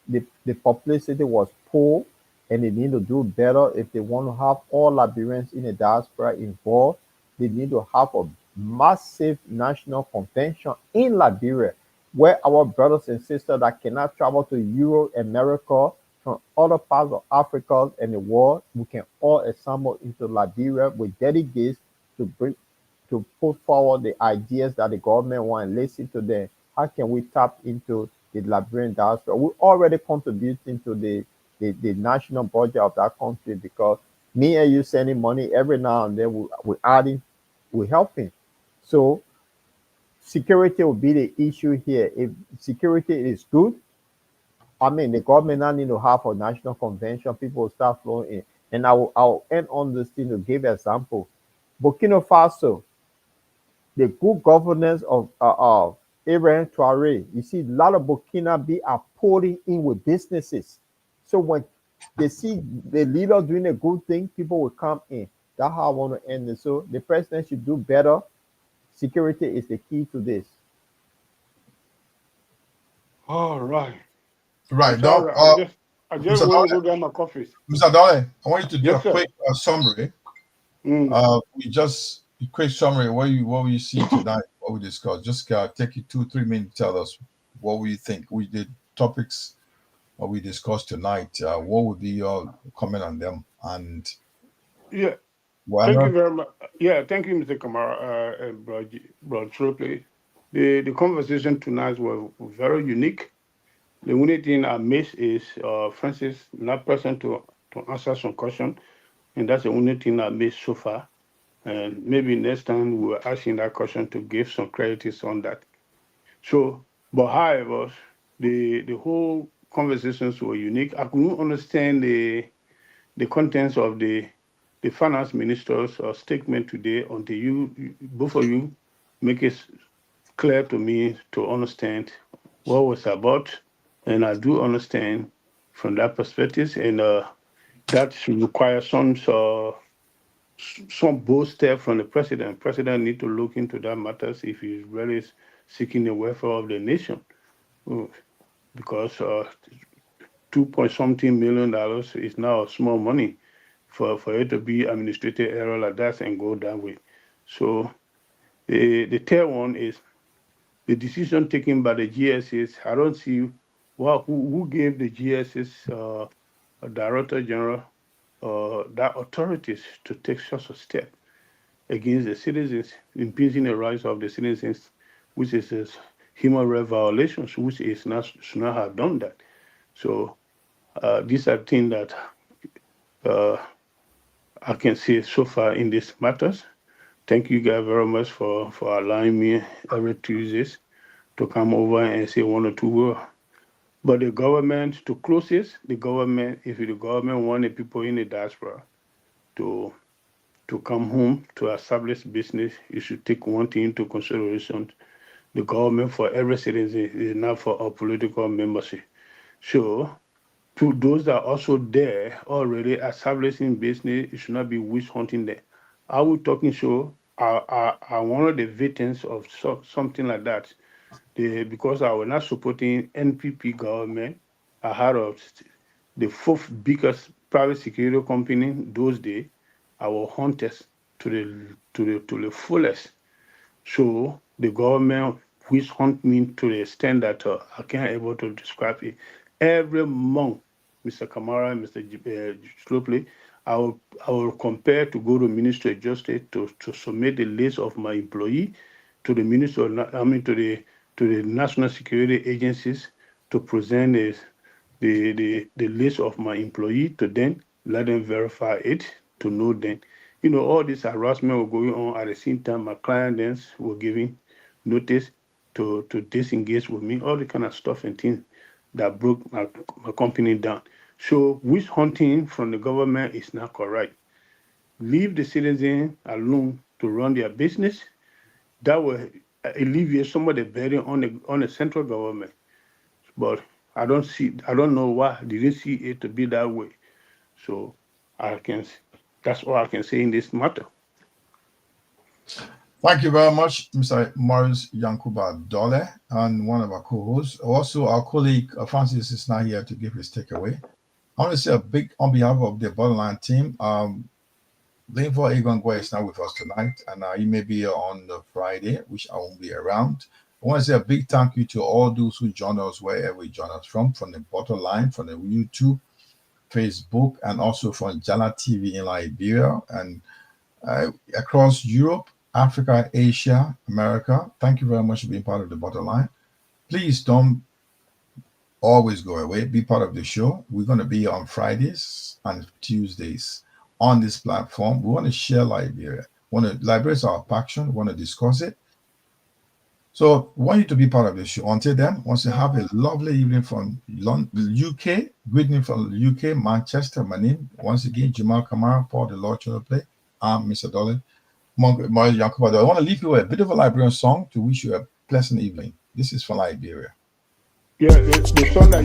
the publicity was poor and they need to do better if they want to have all Liberians in the diaspora involved. They need to have a massive national convention in Liberia where our brothers and sisters that cannot travel to Europe, America from other parts of Africa and the world. We can all assemble into Liberia with delegates to bring to put forward the ideas that the government want and listen to them. How can we tap into the Liberian diaspora? We already contributing to the national budget of that country because me and you sending money every now and then we're adding, we're helping. So security will be the issue here. If security is good, I mean, the government now need to have a national convention. People will start flowing in. And I'll end on this thing to give example. Burkina Faso, the good governance of Ibrahim Traore. You see, a lot of Burkina be are pulling in with businesses. So when they see the leader doing a good thing, people will come in. That's how I want to end it. So the president should do better. Security is the key to this. All right. Right. Sorry, I just Mr. want to Dolly, go get my coffee. Mr. Dolly, I want you to do Yes, a sir. quick summary. We just a quick summary. What will you see tonight? What we discussed? Just take you 2-3 minutes. Tell us what we think. We did topics what we discussed tonight. What would be your comment on them? And yeah, whatever. thank you very much. Yeah, thank you, Mr. Kamara and Bro Tropley. The conversation tonight was very unique. The only thing I miss is Francis not present to answer some question, and that's the only thing I missed so far. And maybe next time we will ask him that question to give some credits on that. So, but however, the whole conversations were unique. I couldn't understand the contents of the finance minister's statement today until you both of you make it clear to me to understand what was about, and I do understand from that perspective, and that should require some bold step from the president. President need to look into that matters if he's really seeking the welfare of the nation, because 2 point something million dollars is now small money for it to be administrative error like that and go that way. So the third one is the decision taken by the GSS. I don't see who gave the GSS director general that authorities to take such a step against the citizens, impinging the rights of the citizens, which is human rights violations, which is not should not have done that. So these are things that I can see so far in these matters. Thank you guys very much for allowing me every Tuesdays to come over and say one or two words. But the government, to close this, if the government want the people in the diaspora to come home to establish business, you should take one thing into consideration. The government for every citizen is not for a political membership. So to those that are also there already establishing business, it should not be witch hunting there. I was talking show I one of the victims of something like that. Because I was not supporting NPP government, I had the fourth biggest private security company those days. I was hunters to the fullest. So the government which hunt me to the extent that I can't able to describe it. Every month, Mr. Kamara and Mr. Slopley, I will compare to go to Ministry of Justice to submit the list of my employee to the Ministry of, to the national security agencies to present the list of my employee to them, let them verify it to know them. All this harassment were going on at the same time. My clients were giving notice to disengage with me, all the kind of stuff and things that broke my company down. So witch hunting from the government is not correct. Leave the citizens alone to run their business. That will alleviate some of the burden on the central government. But I don't know why they didn't see it to be that way. So that's all I can say in this matter. Thank you very much, Mr. Morris Yankuba Dole, and one of our co-hosts. Also, our colleague Francis is not here to give his takeaway. I want to say a big on behalf of the Borderline team. Linford Egongwe is not with us tonight, and he may be on the Friday, which I won't be around. I want to say a big thank you to all those who join us wherever you join us from the Borderline, from the YouTube, Facebook, and also from Jala TV in Liberia and across Europe, Africa, Asia, America. Thank you very much for being part of the bottom line. Please don't always go away. Be part of the show. We're going to be on Fridays and Tuesdays on this platform. We want to share Liberia. Liberia is our passion. We want to discuss it. So we want you to be part of the show. Until then, once you have a lovely evening from UK, greeting from UK, Manchester, my name. Once again, Jamal Kamara, Paul the Lord Channel Play. I'm Mr. Dolan. I want to leave you with a bit of a Liberian song to wish you a pleasant evening. This is from Liberia. Yeah, the song that